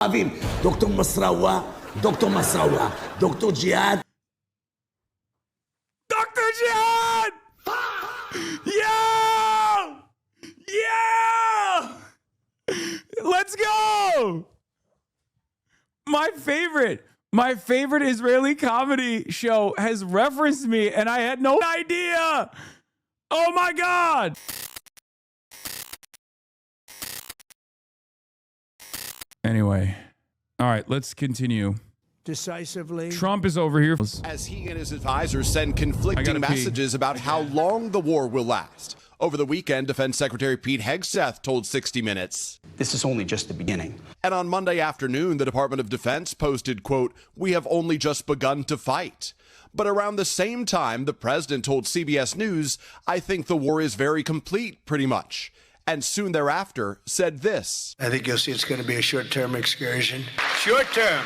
Dr. Masrawa, Dr. Masawa, Dr. Jihad. Dr. Jihad! Yeah! Yeah! Let's go! My favorite Israeli comedy show has referenced me and I had no idea. Oh my God. Anyway, all right, let's continue. Decisively. Trump is over here. As he and his advisors send conflicting messages about how long the war will last. Over the weekend, Defense Secretary Pete Hegseth told 60 Minutes. This is only just the beginning. And on Monday afternoon, the Department of Defense posted, quote, "We have only just begun to fight." But around the same time, the president told CBS News, "I think the war is very complete, pretty much." And soon thereafter said this. I think you'll see it's going to be a short-term excursion. Short-term.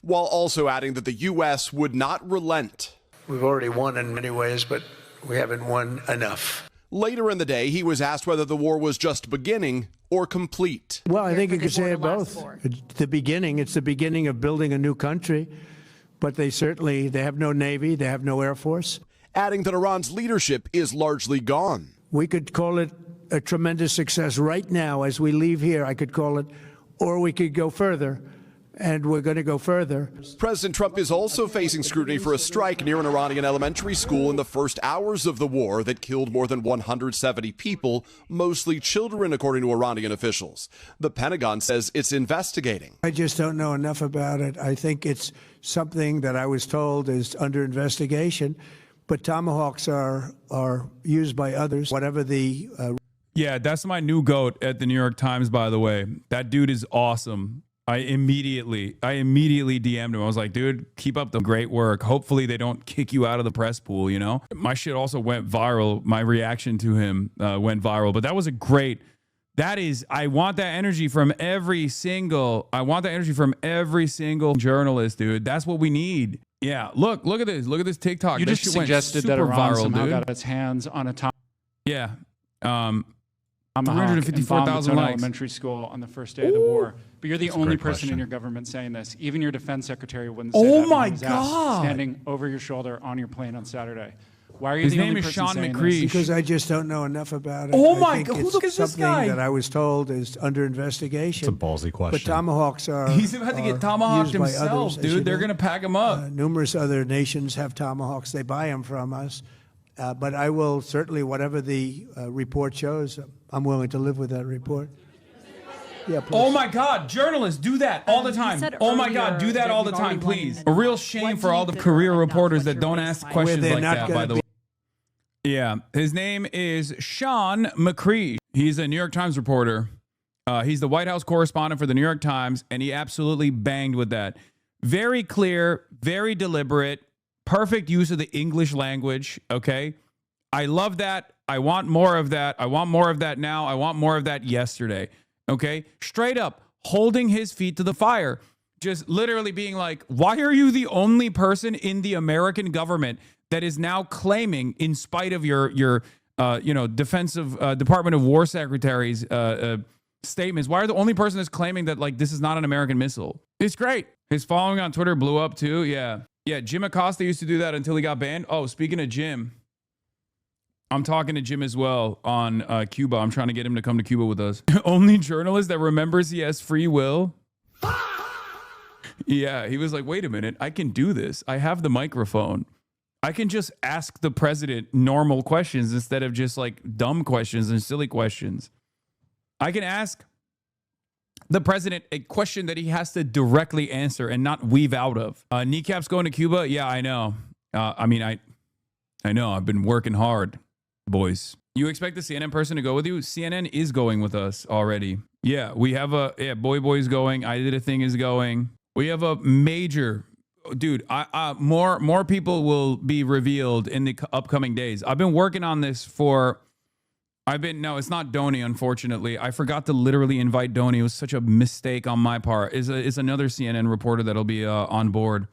While also adding that the U.S. would not relent. We've already won in many ways, but we haven't won enough. Later in the day, he was asked whether the war was just beginning or complete. Well, I think you could say it both. It's the beginning of building a new country, but they have no Navy, they have no Air Force. Adding that Iran's leadership is largely gone. We could call it a tremendous success right now as we leave here. I could call it, or we could go further. And we're going to go further. President Trump is also facing scrutiny for a strike near an Iranian elementary school in the first hours of the war that killed more than 170 people, mostly children, according to Iranian officials. The Pentagon says it's investigating. I just don't know enough about it. I think it's something that I was told is under investigation, but tomahawks are used by others, whatever the... Yeah, that's my new GOAT at the New York Times, by the way. That dude is awesome. I immediately DM'd him. I was like, dude, keep up the great work. Hopefully they don't kick you out of the press pool, you know? My shit also went viral. My reaction to him went viral. But that was I want that energy from every single journalist, dude. That's what we need. Yeah, look at this. Look at this TikTok. You that just shit suggested went that super Iran viral, somehow dude. got its hands on a Yeah. tomahawk 354,000 likes. Elementary school on the first day of the war. But you're the only person in your government saying this. Even your defense secretary wouldn't say that. Oh my when he was asked, God. standing over your shoulder on your plane on Saturday. Why are you His the name only is person Sean saying McCree. this? Because I just don't know enough about it. Oh I my think God, who it's the fuck is this something guy? that I was told is under investigation. It's a ballsy question. But tomahawks are... He's about to get tomahawked used by himself, others, as you dude. They're know. going to pack him up. Numerous other nations have tomahawks. They buy them from us. But I will certainly, whatever the report shows, I'm willing to live with that report. Yeah, please. Oh my God, journalists do that all the time. Oh my God, do that all the time, please. A real shame for all the career reporters that don't ask questions like that, by the way. Yeah, his name is Sean McCree. He's a New York Times reporter. He's the White House correspondent for the New York Times, and he absolutely banged with that. Very clear, very deliberate, perfect use of the English language, okay? I love that. I want more of that. I want more of that now. I want more of that yesterday. Okay, straight up holding his feet to the fire, just literally being like, why are you the only person in the American government that is now claiming, in spite of your defensive Department of War Secretary's statements, why are the only person that's claiming that like this is not an American missile? It's great. His following on Twitter blew up too. Yeah, Jim Acosta used to do that until he got banned. Oh, speaking of Jim, I'm talking to Jim as well on Cuba. I'm trying to get him to come to Cuba with us. Only journalist that remembers he has free will. Yeah, he was like, wait a minute, I can do this. I have the microphone. I can just ask the president normal questions instead of just like dumb questions and silly questions. I can ask the president a question that he has to directly answer and not weave out of. Kneecaps going to Cuba? Yeah, I know. I know. I've been working hard. Boys, you expect the CNN person to go with you? CNN is going with us already. Yeah, we have Boy's going. I Did a Thing is going. We have a major, dude. More people will be revealed in the upcoming days. I've been working on this no, it's not Donnie, unfortunately. I forgot to literally invite Donnie. It was such a mistake on my part. It's another CNN reporter that'll be on board.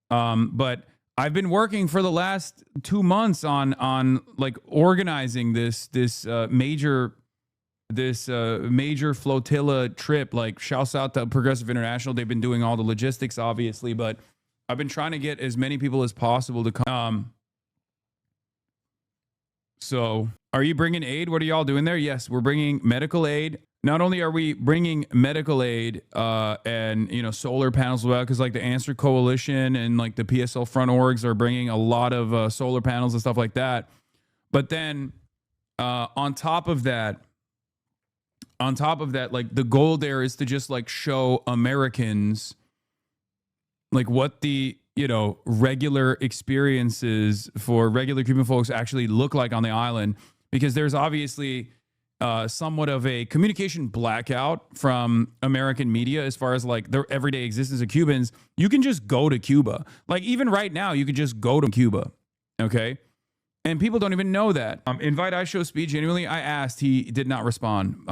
But I've been working for the last 2 months on like organizing this major major flotilla trip. Like, shouts out to Progressive International. They've been doing all the logistics, obviously, but I've been trying to get as many people as possible to come. So, are you bringing aid? What are y'all doing there? Yes, we're bringing medical aid. Not only are we bringing medical aid and, you know, solar panels as well, because like the Answer Coalition and like the PSL front orgs are bringing a lot of solar panels and stuff like that. But then on top of that, like the goal there is to just like show Americans like what the, you know, regular experiences for regular Cuban folks actually look like on the island, because there's obviously somewhat of a communication blackout from American media as far as like their everyday existence of Cubans. You can just go to Cuba. Like even right now, you could just go to Cuba. Okay. And people don't even know that. Invite I show speed. Genuinely, I asked. He did not respond.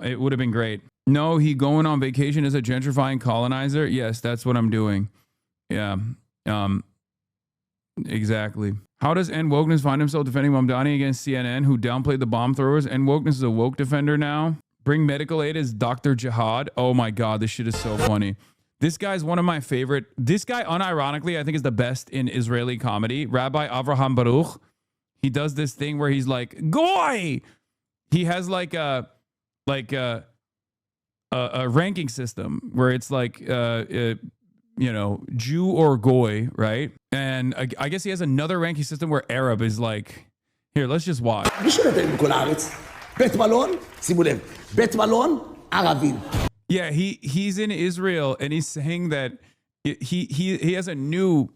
It would have been great. No, he going on vacation as a gentrifying colonizer. Yes, that's what I'm doing. Yeah. Exactly. How does N Wokeness find himself defending Mamdani against CNN, who downplayed the bomb throwers? N Wokeness is a woke defender now. Bring medical aid as Dr. Jihad. Oh my God, this shit is so funny. This guy's one of my favorite. This guy, unironically, I think is the best in Israeli comedy. Rabbi Avraham Baruch. He does this thing where he's like, Goy! He has like a ranking system where it's like, you know, Jew or Goy, right? And I guess he has another ranking system where Arab is like, here, let's just watch. Yeah, he's in Israel and he's saying that he has a new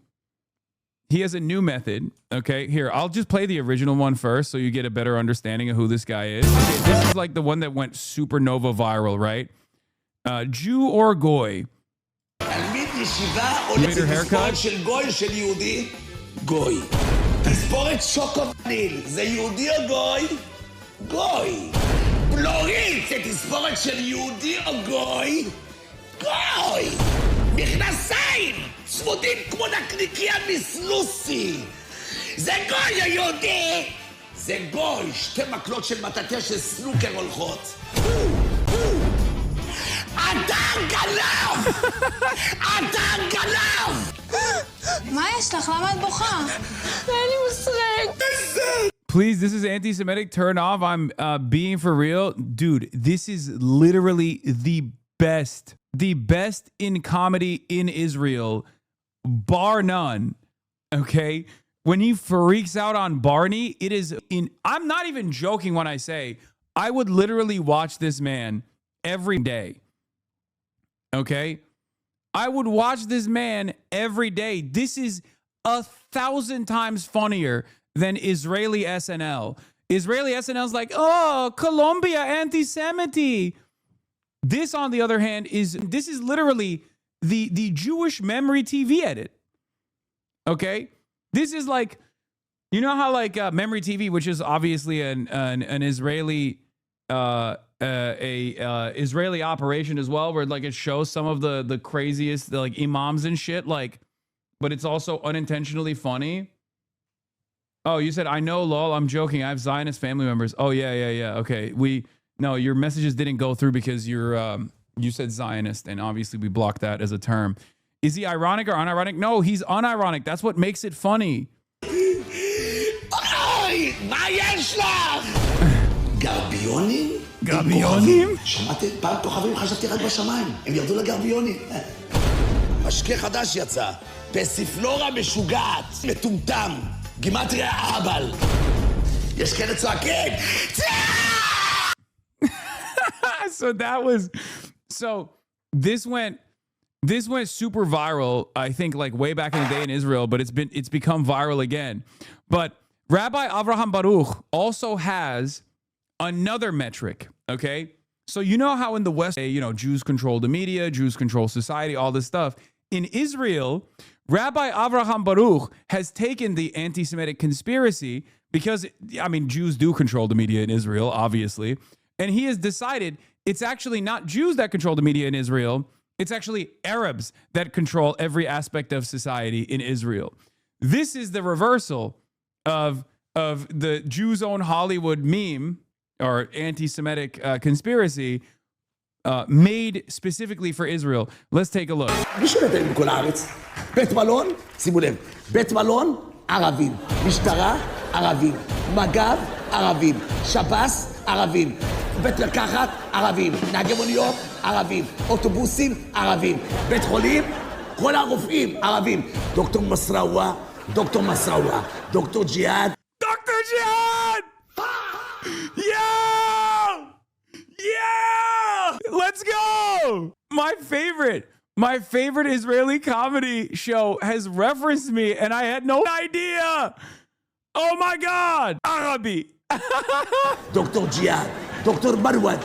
method. Okay, here, I'll just play the original one first so you get a better understanding of who this guy is. Okay, this is like the one that went supernova viral, right? Jew or Goy. ישיבה או לתספורת של גוי של יהודי? גוי. תספורת שוקו-וניל, זה יהודי או גוי? גוי. בלורית, זה תספורת של יהודי או גוי? גוי. מכנסיים, צמודים כמו נקניקיה מסלוסי. זה גוי או יהודי? זה גוי. שתי מקלות של מטאטא של סנוקר הולכות. אדם גנב! אדם גנב! מה יש לך? למה את בוכה? אין לי מושג. Please, this is anti-Semitic. Turn off. I'm being for real. Dude, this is literally the best in comedy in Israel, bar none. Okay? When he freaks out on Barney, it is I'm not even joking when I say I would literally watch this man every day. Okay? I would watch this man every day. This is 1,000 times funnier than Israeli SNL. Israeli SNL is like, oh, Colombia anti-Semity. This, on the other hand, is literally the Jewish memory TV edit. Okay? This is like, you know how like memory TV, which is obviously an Israeli Israeli operation as well, where like it shows some of the craziest like imams and shit, like, but it's also unintentionally funny. Oh, you said I know, lol. I'm joking. I have Zionist family members. Oh yeah. Okay, no, your messages didn't go through because you said Zionist, and obviously we blocked that as a term. Is he ironic or unironic? No, he's unironic. That's what makes it funny. מה יש לך? גרביונים? גרביונים? שמעתי פעם כוכבים, חשבתי רק בשמיים. הם ירדו לגרביונים. משקה חדש יצא. פסיפלורה משוגעת. מטומטם. גימטריה אהבל. יש כאלה צועקים. So this went super viral, I think, like way back in the day in Israel, but it's become viral again. But Rabbi Avraham Baruch also has another metric, okay? So you know how in the West, you know, Jews control the media, Jews control society, all this stuff. In Israel, Rabbi Avraham Baruch has taken the anti-Semitic conspiracy because, I mean, Jews do control the media in Israel, obviously. And he has decided it's actually not Jews that control the media in Israel. It's actually Arabs that control every aspect of society in Israel. This is the reversal of the Jews own Hollywood meme or anti-Semitic conspiracy made specifically for Israel. Let's take a look. מי שולט היום בכל הארץ? בית מלון, שימו לב, בית מלון, ערבים. משטרה, ערבים. מג"ב, ערבים. שב"ס, ערבים. בית מרקחת, ערבים. נהגי מוניות, ערבים. אוטובוסים, ערבים. בית חולים, כל הרופאים, ערבים. דוקטור מסראווה, דוקטור מסראווה. דוקטור ג'יהאד. Dr. Jihad! Yeah! Yeah! Let's go! My favorite Israeli comedy show has referenced me and I had no idea. Oh my God! Arabi. דוקטור ג'יהאד, דוקטור מרווד.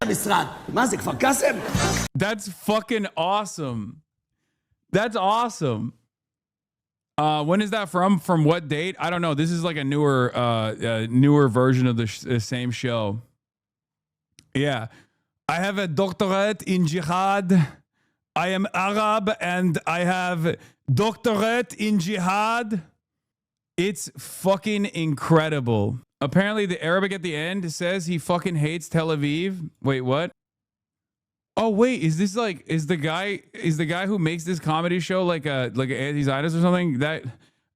המשרד. מה זה, כפר קאסם? That's fucking awesome. That's awesome. When is that from? From what date? I don't know. This is like a newer version of the same show. Yeah. I have a doctorate in jihad. I am Arab and I have doctorate in jihad. It's fucking incredible. Apparently the Arabic at the end says he fucking hates Tel Aviv. Wait, what? Oh wait, is the guy who makes this comedy show like an anti-Zionist or something?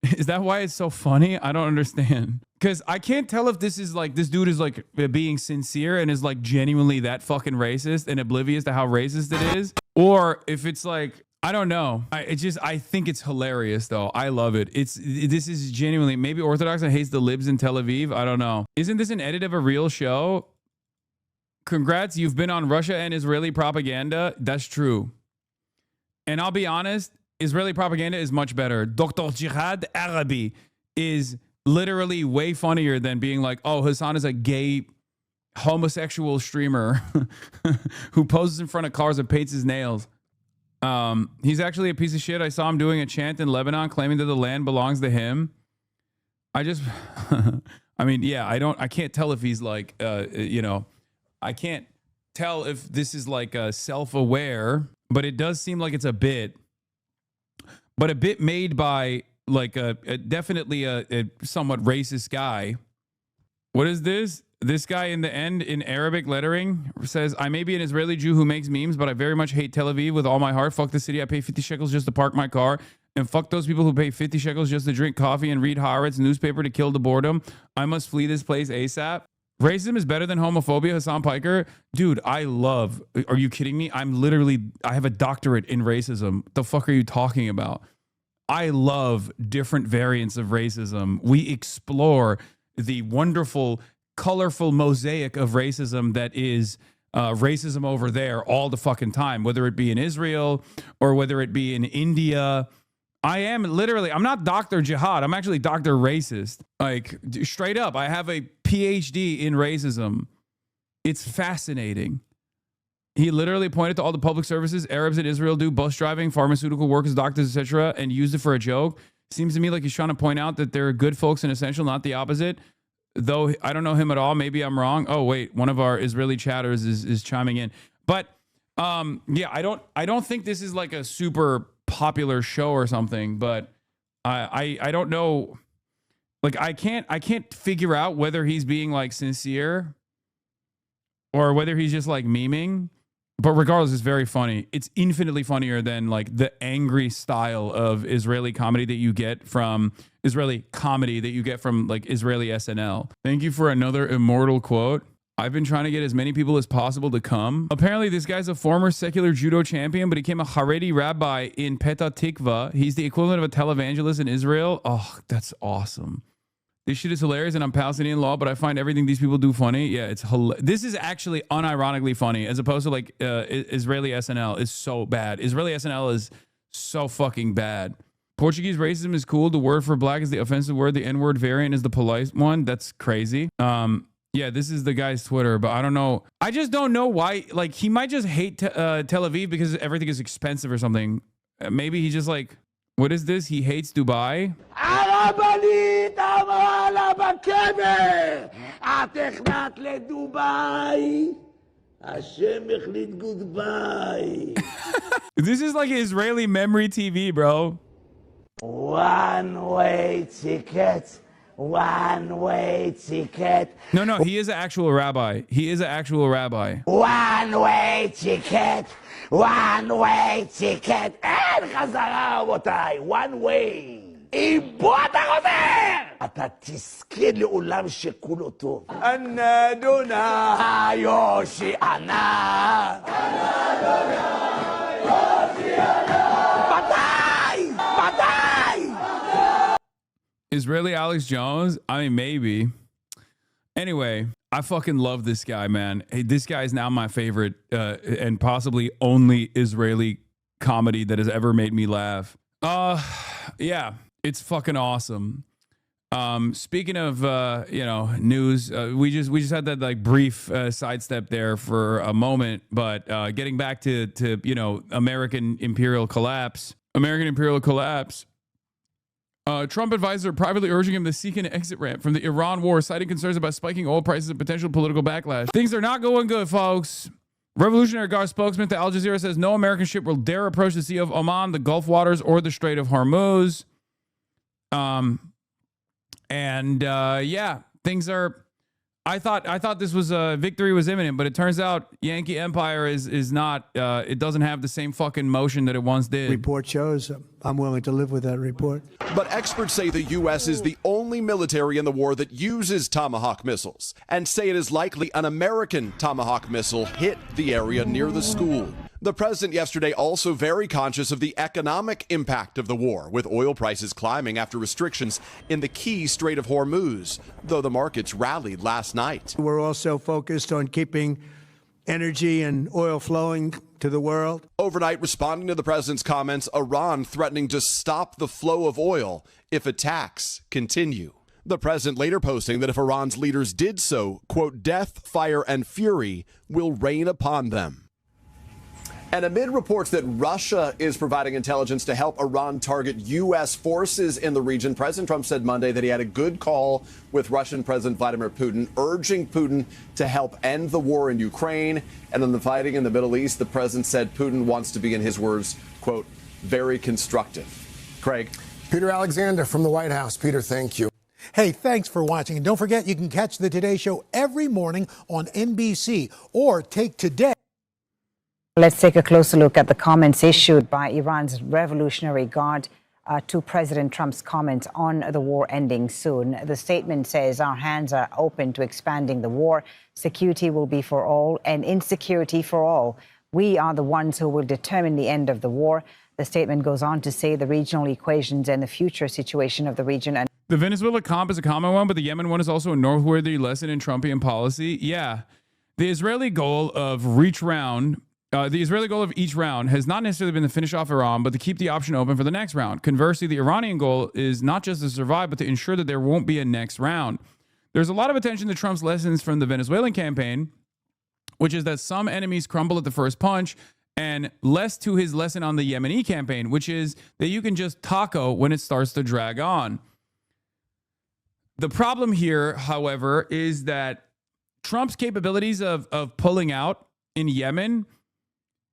Is that why it's so funny? I don't understand. Because I can't tell if this is like, this dude is like being sincere and is like genuinely that fucking racist and oblivious to how racist it is, or if it's like, I don't know. I think it's hilarious though. I love it. This is genuinely, maybe Orthodox and hates the libs in Tel Aviv. I don't know. Isn't this an edit of a real show? Congrats, you've been on Russia and Israeli propaganda. That's true. And I'll be honest, Israeli propaganda is much better. Dr. Jihad Arabi is literally way funnier than being like, oh, Hasan is a gay homosexual streamer who poses in front of cars and paints his nails. He's actually a piece of shit. I saw him doing a chant in Lebanon claiming that the land belongs to him. I mean, yeah, I can't tell if he's like, I can't tell if this is like self-aware, but it does seem like it's a bit made by like definitely a somewhat racist guy. What is this? This guy in the end in Arabic lettering says, I may be an Israeli Jew who makes memes, but I very much hate Tel Aviv with all my heart. Fuck the city. I pay 50 shekels just to park my car. And fuck those people who pay 50 shekels just to drink coffee and read Haaretz newspaper to kill the boredom. I must flee this place ASAP. Racism is better than homophobia, Hassan Piker. Dude, are you kidding me? I have a doctorate in racism. What the fuck are you talking about? I love different variants of racism. We explore the wonderful, colorful mosaic of racism that is racism over there all the fucking time, whether it be in Israel or whether it be in India. I'm not Dr. Jihad. I'm actually Dr. Racist. Like, straight up, I have a PhD in racism. It's fascinating. He literally pointed to all the public services Arabs in Israel do, bus driving, pharmaceutical workers, doctors, etc., and used it for a joke. Seems to me like he's trying to point out that there are good folks in Essential, not the opposite. Though I don't know him at all. Maybe I'm wrong. Oh, wait. One of our Israeli chatters is chiming in. But yeah, I don't think this is like a super popular show or something, but I don't know. Like I can't figure out whether he's being like sincere or whether he's just like memeing. But regardless, it's very funny. It's infinitely funnier than like the angry style of Israeli comedy that you get from like Israeli SNL. Thank you for another immortal quote. I've been trying to get as many people as possible to come. Apparently, this guy's a former secular judo champion, but he became a Haredi rabbi in Petah Tikva. He's the equivalent of a televangelist in Israel. Oh, that's awesome. This shit is hilarious, and I'm Palestinian law, but I find everything these people do funny. Yeah, it's this is actually unironically funny, as opposed to like Israeli SNL is so bad. Israeli SNL is so fucking bad. Portuguese racism is cool. The word for black is the offensive word. The N-word variant is the polite one. That's crazy. Yeah, this is the guy's Twitter, but I don't know. I just don't know why. Like, he might just hate Tel Aviv because everything is expensive or something. Maybe he just like, what is this? He hates Dubai. This is like Israeli memory TV, bro. One-way ticket. One-way ticket. No, he is an actual rabbi. He is an actual rabbi. One-way ticket. One-way ticket. אין חזרה, רבותיי. One way. איבוד החוזר! אתה תזכה לעולם שכולו טוב. אנא אדוני יושיענה. מתי? מתי? Israeli Alex Jones? I mean, maybe. Anyway, I fucking love this guy, man. Hey, this guy is now my favorite and possibly only Israeli comedy that has ever made me laugh. Yeah, it's fucking awesome. Speaking of news, we just had that like brief sidestep there for a moment, but getting back to American imperial collapse. Trump advisor privately urging him to seek an exit ramp from the Iran war, citing concerns about spiking oil prices and potential political backlash. Things are not going good, folks. Revolutionary Guard spokesman to Al Jazeera says no American ship will dare approach the Sea of Oman, the Gulf waters, or the Strait of Hormuz. Things are. I thought this was victory was imminent, but it turns out Yankee Empire is not. It doesn't have the same fucking motion that it once did. Report shows I'm willing to live with that report. But experts say the U.S. is the only military in the war that uses Tomahawk missiles, and say it is likely an American Tomahawk missile hit the area near the school. The president yesterday also very conscious of the economic impact of the war, with oil prices climbing after restrictions in the key Strait of Hormuz, though the markets rallied last night. We're also focused on keeping energy and oil flowing to the world. Overnight, responding to the president's comments, Iran threatening to stop the flow of oil if attacks continue. The president later posting that if Iran's leaders did so, quote, death, fire, and fury will rain upon them. And amid reports that Russia is providing intelligence to help Iran target U.S. forces in the region, President Trump said Monday that he had a good call with Russian President Vladimir Putin, urging Putin to help end the war in Ukraine. And in the fighting in the Middle East, the president said Putin wants to be, in his words, quote, very constructive. Craig. Peter Alexander from the White House. Peter, thank you. Hey, thanks for watching. And don't forget, you can catch the Today Show every morning on NBC or take Today. Let's take a closer look at the comments issued by Iran's Revolutionary Guard to President Trump's comments on the war ending soon. The statement says our hands are open to expanding the war. Security will be for all and insecurity for all. We are the ones who will determine the end of the war. The statement goes on to say the regional equations and the future situation of the region. And the Venezuela comp is a common one, but the Yemen one is also a noteworthy lesson in Trumpian policy. Yeah, the Israeli goal of each round has not necessarily been to finish off Iran, but to keep the option open for the next round. Conversely, the Iranian goal is not just to survive, but to ensure that there won't be a next round. There's a lot of attention to Trump's lessons from the Venezuelan campaign, which is that some enemies crumble at the first punch, and less to his lesson on the Yemeni campaign, which is that you can just taco when it starts to drag on. The problem here, however, is that Trump's capabilities of pulling out in Yemen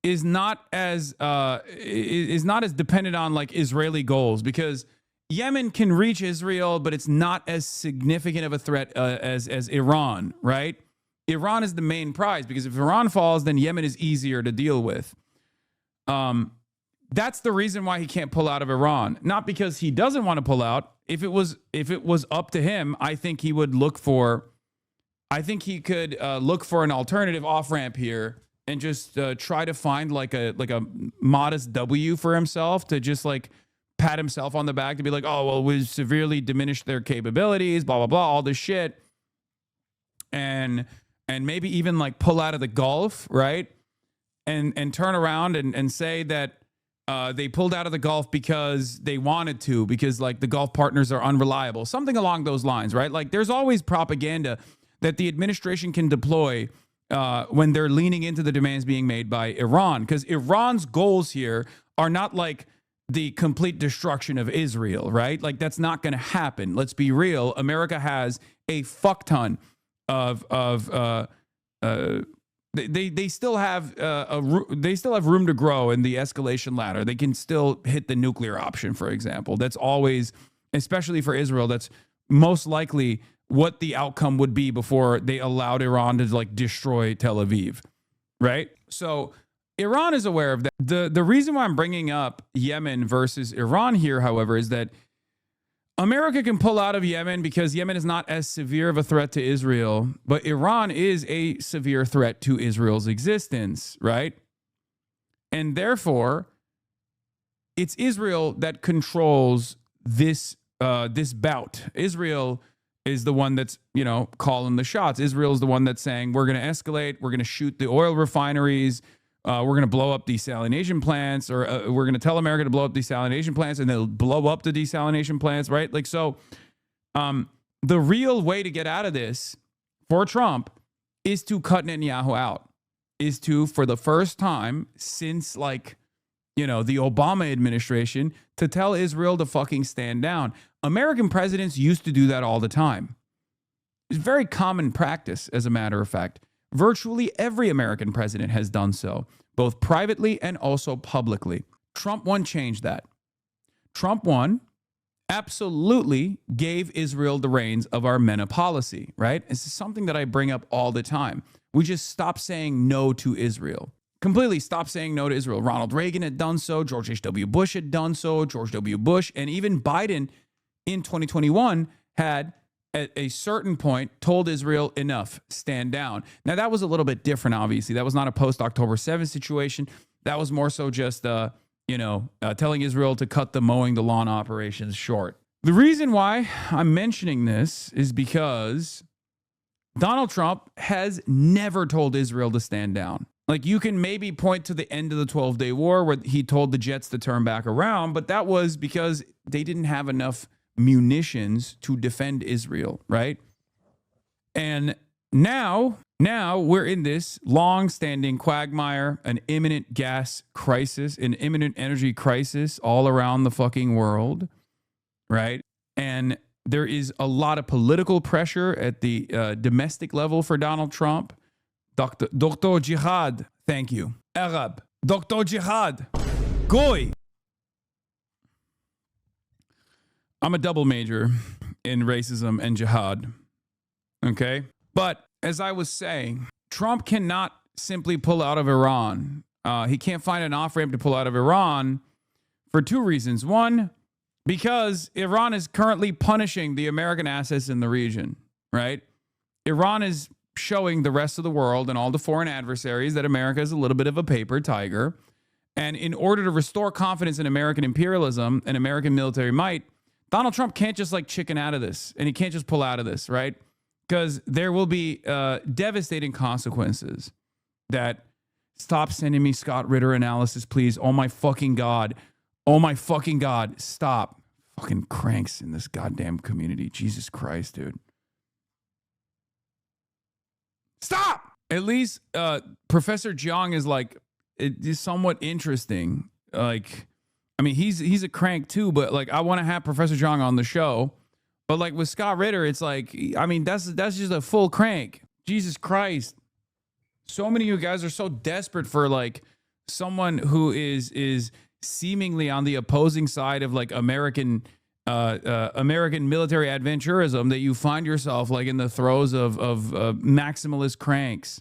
is not as dependent on like Israeli goals, because Yemen can reach Israel, but it's not as significant of a threat as Iran, right? Iran is the main prize, because if Iran falls, then Yemen is easier to deal with. That's the reason why he can't pull out of Iran, not because he doesn't want to pull out. If it was up to him, I think he would look for. I think he could look for an alternative off ramp here and just try to find like a modest W for himself, to just like pat himself on the back, to be like, oh, well, we severely diminished their capabilities, blah, blah, blah, all this shit. And maybe even like pull out of the Gulf, right? And turn around and say that they pulled out of the Gulf because they wanted to, because like the Gulf partners are unreliable, something along those lines, right? Like there's always propaganda that the administration can deploy when they're leaning into the demands being made by Iran, because Iran's goals here are not like the complete destruction of Israel, right? Like that's not going to happen. Let's be real. America has a fuck ton of they still have room to grow in the escalation ladder. They can still hit the nuclear option, for example. That's always, especially for Israel, that's most likely what the outcome would be before they allowed Iran to like destroy Tel Aviv, right? So Iran is aware of that. The reason why I'm bringing up Yemen versus Iran here, however, is that America can pull out of Yemen because Yemen is not as severe of a threat to Israel, but Iran is a severe threat to Israel's existence, right? And therefore, it's Israel that controls this bout. Israel is the one that's, calling the shots. Israel is the one that's saying, we're going to escalate. We're going to shoot the oil refineries. We're going to blow up desalination plants, or we're going to tell America to blow up desalination plants, and they'll blow up the desalination plants, right? Like, so the real way to get out of this for Trump is to cut Netanyahu out, is to, for the first time since the Obama administration, to tell Israel to fucking stand down. American presidents used to do that all the time. It's very common practice, as a matter of fact. Virtually every American president has done so, both privately and also publicly. Trump 1 changed that. Trump 1 absolutely gave Israel the reins of our MENA policy, right? This is something that I bring up all the time. We just stopped saying no to Israel. Completely stopped saying no to Israel. Ronald Reagan had done so. George H.W. Bush had done so. George W. Bush, and even Biden in 2021 had at a certain point told Israel, enough, stand down. Now, that was a little bit different, obviously. That was not a post-October 7th situation. That was more so just, telling Israel to cut the mowing the lawn operations short. The reason why I'm mentioning this is because Donald Trump has never told Israel to stand down. Like, you can maybe point to the end of the 12-day war where he told the jets to turn back around, but that was because they didn't have enough munitions to defend Israel, right? And now we're in this long-standing quagmire, an imminent gas crisis, an imminent energy crisis all around the fucking world, right? And there is a lot of political pressure at the domestic level for Donald Trump. Dr. Jihad, thank you. Arab. Dr. Jihad. Goy. I'm a double major in racism and jihad, okay? But as I was saying, Trump cannot simply pull out of Iran. He can't find an off-ramp to pull out of Iran for 2 reasons. 1, because Iran is currently punishing the American assets in the region, right? Iran is showing the rest of the world and all the foreign adversaries that America is a little bit of a paper tiger. And in order to restore confidence in American imperialism and American military might, Donald Trump can't just chicken out of this, and he can't just pull out of this, right? Because there will be devastating consequences. That, stop sending me Scott Ritter analysis, please. Oh my fucking God. Oh my fucking God. Stop. Fucking cranks in this goddamn community. Jesus Christ, dude. Stop! At least Professor Jiang is somewhat interesting. He's a crank too, but I want to have Professor Jiang on the show. But with Scott Ritter, it's that's just a full crank. Jesus Christ. So many of you guys are so desperate for someone who is seemingly on the opposing side of American military adventurism that you find yourself in the throes of maximalist cranks.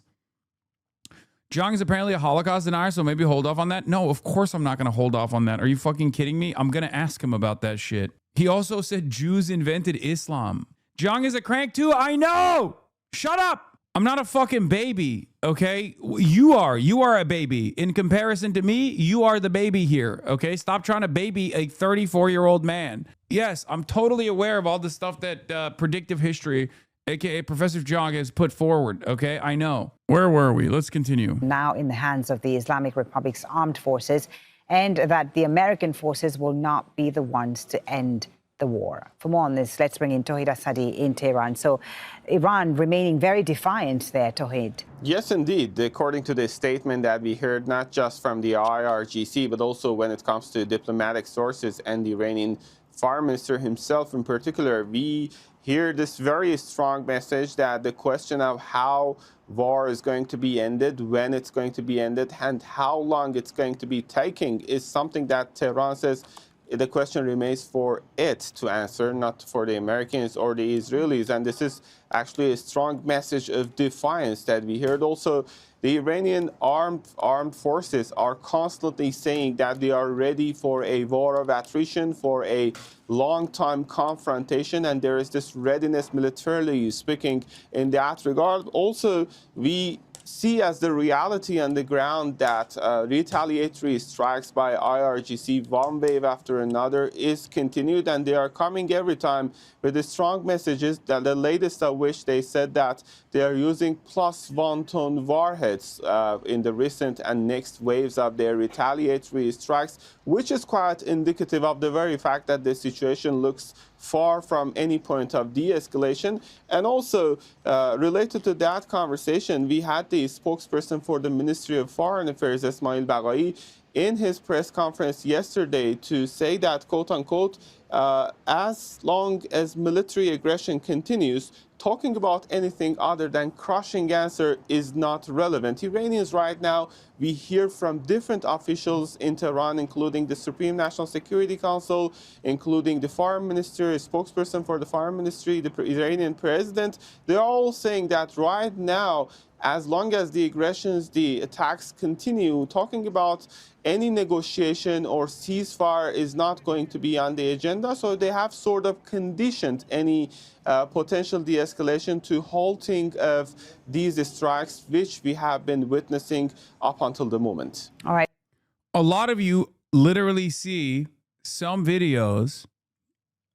Jiang is apparently a Holocaust denier, so maybe hold off on that. No, of course I'm not going to hold off on that. Are you fucking kidding me? I'm going to ask him about that shit. He also said Jews invented Islam. Jiang is a crank too. I know. Shut up. I'm not a fucking baby, okay? You are a baby. In comparison to me, you are the baby here, okay? Stop trying to baby a 34-year-old man. Yes, I'm totally aware of all the stuff that predictive history, aka Professor Jiang, has put forward, okay? I know. Where were we? Let's continue. Now in the hands of the Islamic Republic's armed forces, and that the American forces will not be the ones to end the war. For more on this, let's bring in Tauhid Asadi in Tehran. So Iran remaining very defiant there, Tauhid. Yes, indeed. According to the statement that we heard, not just from the IRGC, but also when it comes to diplomatic sources and the Iranian foreign minister himself in particular, we hear this very strong message that the question of how war is going to be ended, when it's going to be ended, and how long it's going to be taking is something that Tehran says the question remains for it to answer, not for the Americans or the Israelis. And this is actually a strong message of defiance that we heard. Also, the Iranian armed forces are constantly saying that they are ready for a war of attrition, for a long-time confrontation, and there is this readiness militarily speaking in that regard. Also, we see as the reality on the ground that retaliatory strikes by IRGC, one wave after another, is continued, and they are coming every time with the strong messages, that the latest of which they said that they are using +1-ton warheads in the recent and next waves of their retaliatory strikes, which is quite indicative of the very fact that the situation looks far from any point of de-escalation. And also, related to that conversation, we had the spokesperson for the Ministry of Foreign Affairs, Ismail Baghai, in his press conference yesterday to say that, quote unquote, as long as military aggression continues, talking about anything other than crushing answer is not relevant. Iranians right now, we hear from different officials in Tehran, including the Supreme National Security Council, including the foreign minister, a spokesperson for the foreign ministry, the Iranian president. They're all saying that right now, as long as the aggressions, the attacks continue, talking about any negotiation or ceasefire is not going to be on the agenda. So they have sort of conditioned any potential de-escalation to halting of these strikes, which we have been witnessing up until the moment. All right. A lot of you literally see some videos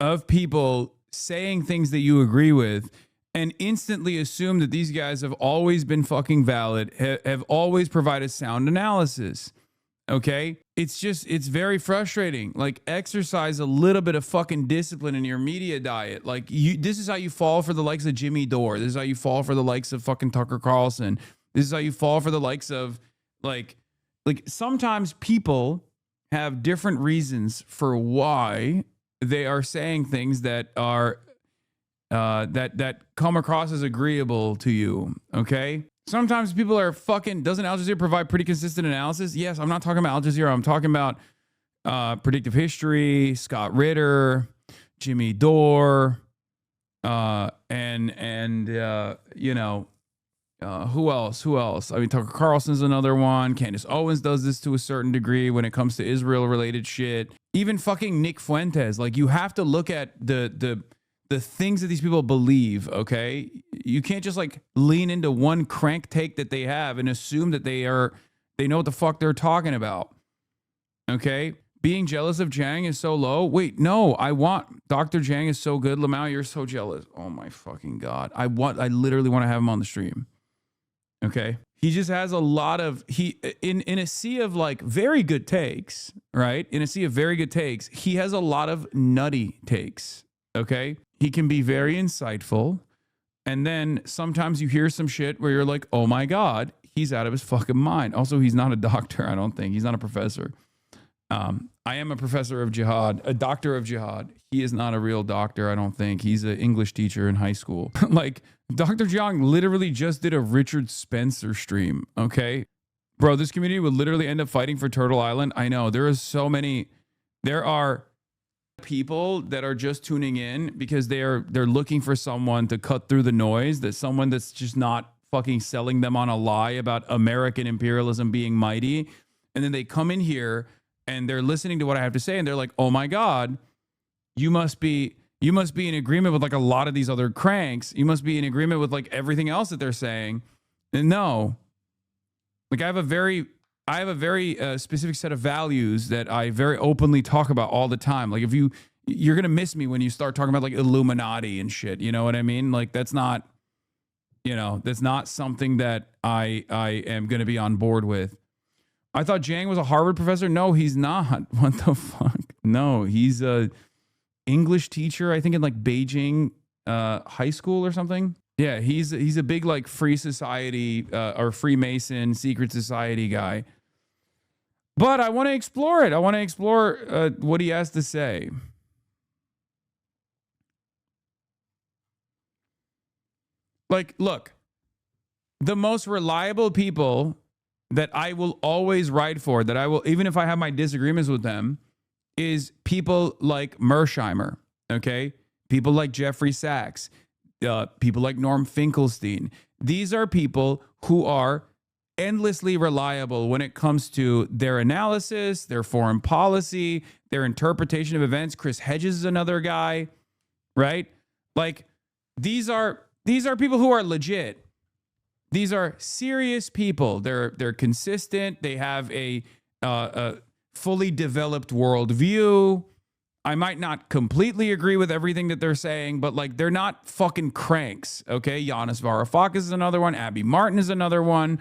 of people saying things that you agree with and instantly assume that these guys have always been fucking valid, have always provided sound analysis. Okay? It's very frustrating. Like, exercise a little bit of fucking discipline in your media diet. Like, this is how you fall for the likes of Jimmy Dore. This is how you fall for the likes of fucking Tucker Carlson. This is how you fall for the likes of, like sometimes people have different reasons for why they are saying things that are that come across as agreeable to you, okay? Sometimes people are fucking, doesn't Al Jazeera provide pretty consistent analysis? Yes, I'm not talking about Al Jazeera. I'm talking about Predictive History, Scott Ritter, Jimmy Dore, and you know, who else? I mean, Tucker Carlson's another one. Candace Owens does this to a certain degree when it comes to Israel-related shit. Even fucking Nick Fuentes. Like, you have to look at the things that these people believe, okay? You can't just like lean into one crank take that they have and assume that they know what the fuck they're talking about, okay? Being jealous of Jiang is so low. Wait, no, Dr. Jiang is so good. Lamau, you're so jealous. Oh my fucking God. I literally want to have him on the stream, okay? He just has a lot of, in a sea of like very good takes, right? In a sea of very good takes, he has a lot of nutty takes, okay? He can be very insightful. And then sometimes you hear some shit where you're like, oh my God, he's out of his fucking mind. Also, he's not a doctor, I don't think. He's not a professor. I am a professor of jihad, a doctor of jihad. He is not a real doctor, I don't think. He's an English teacher in high school. Like, Dr. Jiang literally just did a Richard Spencer stream, okay? Bro, this community would literally end up fighting for Turtle Island. I know, there are people that are just tuning in because they're looking for someone to cut through the noise, that someone that's just not fucking selling them on a lie about American imperialism being mighty. And then they come in here and they're listening to what I have to say and they're like, oh my God, you must be in agreement with like a lot of these other cranks. You must be in agreement with like everything else that they're saying. And no, like I have a very specific set of values that I very openly talk about all the time. Like, if you're going to miss me when you start talking about like Illuminati and shit, you know what I mean? Like, that's not something that I am going to be on board with. I thought Jiang was a Harvard professor. No, he's not. What the fuck? No, he's a English teacher, I think in like Beijing high school or something. Yeah, he's a big like free society or Freemason secret society guy. But I want to explore it. I want to explore what he has to say. Like, look, the most reliable people that I will always ride for, that I will, even if I have my disagreements with them, is people like Mersheimer, okay? People like Jeffrey Sachs, people like Norm Finkelstein. These are people who are endlessly reliable when it comes to their analysis, their foreign policy, their interpretation of events. Chris Hedges is another guy, right? Like these are people who are legit. These are serious people. They're consistent. They have a fully developed worldview. I might not completely agree with everything that they're saying, but like they're not fucking cranks. Okay, Yanis Varoufakis is another one. Abby Martin is another one.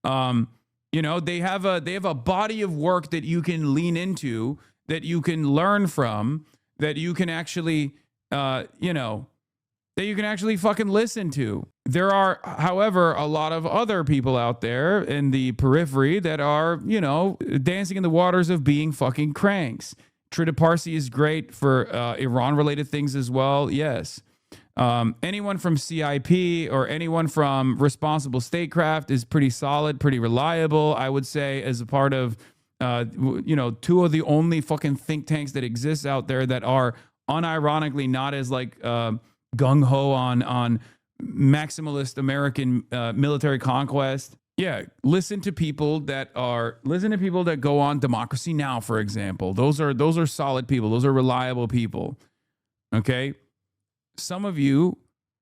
You know, they have a body of work that you can lean into, that you can learn from, that you can actually, that you can actually fucking listen to. There are, however, a lot of other people out there in the periphery that are, dancing in the waters of being fucking cranks. Trita Parsi is great for Iran-related things as well. Yes. Anyone from CIP or anyone from Responsible Statecraft is pretty solid, pretty reliable, I would say, as a part of, two of the only fucking think tanks that exist out there that are unironically not as like gung-ho on maximalist American military conquest. Yeah, listen to people that go on Democracy Now!, for example. Those are solid people. Those are reliable people. Okay? Some of you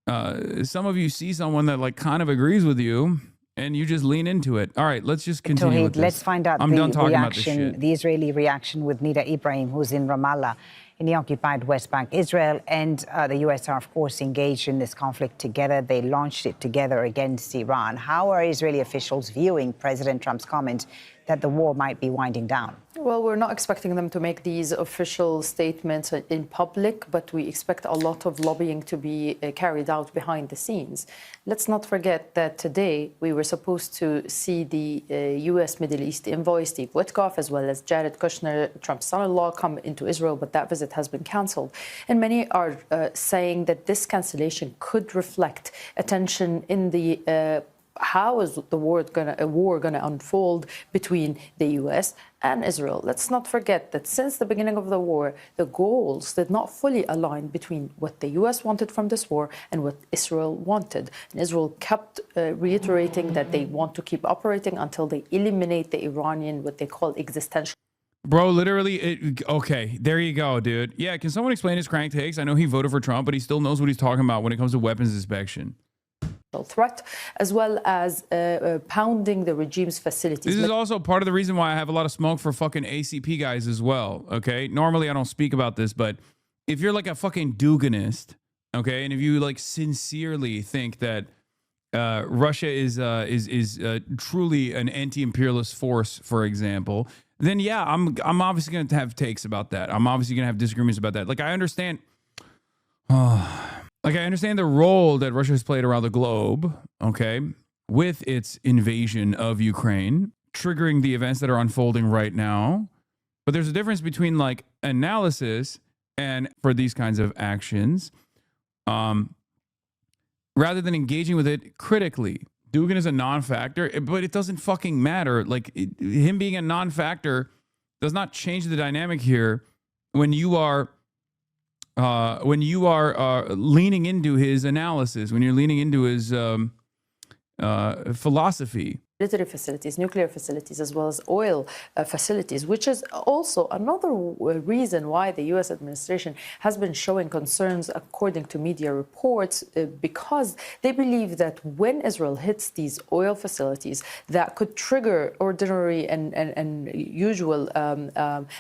see someone that like kind of agrees with you and you just lean into it. All right, let's just continue with this. Let's find out the Israeli reaction with Nida Ibrahim, who's in Ramallah in the occupied West Bank. Israel and the U.S. are, of course, engaged in this conflict together. They launched it together against Iran. How are Israeli officials viewing President Trump's comment that the war might be winding down? Well, we're not expecting them to make these official statements in public, but we expect a lot of lobbying to be carried out behind the scenes. Let's not forget that today we were supposed to see the U.S. Middle East envoy, Steve Witkoff, as well as Jared Kushner, Trump's son-in-law, come into Israel, but that visit has been cancelled. And many are saying that this cancellation could reflect a tension in the how is a war going to unfold between the U.S. and Israel? Let's not forget that since the beginning of the war, the goals did not fully align between what the U.S. wanted from this war and what Israel wanted. And Israel kept reiterating that they want to keep operating until they eliminate the Iranian, what they call existential. Bro, literally, okay, there you go, dude. Yeah, can someone explain his crank takes? I know he voted for Trump, but he still knows what he's talking about when it comes to weapons inspection. Threat, as well as pounding the regime's facilities. This is also part of the reason why I have a lot of smoke for fucking ACP guys as well, okay? Normally I don't speak about this, but if you're like a fucking Duganist, okay, and if you like sincerely think that Russia is truly an anti-imperialist force, for example, then yeah, I'm obviously going to have takes about that. I'm obviously going to have disagreements about that. Like I understand the role that Russia has played around the globe, okay, with its invasion of Ukraine, triggering the events that are unfolding right now. But there's a difference between like analysis and for these kinds of actions, rather than engaging with it critically. Dugan is a non-factor, but it doesn't fucking matter. Like him being a non-factor does not change the dynamic here when you are leaning into his analysis, when you're leaning into his philosophy. Military facilities, nuclear facilities, as well as oil facilities, which is also another reason why the U.S. administration has been showing concerns, according to media reports, because they believe that when Israel hits these oil facilities, that could trigger ordinary and usual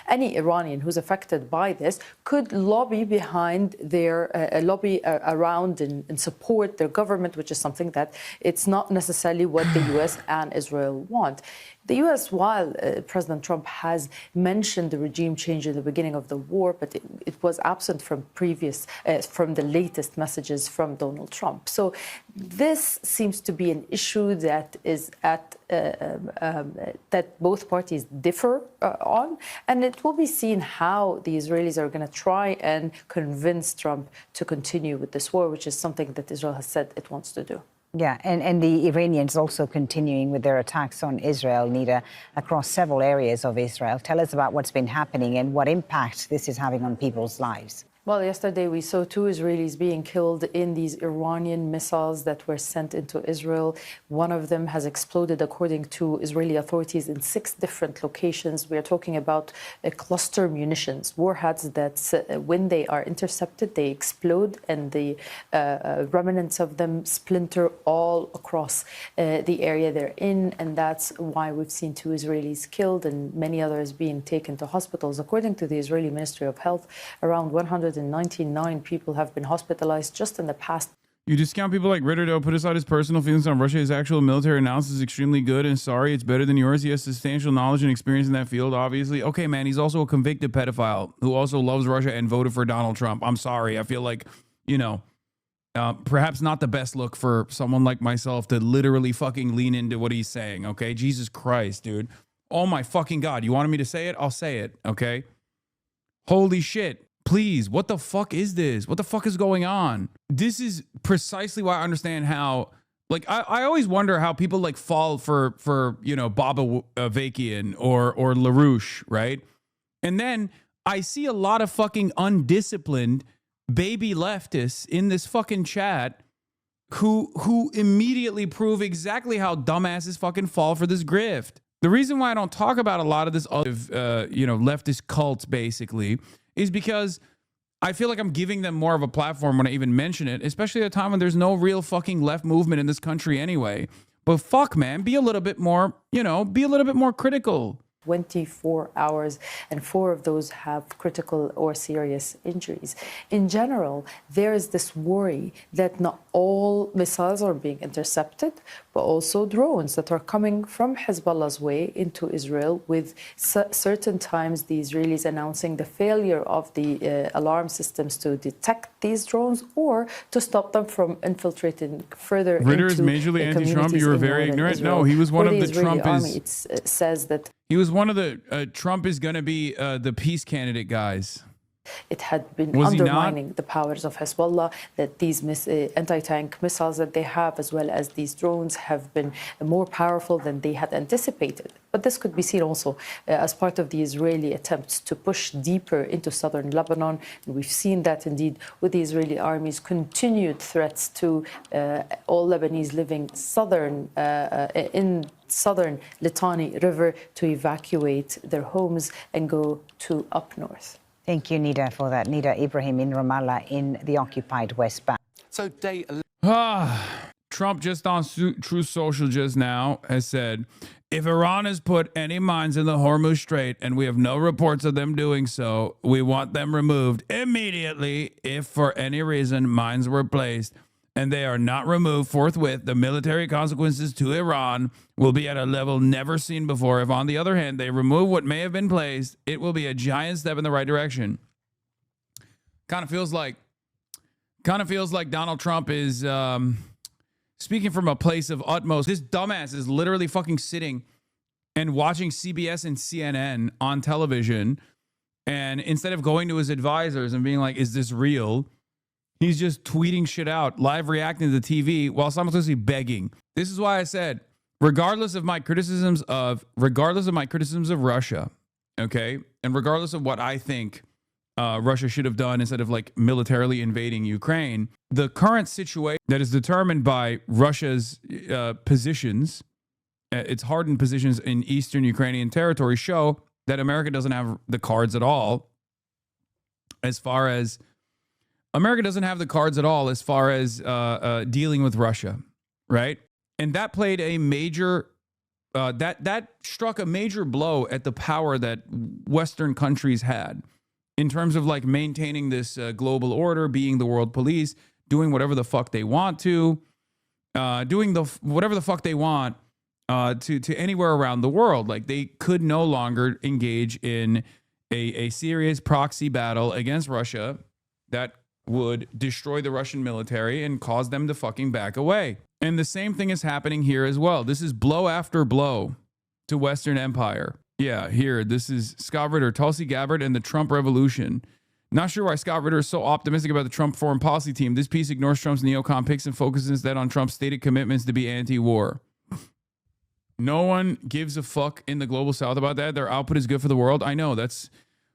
any Iranian who's affected by this could lobby behind their lobby around and support their government, which is something that it's not necessarily what the U.S. and Israel want. The U.S., while President Trump has mentioned the regime change in the beginning of the war, but it was absent from from the latest messages from Donald Trump. So this seems to be an issue that is that both parties differ on, and it will be seen how the Israelis are going to try and convince Trump to continue with this war, which is something that Israel has said it wants to do. Yeah, and the Iranians also continuing with their attacks on Israel, Nida, across several areas of Israel. Tell us about what's been happening and what impact this is having on people's lives. Well, yesterday we saw 2 Israelis being killed in these Iranian missiles that were sent into Israel. One of them has exploded, according to Israeli authorities, in 6 different locations. We are talking about cluster munitions, warheads that when they are intercepted, they explode and the remnants of them splinter all across the area they're in. And that's why we've seen 2 Israelis killed and many others being taken to hospitals. According to the Israeli Ministry of Health, around 199 people have been hospitalized just in the past. You discount people like Ritter, though. Put aside his personal feelings on Russia. His actual military analysis is extremely good, and sorry, it's better than yours. He has substantial knowledge and experience in that field, obviously. Okay, man, he's also a convicted pedophile who also loves Russia and voted for Donald Trump. I'm sorry. I feel like, you know, perhaps not the best look for someone like myself to literally fucking lean into what he's saying, okay? Jesus Christ, dude. Oh my fucking God. You wanted me to say it? I'll say it, okay? Holy shit. Please, what the fuck is this? What the fuck is going on? This is precisely why I understand how, like, I always wonder how people like fall for you know, Baba Vakian or LaRouche, right? And then I see a lot of fucking undisciplined baby leftists in this fucking chat who immediately prove exactly how dumbasses fucking fall for this grift. The reason why I don't talk about a lot of this other, you know, leftist cults basically is because I feel like I'm giving them more of a platform when I even mention it, especially at a time when there's no real fucking left movement in this country anyway. But fuck, man, be a little bit more, you know, be a little bit more critical. 24 hours, and 4 of those have critical or serious injuries. In general, there is this worry that not all missiles are being intercepted, but also drones that are coming from Hezbollah's way into Israel, with certain times the Israelis announcing the failure of the alarm systems to detect these drones or to stop them from infiltrating further Ritter into is majorly anti-Trump. You were very ignorant. Israel. No, he was one For of the Israeli Trump army, is... it says that He was one of the Trump is going to be the peace candidate guys. it had been Was he not? undermining the powers of Hezbollah, that these anti-tank missiles that they have, as well as these drones, have been more powerful than they had anticipated. But this could be seen also as part of the Israeli attempts to push deeper into southern Lebanon. And we've seen that indeed with the Israeli army's continued threats to all Lebanese living in southern Litani River to evacuate their homes and go to up north. Thank you, Nida, for that. Nida Ibrahim in Ramallah in the occupied West Bank. So day 11. Trump just on Truth Social just now has said, if Iran has put any mines in the Hormuz Strait and we have no reports of them doing so, we want them removed immediately. If for any reason mines were placed and they are not removed forthwith, the military consequences to Iran will be at a level never seen before. If, on the other hand, they remove what may have been placed, it will be a giant step in the right direction. Kind of feels like Donald Trump is speaking from a place of utmost. This dumbass is literally fucking sitting and watching CBS and CNN on television, and instead of going to his advisors and being like, is this real? He's just tweeting shit out, live reacting to the TV while simultaneously begging. This is why I said, regardless of my criticisms of Russia, okay, and regardless of what I think Russia should have done instead of like militarily invading Ukraine, the current situation that is determined by Russia's positions, its hardened positions in eastern Ukrainian territory, show that America doesn't have the cards at all as far as dealing with Russia, right? And that played a major, that struck a major blow at the power that Western countries had in terms of like maintaining this global order, being the world police, doing whatever the fuck they want to, whatever the fuck they want to anywhere around the world. Like they could no longer engage in a serious proxy battle against Russia that would destroy the Russian military and cause them to fucking back away. And the same thing is happening here as well. This is blow after blow to Western empire. Yeah, here, this is Scott Ritter, Tulsi Gabbard, and the Trump Revolution. Not sure why Scott Ritter is so optimistic about the Trump foreign policy team. This piece ignores Trump's neocon picks and focuses instead on Trump's stated commitments to be anti-war. No one gives a fuck in the global south about that. Their output is good for the world. I know. That's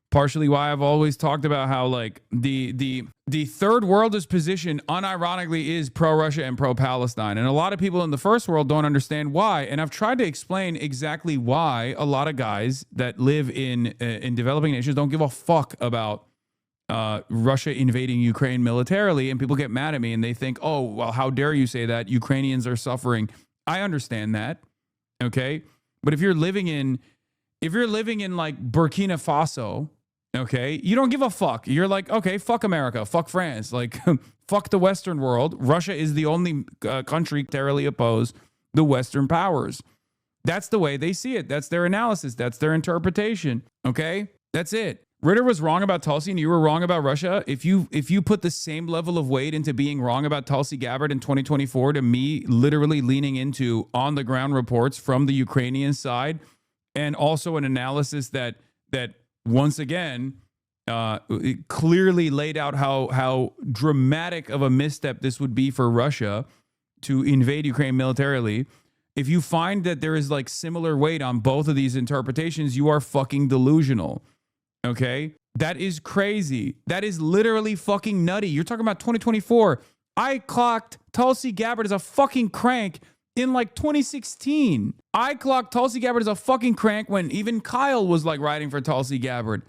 partially why I've always talked about how like the third worldist position unironically is pro-Russia and pro-Palestine. And a lot of people in the first world don't understand why. And I've tried to explain exactly why a lot of guys that live in developing nations don't give a fuck about Russia invading Ukraine militarily. And people get mad at me and they think, oh, well, how dare you say that? Ukrainians are suffering. I understand that. Okay. But if you're living in like Burkina Faso, okay, you don't give a fuck. You're like, okay, fuck America, fuck France, like fuck the Western world. Russia is the only country terribly opposed the Western powers. That's the way they see it. That's their analysis. That's their interpretation. Okay, that's it. Ritter was wrong about Tulsi and you were wrong about Russia. If you put the same level of weight into being wrong about Tulsi Gabbard in 2024 to me literally leaning into on the ground reports from the Ukrainian side and also an analysis that once again it clearly laid out how dramatic of a misstep this would be for Russia to invade Ukraine militarily. If you find that there is like similar weight on both of these interpretations, you are fucking delusional. Okay, that is crazy. That is literally fucking nutty. You're talking about 2024. I clocked Tulsi Gabbard as a fucking crank in like 2016. I clocked Tulsi Gabbard as a fucking crank when even Kyle was like riding for Tulsi Gabbard.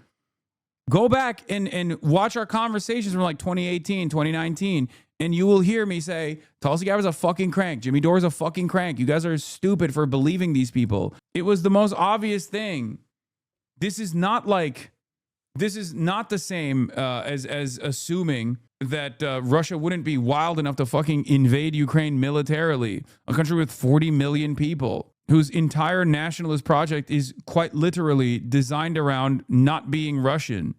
Go back and watch our conversations from like 2018, 2019, and you will hear me say, Tulsi Gabbard's a fucking crank. Jimmy Dore's a fucking crank. You guys are stupid for believing these people. It was the most obvious thing. This is not the same as assuming that Russia wouldn't be wild enough to fucking invade Ukraine militarily, a country with 40 million people whose entire nationalist project is quite literally designed around not being Russian.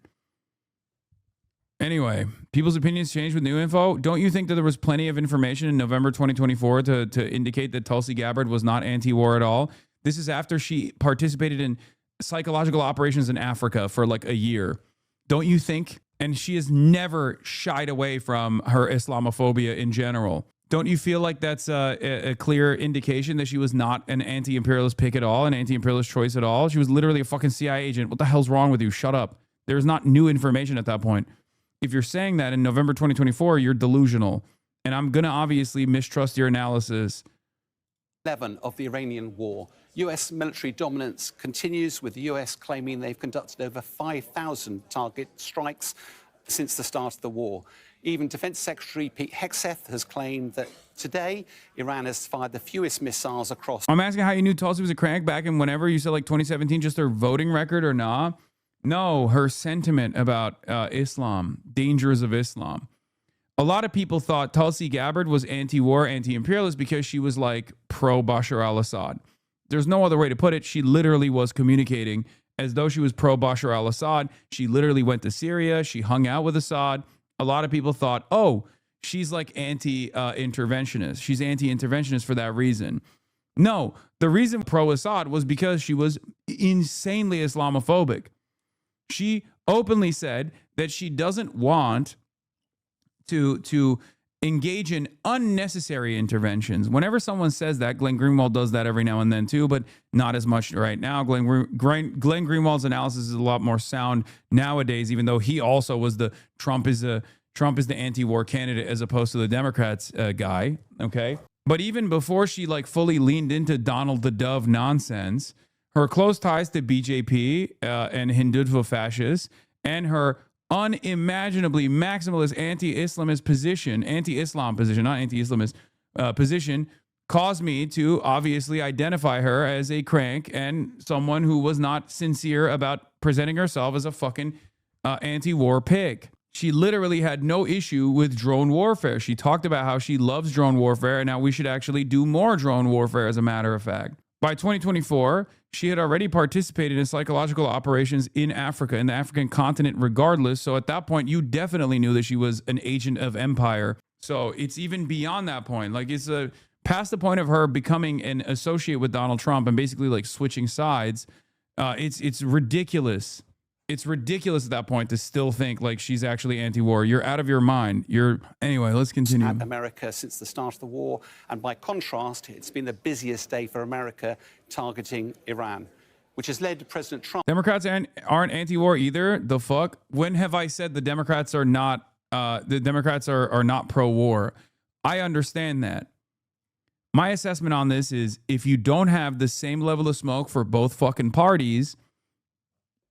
Anyway, people's opinions change with new info. Don't you think that there was plenty of information in November 2024 to indicate that Tulsi Gabbard was not anti-war at all? This is after she participated in psychological operations in Africa for like a year. Don't you think? And she has never shied away from her Islamophobia in general. Don't you feel like that's a clear indication that she was not an anti-imperialist pick at all, an anti-imperialist choice at all? She was literally a fucking CIA agent. What the hell's wrong with you? Shut up. There's not new information at that point. If you're saying that in November 2024, you're delusional. And I'm going to obviously mistrust your analysis. 11 of the Iranian war. U.S. military dominance continues, with the U.S. claiming they've conducted over 5,000 target strikes since the start of the war. Even Defense Secretary Pete Hegseth has claimed that today Iran has fired the fewest missiles across. I'm asking how you knew Tulsi was a crank back in whenever you said like 2017, just her voting record or nah? No, her sentiment about Islam, dangers of Islam. A lot of people thought Tulsi Gabbard was anti-war, anti-imperialist because she was like pro-Bashar al-Assad. There's no other way to put it. She literally was communicating as though she was pro-Bashar al-Assad. She literally went to Syria. She hung out with Assad. A lot of people thought, oh, she's like anti-interventionist. She's anti-interventionist for that reason. No, the reason pro-Assad was because she was insanely Islamophobic. She openly said that she doesn't want to engage in unnecessary interventions. Whenever someone says that, Glenn Greenwald does that every now and then too, but not as much right now. Glenn Greenwald's analysis is a lot more sound nowadays, even though he also was the Trump is the anti-war candidate as opposed to the Democrats guy. Okay. But even before she like fully leaned into Donald the Dove nonsense, her close ties to BJP and Hindutva fascists and her unimaginably maximalist anti-Islamist position, anti-Islam position, not anti-Islamist position, caused me to obviously identify her as a crank and someone who was not sincere about presenting herself as a fucking anti-war pig. She literally had no issue with drone warfare. She talked about how she loves drone warfare and how we should actually do more drone warfare, as a matter of fact. By 2024, she had already participated in psychological operations in Africa, in the African continent regardless. So at that point, you definitely knew that she was an agent of empire. So it's even beyond that point. Like it's past the point of her becoming an associate with Donald Trump and basically like switching sides. It's ridiculous. It's ridiculous at that point to still think like she's actually anti-war. You're out of your mind. Anyway, let's continue. At America since the start of the war, and by contrast, it's been the busiest day for America targeting Iran, which has led to President Trump. Democrats aren't anti-war either. The fuck? When have I said the Democrats are not? The Democrats are not pro-war. I understand that. My assessment on this is if you don't have the same level of smoke for both fucking parties,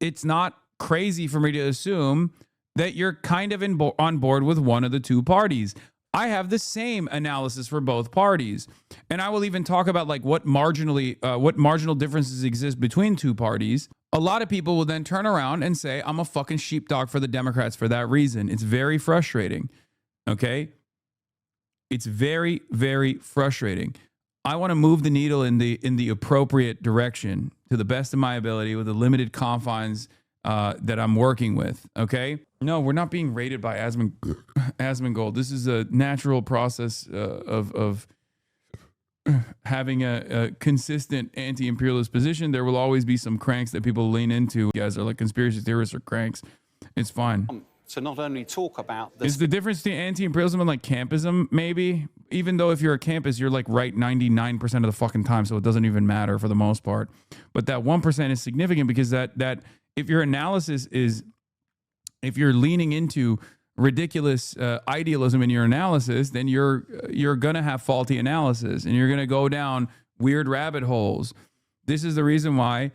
it's not crazy for me to assume that you're kind of on board with one of the two parties. I have the same analysis for both parties. And I will even talk about like what marginal differences exist between two parties. A lot of people will then turn around and say, I'm a fucking sheepdog for the Democrats for that reason. It's very frustrating. Okay? It's very, very frustrating. I want to move the needle in the appropriate direction to the best of my ability with the limited confines that I'm working with. Okay? No, we're not being raided by Asmongold. This is a natural process of having a consistent anti-imperialist position. There will always be some cranks that people lean into. You guys are like conspiracy theorists or cranks. It's fine. To not only talk about this. Is the difference between anti-imperialism and like campism, maybe? Even though if you're a campus, you're like right 99% of the fucking time, so it doesn't even matter for the most part. But that 1% is significant because that if your analysis is, if you're leaning into ridiculous idealism in your analysis, then you're gonna have faulty analysis and you're gonna go down weird rabbit holes. This is the reason why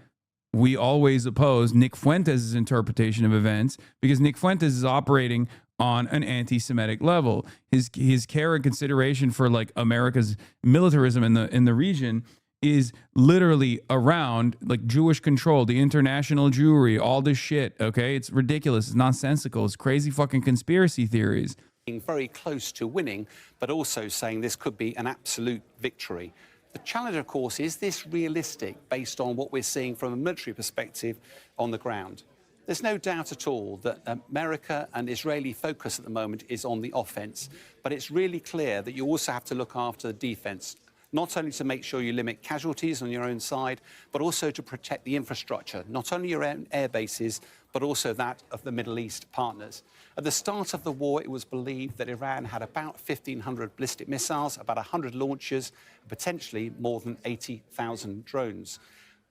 we always oppose Nick Fuentes' interpretation of events, because Nick Fuentes is operating on an anti-Semitic level. His care and consideration for like America's militarism in the region is literally around like Jewish control, the international Jewry, all this shit. Okay, it's ridiculous. It's nonsensical. It's crazy fucking conspiracy theories. Being very close to winning, but also saying this could be an absolute victory. The challenge, of course, is this realistic based on what we're seeing from a military perspective on the ground? There's no doubt at all that America and Israeli focus at the moment is on the offense, but it's really clear that you also have to look after the defense, not only to make sure you limit casualties on your own side, but also to protect the infrastructure, not only your own air bases, but also that of the Middle East partners. At the start of the war, it was believed that Iran had about 1,500 ballistic missiles, about 100 launchers, and potentially more than 80,000 drones.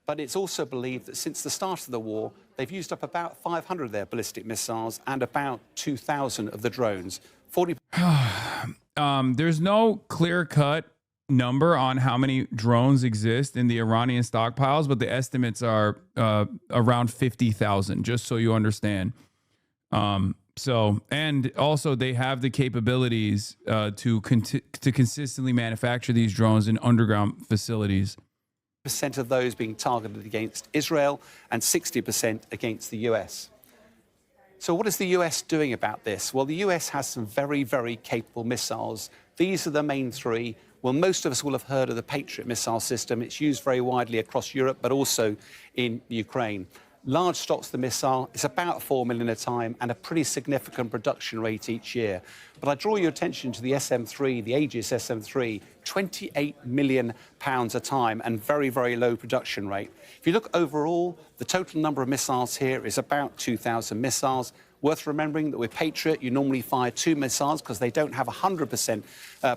But it's also believed that since the start of the war, they've used up about 500 of their ballistic missiles and about 2,000 of the drones. 40. There's no clear-cut number on how many drones exist in the Iranian stockpiles, but the estimates are around 50,000, just so you understand. And also they have the capabilities to consistently manufacture these drones in underground facilities. % of those being targeted against Israel and 60% against the US. So what is the US doing about this? Well, the US has some very, very capable missiles. These are the main three. Well, most of us will have heard of the Patriot missile system. It's used very widely across Europe, but also in Ukraine. Large stocks of the missile, it's about 4 million a time and a pretty significant production rate each year. But I draw your attention to the SM-3, the Aegis SM-3, 28 million pounds a time and very, very low production rate. If you look overall, the total number of missiles here is about 2,000 missiles. Worth remembering that with Patriot, you normally fire 2 missiles because they don't have 100%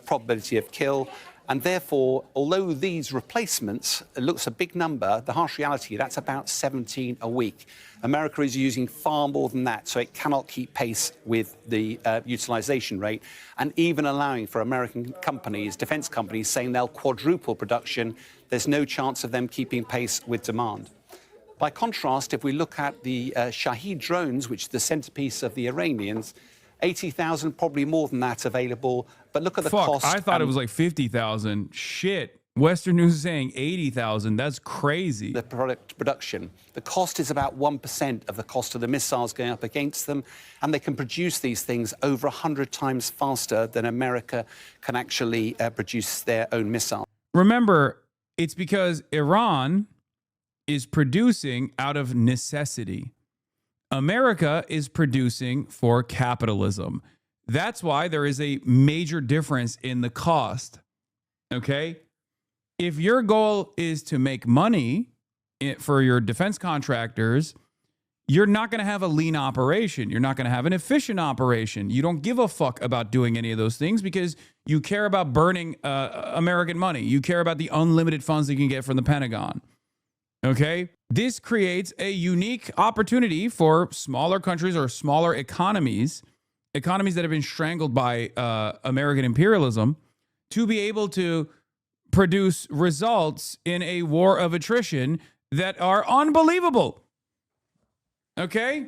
probability of kill. And therefore, although these replacements looks a big number, the harsh reality, that's about 17 a week. America is using far more than that, so it cannot keep pace with the utilization rate. And even allowing for American companies, defense companies, saying they'll quadruple production, there's no chance of them keeping pace with demand. By contrast, if we look at the Shahed drones, which is the centerpiece of the Iranians, 80,000, probably more than that available. But look at the cost. I thought it was like 50,000. Shit. Western News is saying 80,000. That's crazy. The production. The cost is about 1% of the cost of the missiles going up against them. And they can produce these things over 100 times faster than America can actually produce their own missiles. Remember, it's because Iran is producing out of necessity. America is producing for capitalism. That's why there is a major difference in the cost. Okay? If your goal is to make money for your defense contractors, you're not going to have a lean operation. You're not going to have an efficient operation. You don't give a fuck about doing any of those things because you care about burning American money. You care about the unlimited funds that you can get from the Pentagon. Okay? This creates a unique opportunity for smaller countries or smaller economies that have been strangled by American imperialism, to be able to produce results in a war of attrition that are unbelievable. Okay?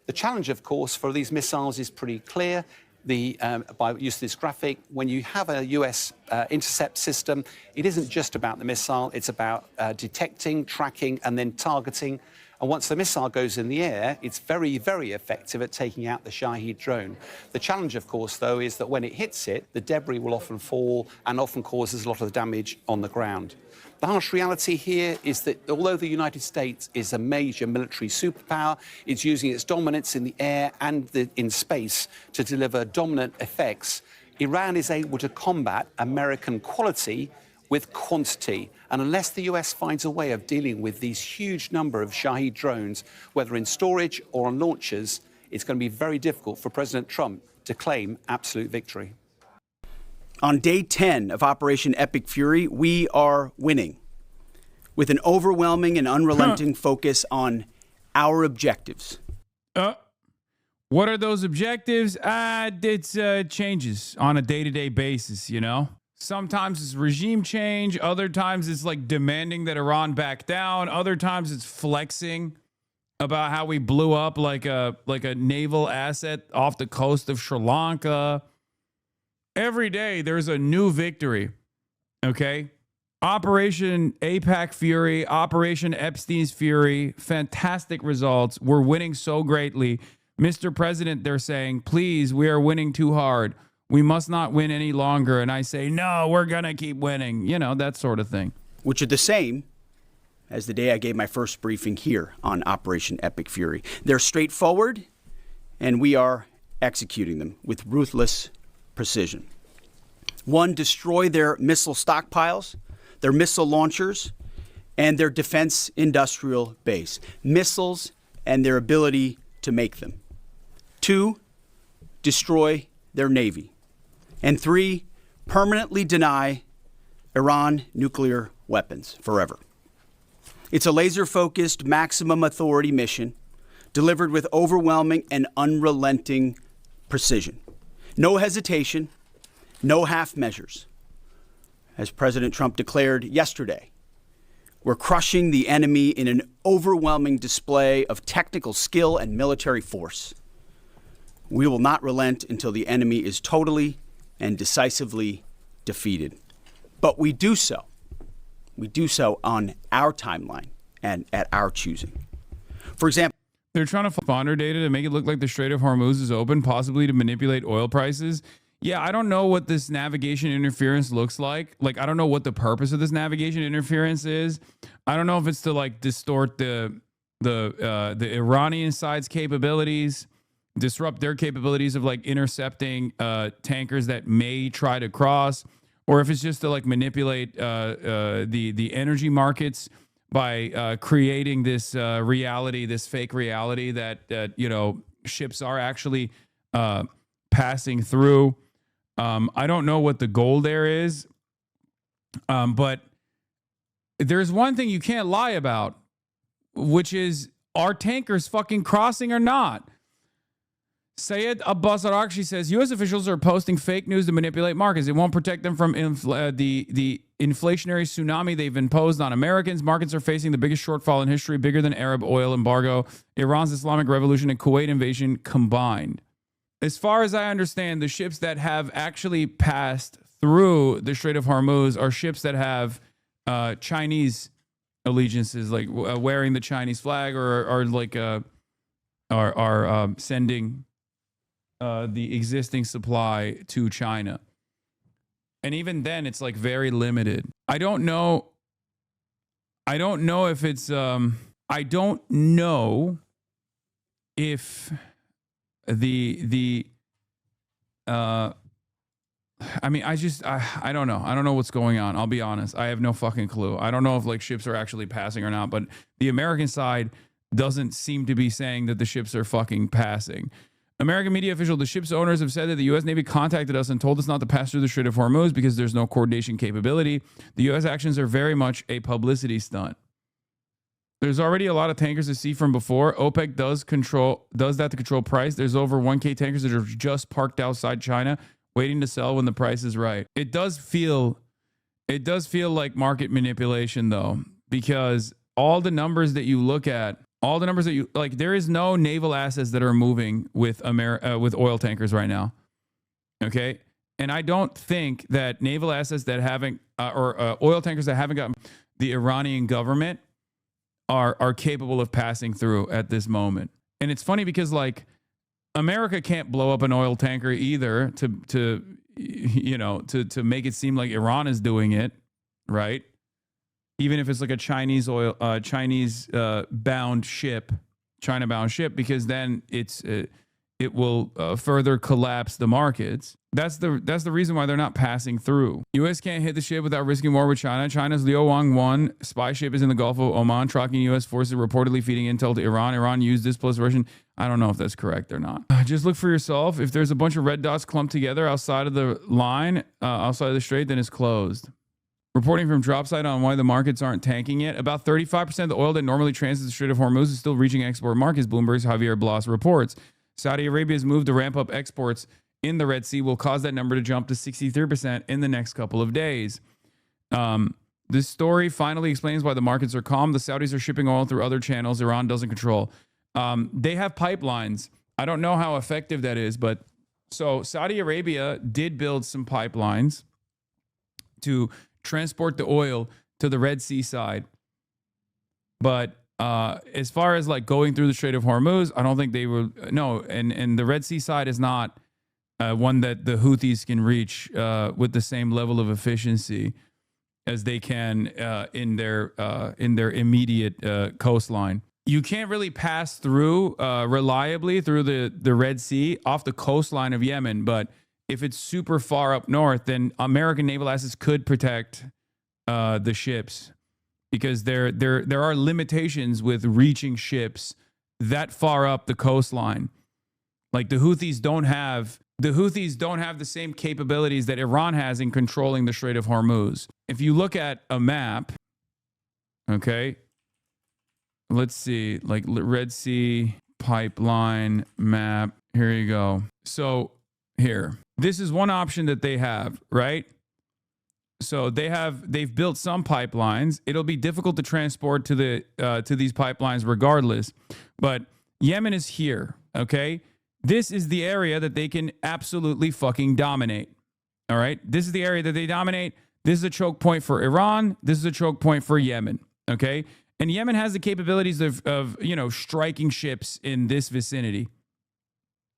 The challenge, of course, for these missiles is pretty clear. By use of this graphic, when you have a US intercept system, it isn't just about the missile, it's about detecting, tracking, and then targeting. And once the missile goes in the air, it's very, very effective at taking out the Shahed drone. The challenge, of course, though, is that when it hits it, the debris will often fall and often causes a lot of damage on the ground. The harsh reality here is that although the United States is a major military superpower, it's using its dominance in the air and in space to deliver dominant effects. Iran is able to combat American quality with quantity. And unless the US finds a way of dealing with these huge number of Shahed drones, whether in storage or on launchers, it's going to be very difficult for President Trump to claim absolute victory. On day 10 of Operation Epic Fury, we are winning with an overwhelming and unrelenting focus on our objectives. What are those objectives? It changes on a day-to-day basis, you know? Sometimes it's regime change. Other times it's like demanding that Iran back down. Other times it's flexing about how we blew up like a naval asset off the coast of Sri Lanka. Every day there's a new victory, okay? Operation APAC Fury, Operation Epstein's Fury, fantastic results. We're winning so greatly. Mr. President, they're saying, please, we are winning too hard. We must not win any longer. And I say, no, we're going to keep winning. You know, that sort of thing. Which are the same as the day I gave my first briefing here on Operation Epic Fury. They're straightforward, and we are executing them with ruthless precision. 1, destroy their missile stockpiles, their missile launchers, and their defense industrial base. Missiles and their ability to make them. 2, destroy their navy. And 3, permanently deny Iran nuclear weapons forever. It's a laser-focused, maximum authority mission delivered with overwhelming and unrelenting precision. No hesitation, no half measures. As President Trump declared yesterday, we're crushing the enemy in an overwhelming display of technical skill and military force. We will not relent until the enemy is totally and decisively defeated. But we do so on our timeline and at our choosing. For example, they're trying to responder data to make it look like the Strait of Hormuz is open, possibly to manipulate oil prices. Yeah, I don't know what this navigation interference looks like. Like, I don't know what the purpose of this navigation interference is. I don't know if it's to like distort the Iranian side's capabilities, disrupt their capabilities of like intercepting tankers that may try to cross, or if it's just to like manipulate the energy markets by creating this reality, this fake reality that you know, ships are actually passing through. I don't know what the goal there is, but there's one thing you can't lie about, which is, are tankers fucking crossing or not? Sayed Abbas Arakshi says U.S. officials are posting fake news to manipulate markets. It won't protect them from the inflationary tsunami they've imposed on Americans. Markets are facing the biggest shortfall in history, bigger than Arab oil embargo, Iran's Islamic Revolution, and Kuwait invasion combined. As far as I understand, the ships that have actually passed through the Strait of Hormuz are ships that have Chinese allegiances, like wearing the Chinese flag, or are sending the existing supply to China. And even then, it's like very limited. I don't know if it's I don't know if I mean, I don't know. I don't know what's going on. I'll be honest. I have no fucking clue. I don't know if like ships are actually passing or not, but the American side doesn't seem to be saying that the ships are fucking passing. American media official, the ship's owners have said that the U.S. Navy contacted us and told us not to pass through the Strait of Hormuz because there's no coordination capability. The U.S. actions are very much a publicity stunt. There's already a lot of tankers to see from before. OPEC does that to control price. There's over 1K tankers that are just parked outside China waiting to sell when the price is right. It does feel like market manipulation though, because all the numbers that you look at, all the numbers that you like, there is no naval assets that are moving with with oil tankers right now. Okay. And I don't think that naval assets that haven't, or oil tankers that haven't gotten the Iranian government are capable of passing through at this moment. And it's funny because like America can't blow up an oil tanker either to make it seem like Iran is doing it, right? Even if it's like a Chinese bound ship, China bound ship, because then it will further collapse the markets. That's the reason why they're not passing through. U.S. can't hit the ship without risking war with China. China's Liu Wang 1 spy ship is in the Gulf of Oman, tracking U.S. forces reportedly feeding intel to Iran. Iran used this plus Russian. I don't know if that's correct or not. Just look for yourself. If there's a bunch of red dots clumped together outside of the line, outside of the strait, then it's closed. Reporting from Dropside on why the markets aren't tanking yet. About 35% of the oil that normally transits the Strait of Hormuz is still reaching export markets, Bloomberg's Javier Blas reports. Saudi Arabia's move to ramp up exports in the Red Sea will cause that number to jump to 63% in the next couple of days. This story finally explains why the markets are calm. The Saudis are shipping oil through other channels Iran doesn't control. They have pipelines. I don't know how effective that is, but so Saudi Arabia did build some pipelines to transport the oil to the Red Sea side. But as far as like going through the Strait of Hormuz, I don't think they were, no. And the Red Sea side is not one that the Houthis can reach with the same level of efficiency as they can in their immediate coastline. You can't really pass through reliably through the Red Sea off the coastline of Yemen, but if it's super far up north, then American naval assets could protect the ships, because there are limitations with reaching ships that far up the coastline. Like the Houthis don't have the same capabilities that Iran has in controlling the Strait of Hormuz. If you look at a map, okay, let's see, like Red Sea pipeline map. Here you go. So here, this is one option that they have, right? So they've built some pipelines. It'll be difficult to transport to these pipelines regardless, but Yemen is here, okay? This is the area that they can absolutely fucking dominate. All right? This is the area that they dominate. This is a choke point for Iran. This is a choke point for Yemen, okay? And Yemen has the capabilities of striking ships in this vicinity,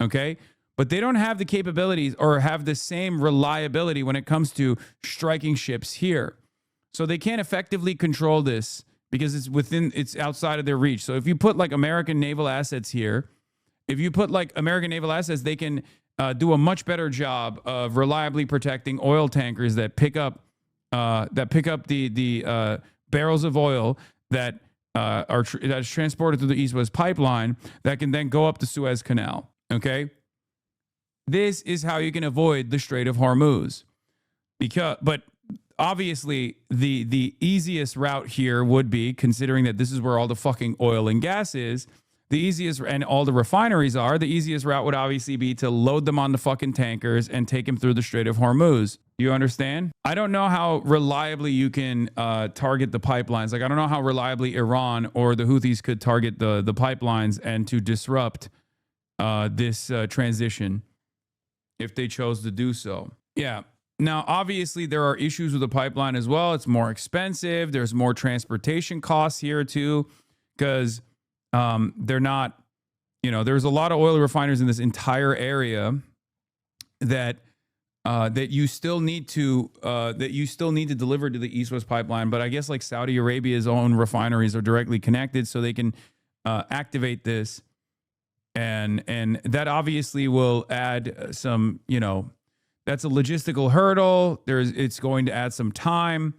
okay? But they don't have the capabilities or have the same reliability when it comes to striking ships here. So they can't effectively control this because it's outside of their reach. So if you put like American naval assets here, they can do a much better job of reliably protecting oil tankers that pick up the barrels of oil that is transported through the East-West pipeline that can then go up the Suez Canal. Okay. This is how you can avoid the Strait of Hormuz. But obviously, the easiest route here would be, considering that this is where all the fucking oil and gas is, the easiest, and all the refineries are, the easiest route would obviously be to load them on the fucking tankers and take them through the Strait of Hormuz. You understand? I don't know how reliably you can target the pipelines. Like, I don't know how reliably Iran or the Houthis could target the pipelines and to disrupt this transition if they chose to do so. Yeah. Now, obviously, there are issues with the pipeline as well. It's more expensive. There's more transportation costs here, too, because they're not, there's a lot of oil refiners in this entire area that you still need to deliver to the East-West pipeline. But I guess like Saudi Arabia's own refineries are directly connected, so they can activate this. And that obviously will add some, that's a logistical hurdle. It's going to add some time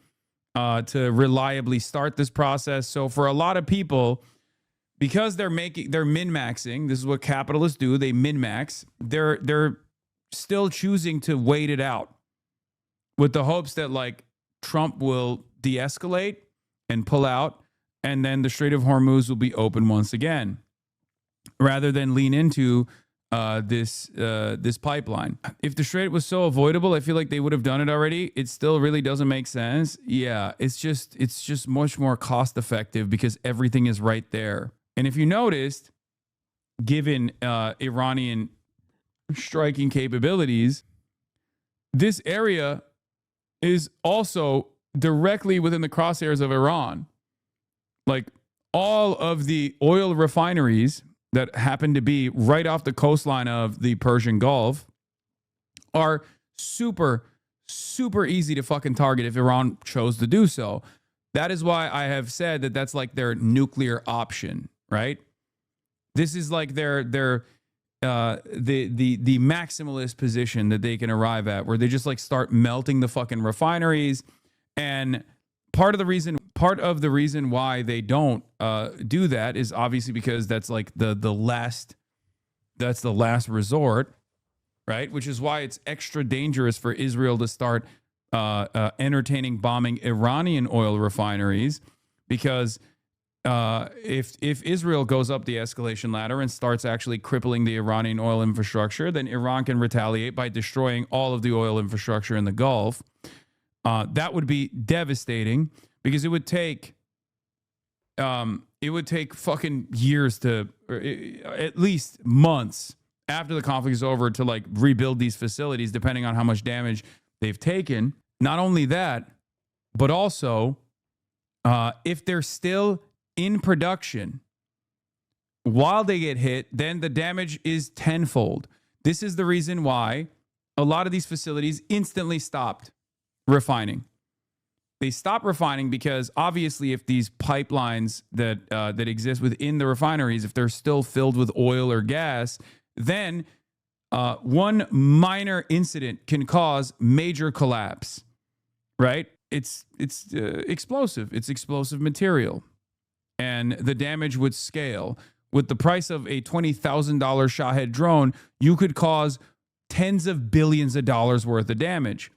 to reliably start this process. So for a lot of people, because they're min-maxing. This is what capitalists do. They min-max. They're still choosing to wait it out with the hopes that like Trump will de-escalate and pull out, and then the Strait of Hormuz will be open once again, rather than lean into this pipeline. If the Strait was so avoidable, I feel like they would have done it already. It still really doesn't make sense. Yeah, it's just much more cost effective because everything is right there. And if you noticed, given Iranian striking capabilities, this area is also directly within the crosshairs of Iran. Like all of the oil refineries that happen to be right off the coastline of the Persian Gulf are super, super easy to fucking target if Iran chose to do so. That is why I have said that that's like their nuclear option, right? This is like the maximalist position that they can arrive at, where they just like start melting the fucking refineries. And part of the reason why they don't do that is obviously because that's like the last resort, right? Which is why it's extra dangerous for Israel to start entertaining bombing Iranian oil refineries, because if Israel goes up the escalation ladder and starts actually crippling the Iranian oil infrastructure, then Iran can retaliate by destroying all of the oil infrastructure in the Gulf. That would be devastating, because it would take fucking years to, or at least months after the conflict is over, to like rebuild these facilities, depending on how much damage they've taken. Not only that, but also if they're still in production while they get hit, then the damage is tenfold. This is the reason why a lot of these facilities instantly stopped refining. They stopped refining because obviously if these pipelines that exist within the refineries, if they're still filled with oil or gas, then one minor incident can cause major collapse, right? It's explosive. It's explosive material. And the damage would scale. With the price of a $20,000 Shahed drone, you could cause tens of billions of dollars worth of damage.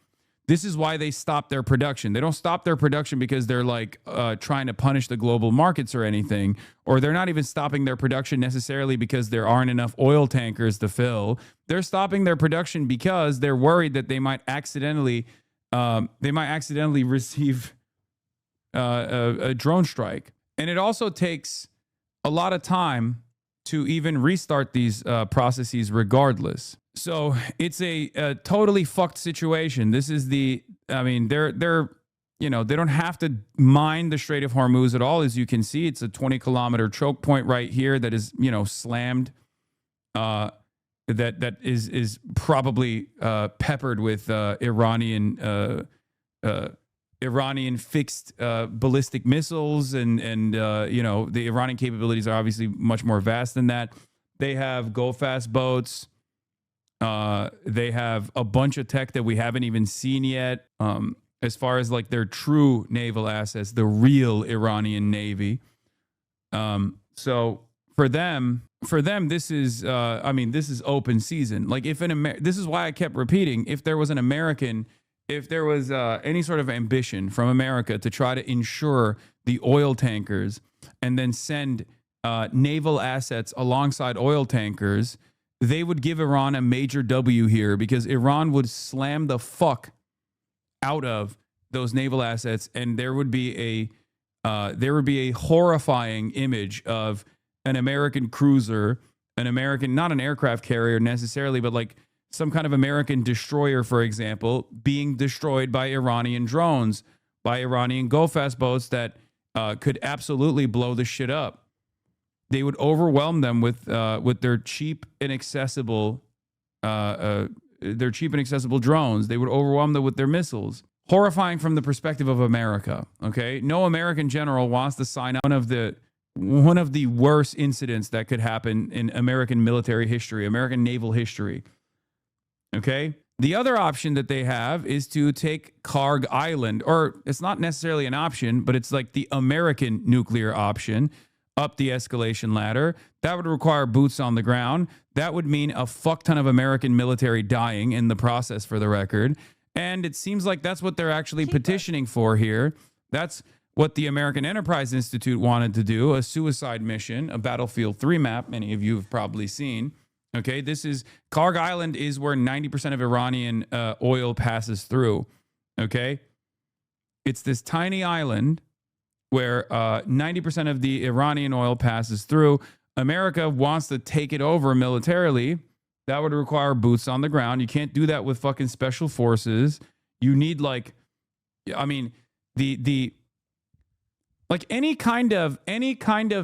This is why they stop their production. They don't stop their production because they're like trying to punish the global markets or anything, or they're not even stopping their production necessarily because there aren't enough oil tankers to fill. They're stopping their production because they're worried that they might accidentally receive a drone strike. And it also takes a lot of time to even restart these processes regardless. So it's a totally fucked situation. This is they're they don't have to mine the Strait of Hormuz at all. As you can see, it's a 20-kilometer choke point right here that is, slammed. That is probably peppered with Iranian fixed ballistic missiles, and the Iranian capabilities are obviously much more vast than that. They have go-fast boats. They have a bunch of tech that we haven't even seen yet. As far as like their true naval assets, the real Iranian Navy. So for them, this is open season. Like this is why I kept repeating, if there was any sort of ambition from America to try to ensure the oil tankers and then send naval assets alongside oil tankers, they would give Iran a major W here, because Iran would slam the fuck out of those naval assets, and there would be a horrifying image of an American cruiser, not an aircraft carrier necessarily, but like some kind of American destroyer, for example, being destroyed by Iranian drones, by Iranian go-fast boats that could absolutely blow the shit up. They would overwhelm them with their cheap and accessible drones. They would overwhelm them with their missiles. Horrifying from the perspective of America. Okay, no American general wants to sign up one of the worst incidents that could happen in American military history, American naval history. Okay. The other option that they have is to take Karg Island, or it's not necessarily an option, but it's like the American nuclear option up the escalation ladder. That would require boots on the ground. That would mean a fuck ton of American military dying in the process, for the record. And it seems like that's what they're actually petitioning for here. That's what the American Enterprise Institute wanted to do, a suicide mission, a Battlefield 3 map, many of you have probably seen. Okay, this is, Karg Island is where 90% of Iranian oil passes through. Okay, it's this tiny island where 90% of the Iranian oil passes through. America wants to take it over militarily. That would require boots on the ground. You can't do that with fucking special forces. You need like, I mean, like any kind of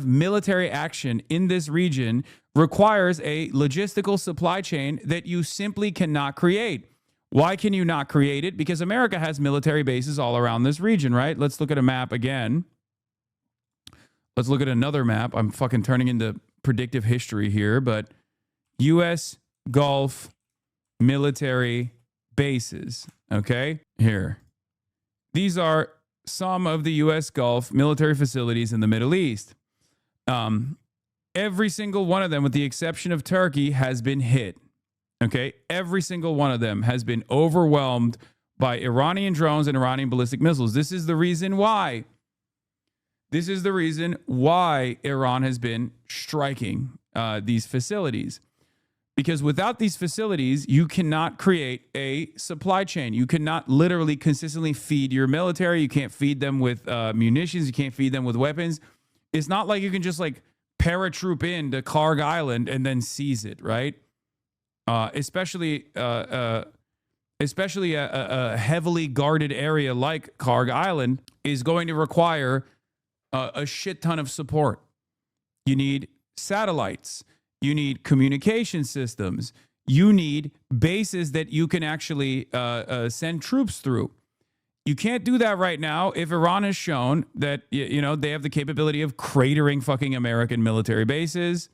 military action in this region requires a logistical supply chain that you simply cannot create. Why can you not create it? Because America has military bases all around this region, right? Let's look at a map again. Let's look at another map. I'm fucking turning into predictive history here, but U.S. Gulf military bases, okay? Here. These are some of the U.S. Gulf military facilities in the Middle East. Every single one of them, with the exception of Turkey, has been hit, okay? Every single one of them has been overwhelmed by Iranian drones and Iranian ballistic missiles. This is the reason why. This is the reason why Iran has been striking these facilities. Because without these facilities, you cannot create a supply chain. You cannot literally consistently feed your military. You can't feed them with munitions. You can't feed them with weapons. It's not like you can just like paratroop into Karg Island and then seize it, right? Especially a heavily guarded area like Karg Island is going to require a shit ton of support. You need satellites. You need communication systems. You need bases that you can actually send troops through. You can't do that right now if Iran has shown that, you know, they have the capability of cratering fucking American military bases,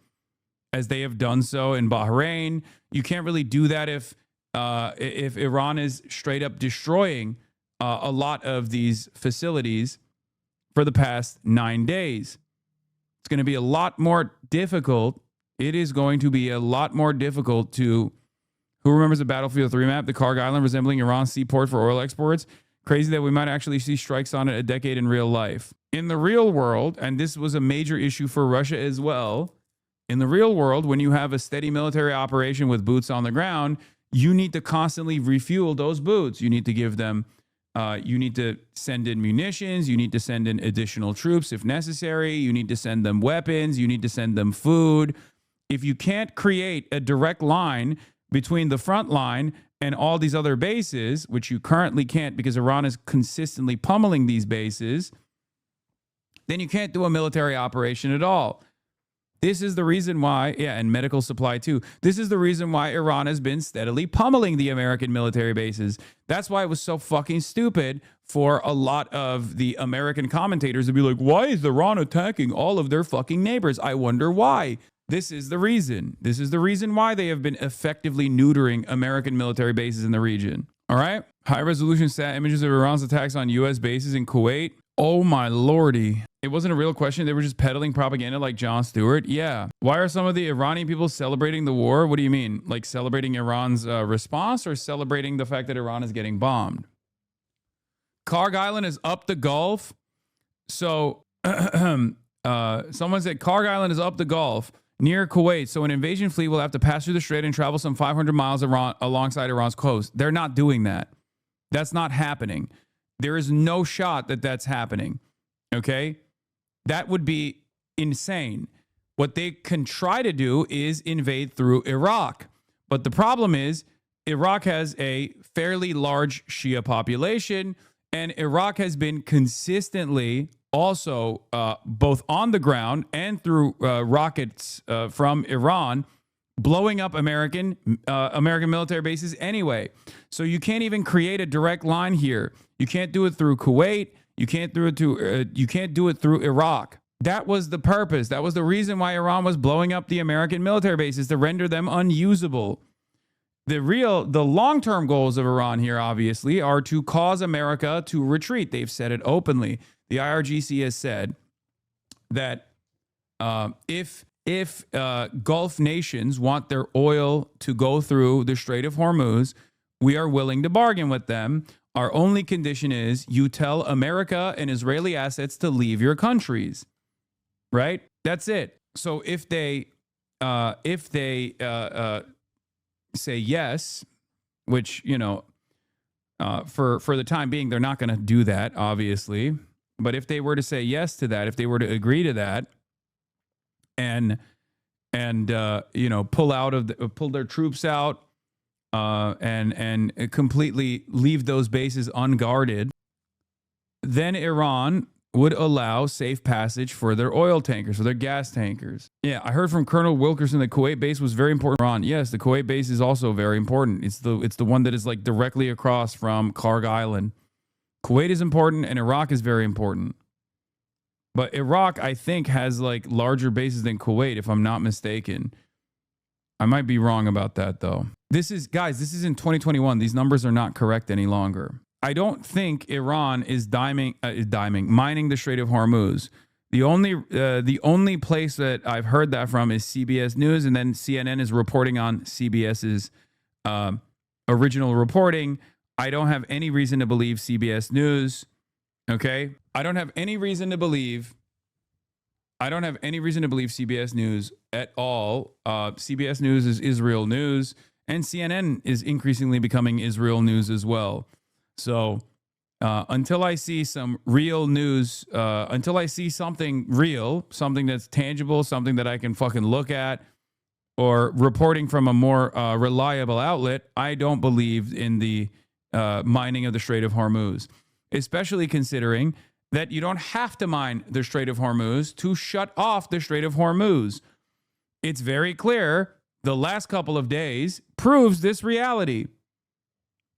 as they have done so in Bahrain. You can't really do that if Iran is straight up destroying a lot of these facilities for the past 9 days. It's going to be a lot more difficult. It is going to be a lot more difficult to, who remembers the Battlefield 3 map, the Karg Island resembling Iran's seaport for oil exports? Crazy that we might actually see strikes on it a decade in real life. In the real world, and this was a major issue for Russia as well, in the real world, when you have a steady military operation with boots on the ground, you need to constantly refuel those boots. You need to give them, you need to send in munitions. You need to send in additional troops if necessary. You need to send them weapons. You need to send them food. If you can't create a direct line between the front line and all these other bases, which you currently can't because Iran is consistently pummeling these bases, then you can't do a military operation at all. This is the reason why, yeah, and medical supply too. This is the reason why Iran has been steadily pummeling the American military bases. That's why it was so fucking stupid for a lot of the American commentators to be like, why is Iran attacking all of their fucking neighbors? I wonder why. This is the reason. This is the reason why they have been effectively neutering American military bases in the region. All right? High-resolution sat images of Iran's attacks on U.S. bases in Kuwait. Oh, my lordy. It wasn't a real question. They were just peddling propaganda like Jon Stewart. Yeah. Why are some of the Iranian people celebrating the war? What do you mean? Like celebrating Iran's response or celebrating the fact that Iran is getting bombed? Karg Island is up the Gulf. So someone said Karg Island is up the Gulf near Kuwait. So an invasion fleet will have to pass through the strait and travel some 500 miles alongside Iran's coast. They're not doing that. That's not happening. There is no shot that that's happening. Okay? That would be insane. What they can try to do is invade through Iraq. But the problem is Iraq has a fairly large Shia population, and Iraq has been consistently also both on the ground and through rockets from Iran blowing up American military bases anyway. So you can't even create a direct line here. You can't do it through Kuwait. You can't do it through Iraq. That was the purpose. That was the reason why Iran was blowing up the American military bases, to render them unusable. The long-term goals of Iran here, obviously, are to cause America to retreat. They've said it openly. The IRGC has said that If Gulf nations want their oil to go through the Strait of Hormuz, we are willing to bargain with them. Our only condition is you tell America and Israeli assets to leave your countries. Right? That's it. So if they say yes, which, you know, for the time being, they're not going to do that, obviously. But if they were to say yes to that, if they were to agree to that, and you know, pull their troops out, and completely leave those bases unguarded, then Iran would allow safe passage for their oil tankers, for their gas tankers. Yeah, I heard from Colonel Wilkerson that Kuwait base was very important for Iran. Yes, the Kuwait base is also very important. It's the one that is like directly across from Karg Island. Kuwait is important and Iraq is very important. But Iraq, I think, has like larger bases than Kuwait, if I'm not mistaken. I might be wrong about that, though. This is in 2021. These numbers are not correct any longer. I don't think Iran is mining the Strait of Hormuz. The only place that I've heard that from is CBS News, and then CNN is reporting on CBS's original reporting. I don't have any reason to believe CBS News. Okay, I don't have any reason to believe CBS News at all. CBS News is Israel News, and CNN is increasingly becoming Israel News as well. So until I see some real news, until I see something real, something that's tangible, something that I can fucking look at, or reporting from a more reliable outlet, I don't believe in the mining of the Strait of Hormuz, especially considering that you don't have to mine the Strait of Hormuz to shut off the Strait of Hormuz. It's very clear. The last couple of days proves this reality.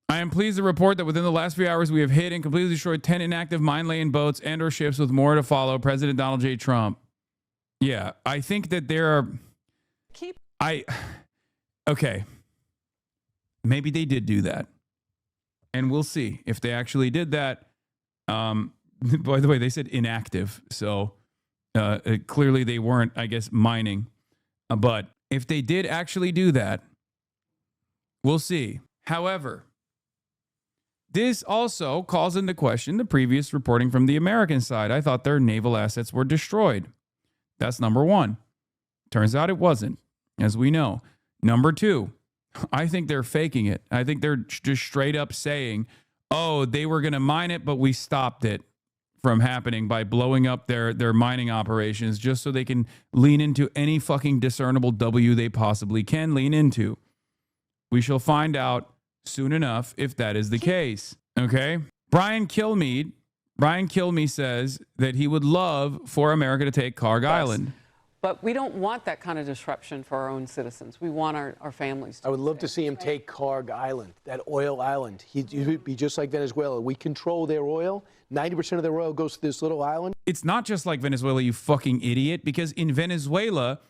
I am pleased to report that within the last few hours, we have hit and completely destroyed 10 inactive mine-laying boats and or ships with more to follow. President Donald J. Trump. Yeah, I think that there are... Okay. Maybe they did do that. And we'll see if they actually did that. By the way, they said inactive. So clearly they weren't, I guess, mining. But if they did actually do that, we'll see. However, this also calls into question the previous reporting from the American side. I thought their naval assets were destroyed. That's number one. Turns out it wasn't, as we know. Number two, I think they're faking it. I think they're just straight up saying, oh, they were going to mine it, but we stopped it from happening by blowing up their mining operations just so they can lean into any fucking discernible W they possibly can lean into. We shall find out soon enough if that is the case. Okay? Brian Kilmeade says that he would love for America to take Karg Island. But we don't want that kind of disruption for our own citizens. We want our families to I would love to see him take Karg Island, that oil island. He'd be just like Venezuela. We control their oil. 90% of their oil goes to this little island. It's not just like Venezuela, you fucking idiot, because in Venezuela,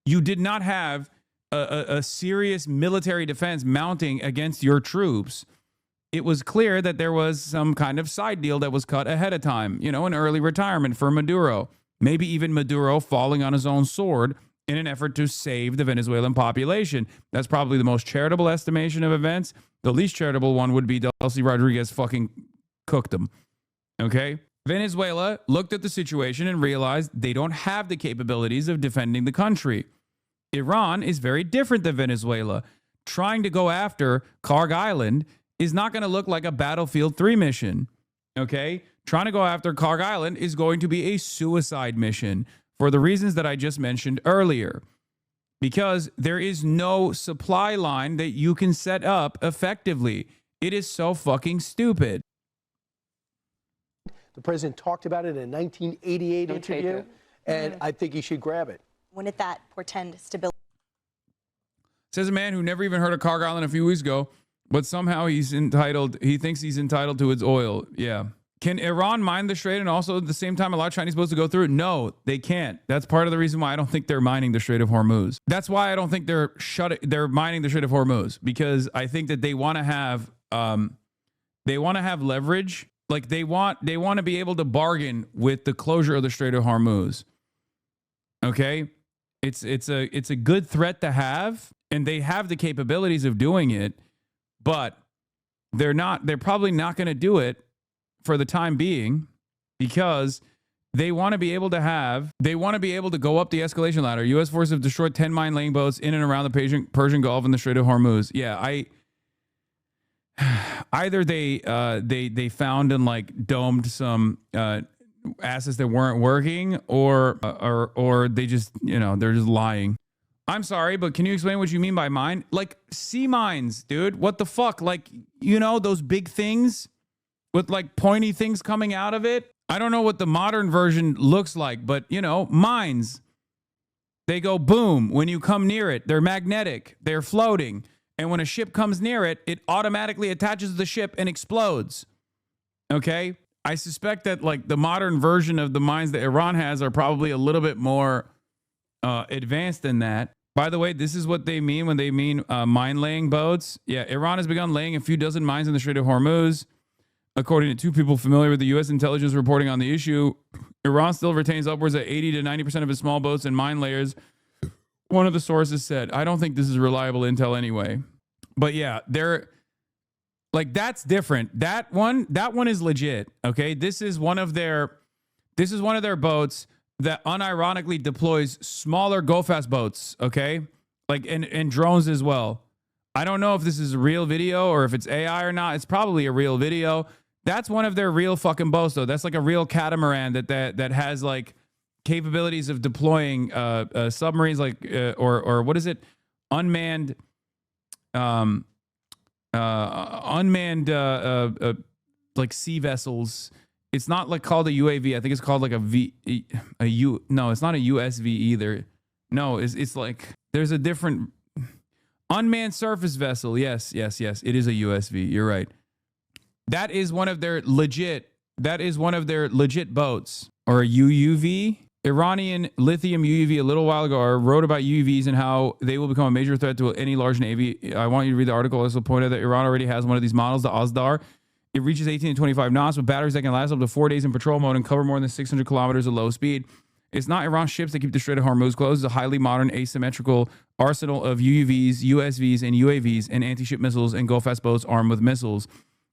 you did not have a serious military defense mounting against your troops. It was clear that there was some kind of side deal that was cut ahead of time, you know, an early retirement for Maduro. Maybe even Maduro falling on his own sword in an effort to save the Venezuelan population. That's probably the most charitable estimation of events. The least charitable one would be Delcy Rodriguez fucking cooked them. Okay? Venezuela looked at the situation and realized they don't have the capabilities of defending the country. Iran is very different than Venezuela. Trying to go after Karg Island is not going to look like a Battlefield 3 mission. Okay? Trying to go after Karg Island is going to be a suicide mission for the reasons that I just mentioned earlier. Because there is no supply line that you can set up effectively. It is so fucking stupid. The president talked about it in a 1988 interview, and I think he should grab it. Wouldn't that portend stability? Says a man who never even heard of Karg Island a few weeks ago, but somehow he thinks he's entitled to its oil. Yeah. Can Iran mine the Strait and also at the same time allow Chinese boats to go through it? No, they can't. That's part of the reason why I don't think they're mining the Strait of Hormuz. That's why I don't think they're mining the Strait of Hormuz, because I think that they want to have leverage. Like they want to be able to bargain with the closure of the Strait of Hormuz. Okay? It's a good threat to have, and they have the capabilities of doing it, but they're probably not going to do it for the time being because they want to be able to go up the escalation ladder. U.S. forces have destroyed 10 mine-laying boats in and around the Persian Gulf and the Strait of Hormuz. Yeah, either they found and like domed some assets that weren't working, or they just, they're just lying. I'm sorry, but can you explain what you mean by mine? Like sea mines, dude. What the fuck? Like, those big things with like pointy things coming out of it. I don't know what the modern version looks like, but mines. They go boom when you come near it. They're magnetic. They're floating. And when a ship comes near it, it automatically attaches to the ship and explodes. Okay? I suspect that like the modern version of the mines that Iran has are probably a little bit more advanced than that. By the way, this is what they mean when they mean mine-laying boats. Yeah, Iran has begun laying a few dozen mines in the Strait of Hormuz. According to two people familiar with the U.S. intelligence reporting on the issue, Iran still retains upwards of 80 to 90% of its small boats and mine layers. One of the sources said, I don't think this is reliable intel anyway. But yeah, they're like, that's different. That one is legit. Okay. This is one of their boats that unironically deploys smaller go-fast boats. Okay. Like, and drones as well. I don't know if this is a real video or if it's AI or not. It's probably a real video. That's one of their real fucking boats, though. That's like a real catamaran that has like capabilities of deploying submarines, like or what is it, unmanned like sea vessels. It's not like called a UAV. I think it's called like No, it's not a USV either. No, it's like there's a different unmanned surface vessel. Yes. It is a USV. You're right. That is one of their legit boats, or a UUV. Iranian lithium UUV a little while ago wrote about UUVs and how they will become a major threat to any large navy. I want you to read the article. Also pointed out that Iran already has one of these models, the Azdar. It reaches 18 to 25 knots with batteries that can last up to 4 days in patrol mode and cover more than 600 kilometers at low speed. It's not Iran's ships that keep the Strait of Hormuz closed. It's a highly modern asymmetrical arsenal of UUVs, USVs, and UAVs, and anti-ship missiles and go-fast boats armed with missiles.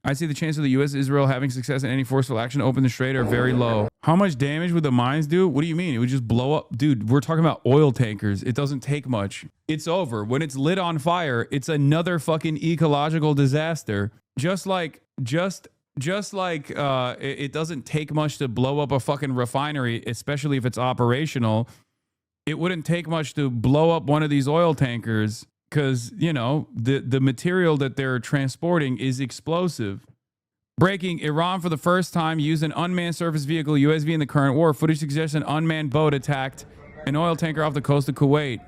I see the chance of the U.S. Israel having success in any forceful action to open the strait are very low. How much damage would the mines do? What do you mean? It would just blow up? Dude, we're talking about oil tankers. It doesn't take much. It's over. When it's lit on fire, it's another fucking ecological disaster. Just like it doesn't take much to blow up a fucking refinery, especially if it's operational. It wouldn't take much to blow up one of these oil tankers, because, the material that they're transporting is explosive. Breaking, Iran for the first time used an unmanned surface vehicle, USV, in the current war. Footage suggests an unmanned boat attacked an oil tanker off the coast of Kuwait.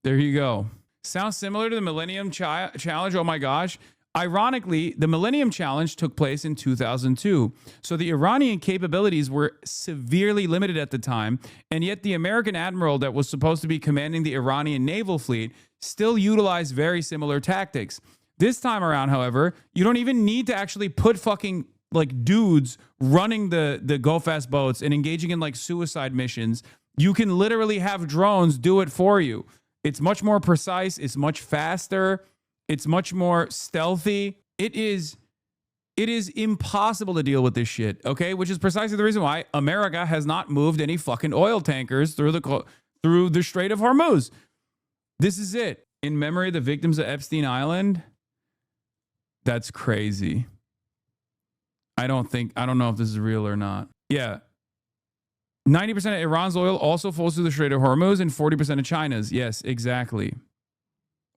There you go. Sounds similar to the Millennium Challenge. Oh my gosh. Ironically, the Millennium Challenge took place in 2002. So the Iranian capabilities were severely limited at the time, and yet the American admiral that was supposed to be commanding the Iranian naval fleet still utilized very similar tactics. This time around, however, you don't even need to actually put fucking like dudes running the go-fast boats and engaging in like suicide missions. You can literally have drones do it for you. It's much more precise. It's much faster. It's much more stealthy. It is impossible to deal with this shit, okay? Which is precisely the reason why America has not moved any fucking oil tankers through the Strait of Hormuz. This is it. In memory of the victims of Epstein Island. That's crazy. I don't know if this is real or not. Yeah. 90% of Iran's oil also flows through the Strait of Hormuz and 40% of China's. Yes, exactly.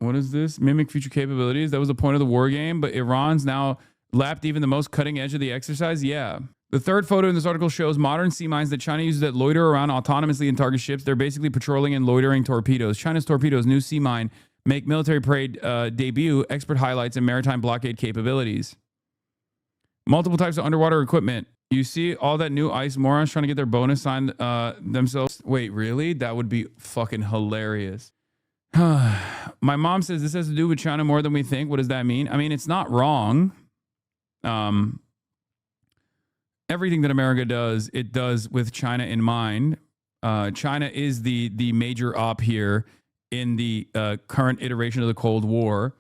What is this? Mimic future capabilities. That was the point of the war game, but Iran's now lapped even the most cutting edge of the exercise. Yeah. The third photo in this article shows modern sea mines that China uses that loiter around autonomously and target ships. They're basically patrolling and loitering torpedoes. China's torpedoes, new sea mine, make military parade debut, expert highlights, and maritime blockade capabilities. Multiple types of underwater equipment. You see all that new ice morons trying to get their bonus signed themselves. Wait, really? That would be fucking hilarious. My mom says this has to do with China more than we think. What does that mean? I mean, it's not wrong. everything that America does, it does with China in mind. China is the major op here in the current iteration of the Cold War.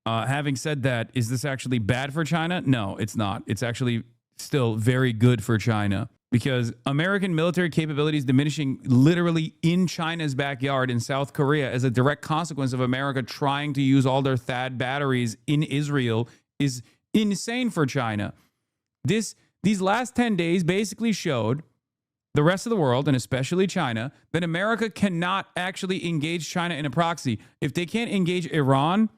Having said that, is this actually bad for China? No, it's not. It's actually still very good for China because American military capabilities diminishing literally in China's backyard in South Korea as a direct consequence of America trying to use all their THAAD batteries in Israel is insane for China. These last 10 days basically showed the rest of the world, and especially China, that America cannot actually engage China in a proxy. If they can't engage Iran,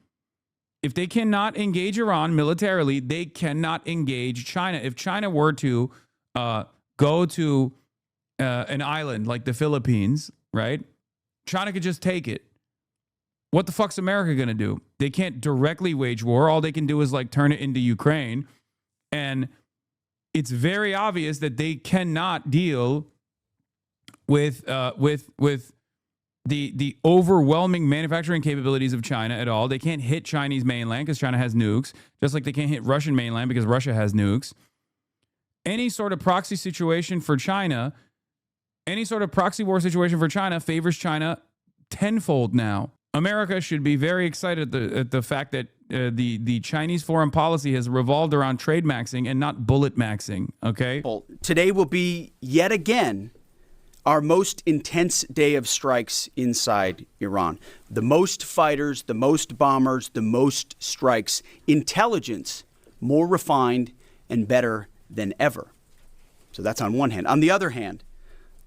if they cannot engage Iran militarily, they cannot engage China. If China were to go to an island like the Philippines, right? China could just take it. What the fuck's America going to do? They can't directly wage war. All they can do is like turn it into Ukraine. And it's very obvious that they cannot deal with the overwhelming manufacturing capabilities of China at all. They can't hit Chinese mainland because China has nukes, just like they can't hit Russian mainland because Russia has nukes. Any sort of proxy situation for China, any sort of proxy war situation for China favors China tenfold now. America should be very excited at the fact that the Chinese foreign policy has revolved around trade maxing and not bullet maxing, okay? Today will be yet again our most intense day of strikes inside Iran. The most fighters, the most bombers, the most strikes. Intelligence more refined and better than ever. So that's on one hand. On the other hand,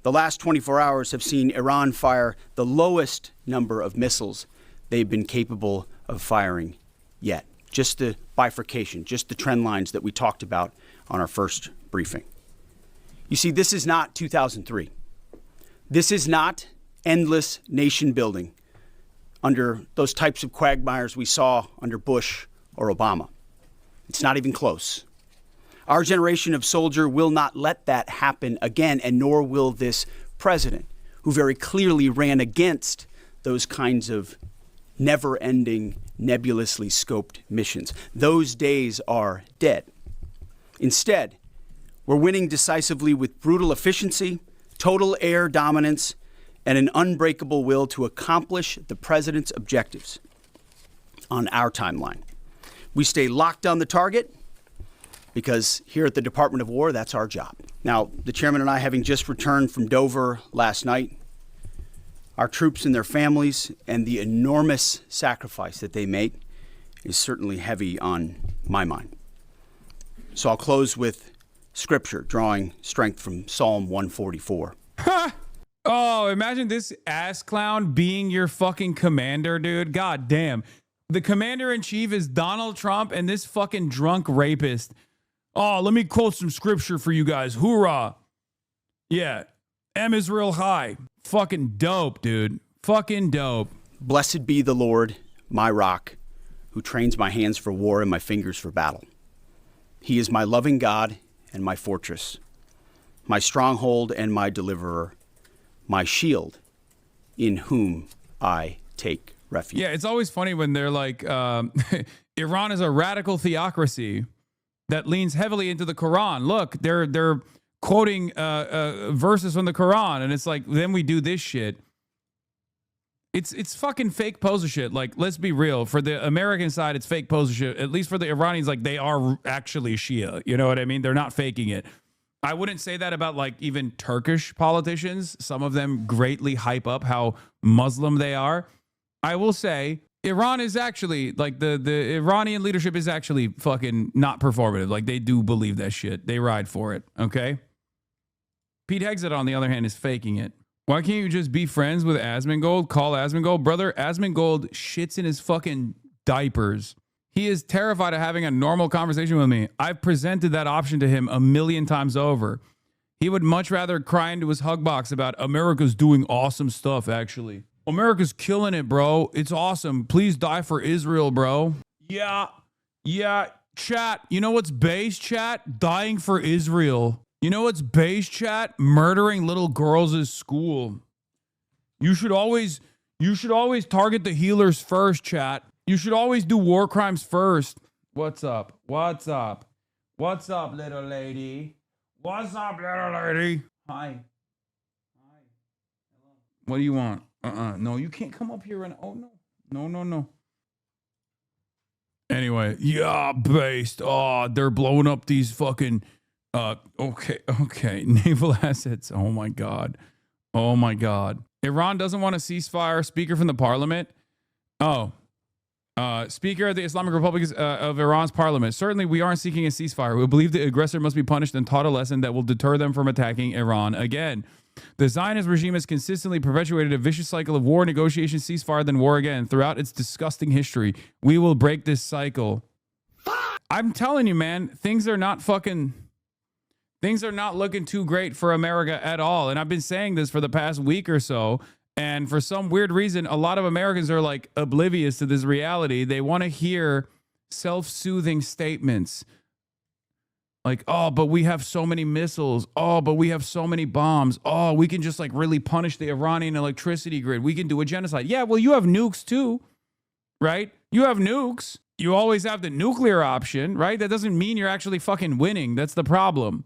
the last 24 hours have seen Iran fire the lowest number of missiles they've been capable of firing yet. Just the bifurcation, just the trend lines that we talked about on our first briefing. You see, this is not 2003. This is not endless nation building under those types of quagmires we saw under Bush or Obama. It's not even close. Our generation of soldier will not let that happen again, and nor will this president, who very clearly ran against those kinds of never-ending, nebulously scoped missions. Those days are dead. Instead, we're winning decisively with brutal efficiency, total air dominance, and an unbreakable will to accomplish the president's objectives on our timeline. We stay locked on the target because here at the Department of War, that's our job. Now, the chairman and I, having just returned from Dover last night, our troops and their families and the enormous sacrifice that they make is certainly heavy on my mind. So I'll close with scripture, drawing strength from Psalm 144. Oh, imagine this ass clown being your fucking commander, dude. God damn. The commander-in-chief is Donald Trump and this fucking drunk rapist. Oh, let me quote some scripture for you guys. Hoorah. Yeah. M Israel high. Fucking dope, dude. Fucking dope. Blessed be the Lord, my rock, who trains my hands for war and my fingers for battle. He is my loving God and my fortress, my stronghold and my deliverer, my shield, in whom I take refuge. Yeah, it's always funny when they're like, Iran is a radical theocracy that leans heavily into the Quran. Look, they're quoting verses from the Quran, and it's like, then we do this shit. It's fucking fake poser shit. Like, let's be real. For the American side, it's fake poser shit. At least for the Iranians, like, they are actually Shia. You know what I mean? They're not faking it. I wouldn't say that about, like, even Turkish politicians. Some of them greatly hype up how Muslim they are. I will say Iran is actually, like, the Iranian leadership is actually fucking not performative. Like, they do believe that shit. They ride for it, okay? Pete Hegseth, on the other hand, is faking it. Why can't you just be friends with Asmongold? Call Asmongold. Brother, Asmongold shits in his fucking diapers. He is terrified of having a normal conversation with me. I've presented that option to him 1,000,000 times over. He would much rather cry into his hug box about America's doing awesome stuff, actually. America's killing it, bro. It's awesome. Please die for Israel, bro. Yeah, chat. You know what's base, chat? Dying for Israel. You know what's base, chat? Murdering little girls at school. You should always target the healers first, chat. You should always do war crimes first. What's up? What's up? What's up, little lady? What's up, little lady? Hi. What do you want? No, you can't come up here and... Oh, no. No. Anyway, yeah, based. Oh, they're blowing up these fucking... Okay. Naval assets. Oh, my God. Iran doesn't want a ceasefire. Speaker from the parliament. Speaker of the Islamic Republic of Iran's parliament. Certainly, we aren't seeking a ceasefire. We believe the aggressor must be punished and taught a lesson that will deter them from attacking Iran again. The Zionist regime has consistently perpetuated a vicious cycle of war, negotiation, ceasefire, then war again throughout its disgusting history. We will break this cycle. I'm telling you, man, things are not looking too great for America at all. And I've been saying this for the past week or so. And for some weird reason, a lot of Americans are like oblivious to this reality. They want to hear self-soothing statements like, oh, but we have so many missiles. Oh, but we have so many bombs. Oh, we can just like really punish the Iranian electricity grid. We can do a genocide. Yeah, well, you have nukes too, right? You have nukes. You always have the nuclear option, right? That doesn't mean you're actually fucking winning. That's the problem.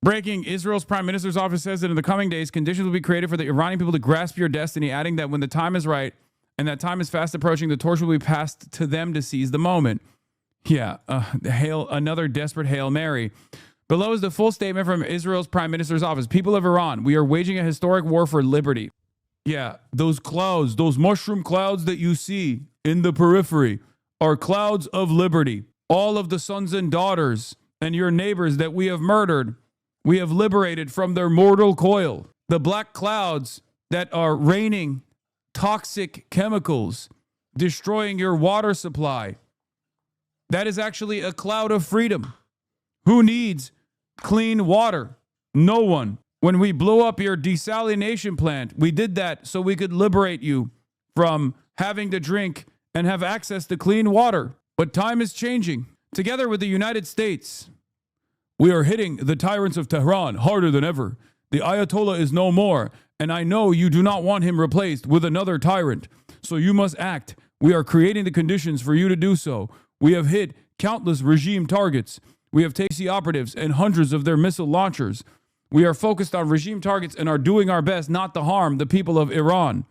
Breaking, Israel's prime minister's office says that in the coming days, conditions will be created for the Iranian people to grasp your destiny, adding that when the time is right and that time is fast approaching, the torch will be passed to them to seize the moment. Yeah, another desperate Hail Mary. Below is the full statement from Israel's prime minister's office. People of Iran, we are waging a historic war for liberty. Yeah, those clouds, those mushroom clouds that you see in the periphery are clouds of liberty. All of the sons and daughters and your neighbors that we have murdered, we have liberated from their mortal coil. The black clouds that are raining toxic chemicals, destroying your water supply. That is actually a cloud of freedom. Who needs clean water? No one. When we blew up your desalination plant, we did that so we could liberate you from having to drink and have access to clean water. But time is changing. Together with the United States, we are hitting the tyrants of Tehran harder than ever. The Ayatollah is no more, and I know you do not want him replaced with another tyrant. So you must act. We are creating the conditions for you to do so. We have hit countless regime targets. We have taken operatives and hundreds of their missile launchers. We are focused on regime targets and are doing our best not to harm the people of Iran.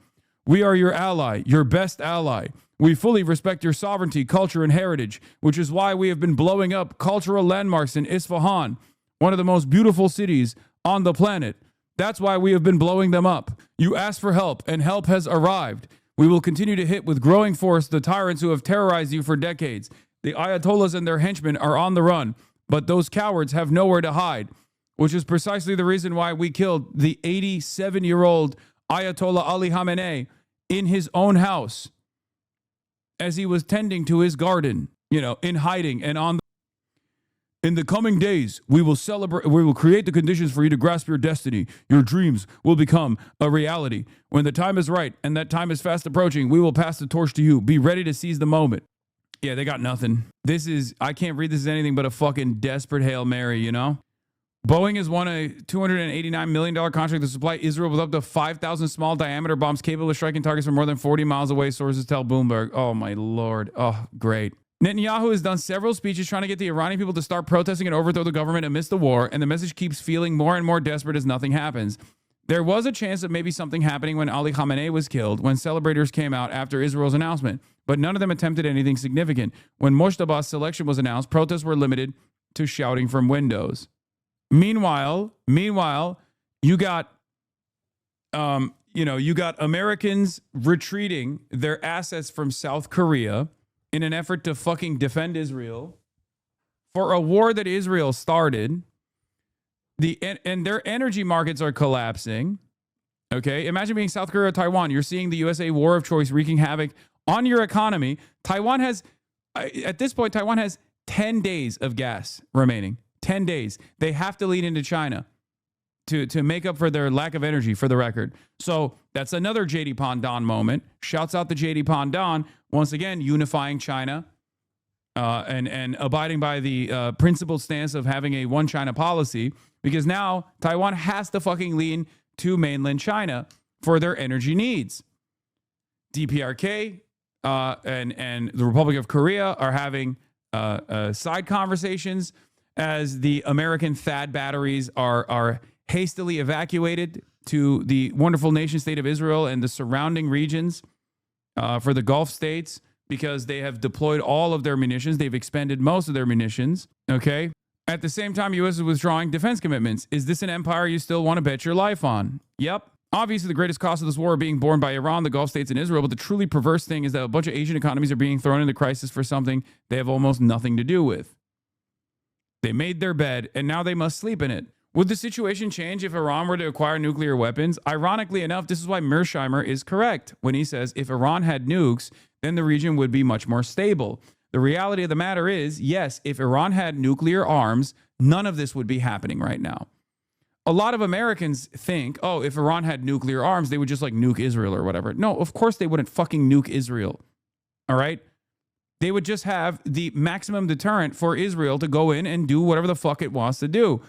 We are your ally, your best ally. We fully respect your sovereignty, culture, and heritage, which is why we have been blowing up cultural landmarks in Isfahan, one of the most beautiful cities on the planet. That's why we have been blowing them up. You asked for help, and help has arrived. We will continue to hit with growing force the tyrants who have terrorized you for decades. The Ayatollahs and their henchmen are on the run, but those cowards have nowhere to hide, which is precisely the reason why we killed the 87-year-old Ayatollah Ali Khamenei in his own house as he was tending to his garden, in hiding and on. In the coming days, we will create the conditions for you to grasp your destiny. Your dreams will become a reality. When the time is right and that time is fast approaching, we will pass the torch to you. Be ready to seize the moment. Yeah, they got nothing. I can't read this as anything but a fucking desperate Hail Mary, Boeing has won a $289 million contract to supply Israel with up to 5,000 small diameter bombs capable of striking targets from more than 40 miles away, sources tell Bloomberg. Oh, my Lord. Oh, great. Netanyahu has done several speeches trying to get the Iranian people to start protesting and overthrow the government amidst the war, and the message keeps feeling more and more desperate as nothing happens. There was a chance of maybe something happening when Ali Khamenei was killed, when celebrators came out after Israel's announcement, but none of them attempted anything significant. When Mushtaba's selection was announced, protests were limited to shouting from windows. Meanwhile, you got Americans retreating their assets from South Korea in an effort to fucking defend Israel for a war that Israel started. And their energy markets are collapsing. Okay, imagine being South Korea or Taiwan. You're seeing the USA war of choice wreaking havoc on your economy. At this point, Taiwan has 10 days of gas remaining. 10 days. They have to lean into China to make up for their lack of energy, for the record. So that's another JD Pandon moment. Shouts out to JD Pandon, once again, unifying China and abiding by the principled stance of having a one China policy, because now Taiwan has to fucking lean to mainland China for their energy needs. DPRK and the Republic of Korea are having side conversations. as the American THAAD batteries are hastily evacuated to the wonderful nation state of Israel and the surrounding regions for the Gulf states, because they have deployed all of their munitions. They've expended most of their munitions, okay? At the same time, U.S. is withdrawing defense commitments. Is this an empire you still want to bet your life on? Yep. Obviously, the greatest cost of this war are being borne by Iran, the Gulf states, and Israel, but the truly perverse thing is that a bunch of Asian economies are being thrown into crisis for something they have almost nothing to do with. They made their bed, and now they must sleep in it. Would the situation change if Iran were to acquire nuclear weapons? Ironically enough, this is why Mearsheimer is correct when he says if Iran had nukes, then the region would be much more stable. The reality of the matter is, yes, if Iran had nuclear arms, none of this would be happening right now. A lot of Americans think, oh, if Iran had nuclear arms, they would just like nuke Israel or whatever. No, of course they wouldn't fucking nuke Israel. All right? They would just have the maximum deterrent for Israel to go in and do whatever the fuck it wants to do.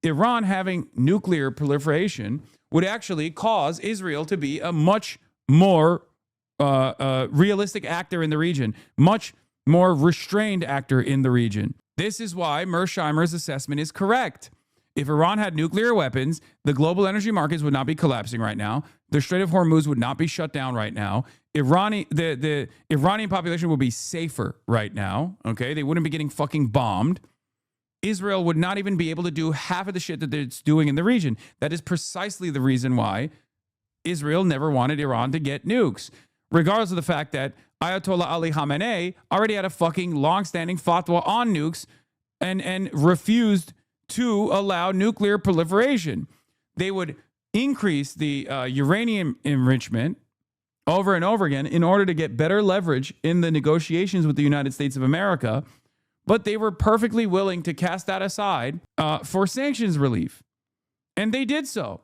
Iran having nuclear proliferation would actually cause Israel to be a much more realistic actor in the region, much more restrained actor in the region. This is why Mearsheimer's assessment is correct. If Iran had nuclear weapons, the global energy markets would not be collapsing right now. The Strait of Hormuz would not be shut down right now. The Iranian population would be safer right now. Okay, they wouldn't be getting fucking bombed. Israel would not even be able to do half of the shit that it's doing in the region. That is precisely the reason why Israel never wanted Iran to get nukes, regardless of the fact that Ayatollah Ali Khamenei already had a fucking long-standing fatwa on nukes and refused to allow nuclear proliferation. They would increase the uranium enrichment over and over again in order to get better leverage in the negotiations with the United States of America, but they were perfectly willing to cast that aside for sanctions relief. And they did so.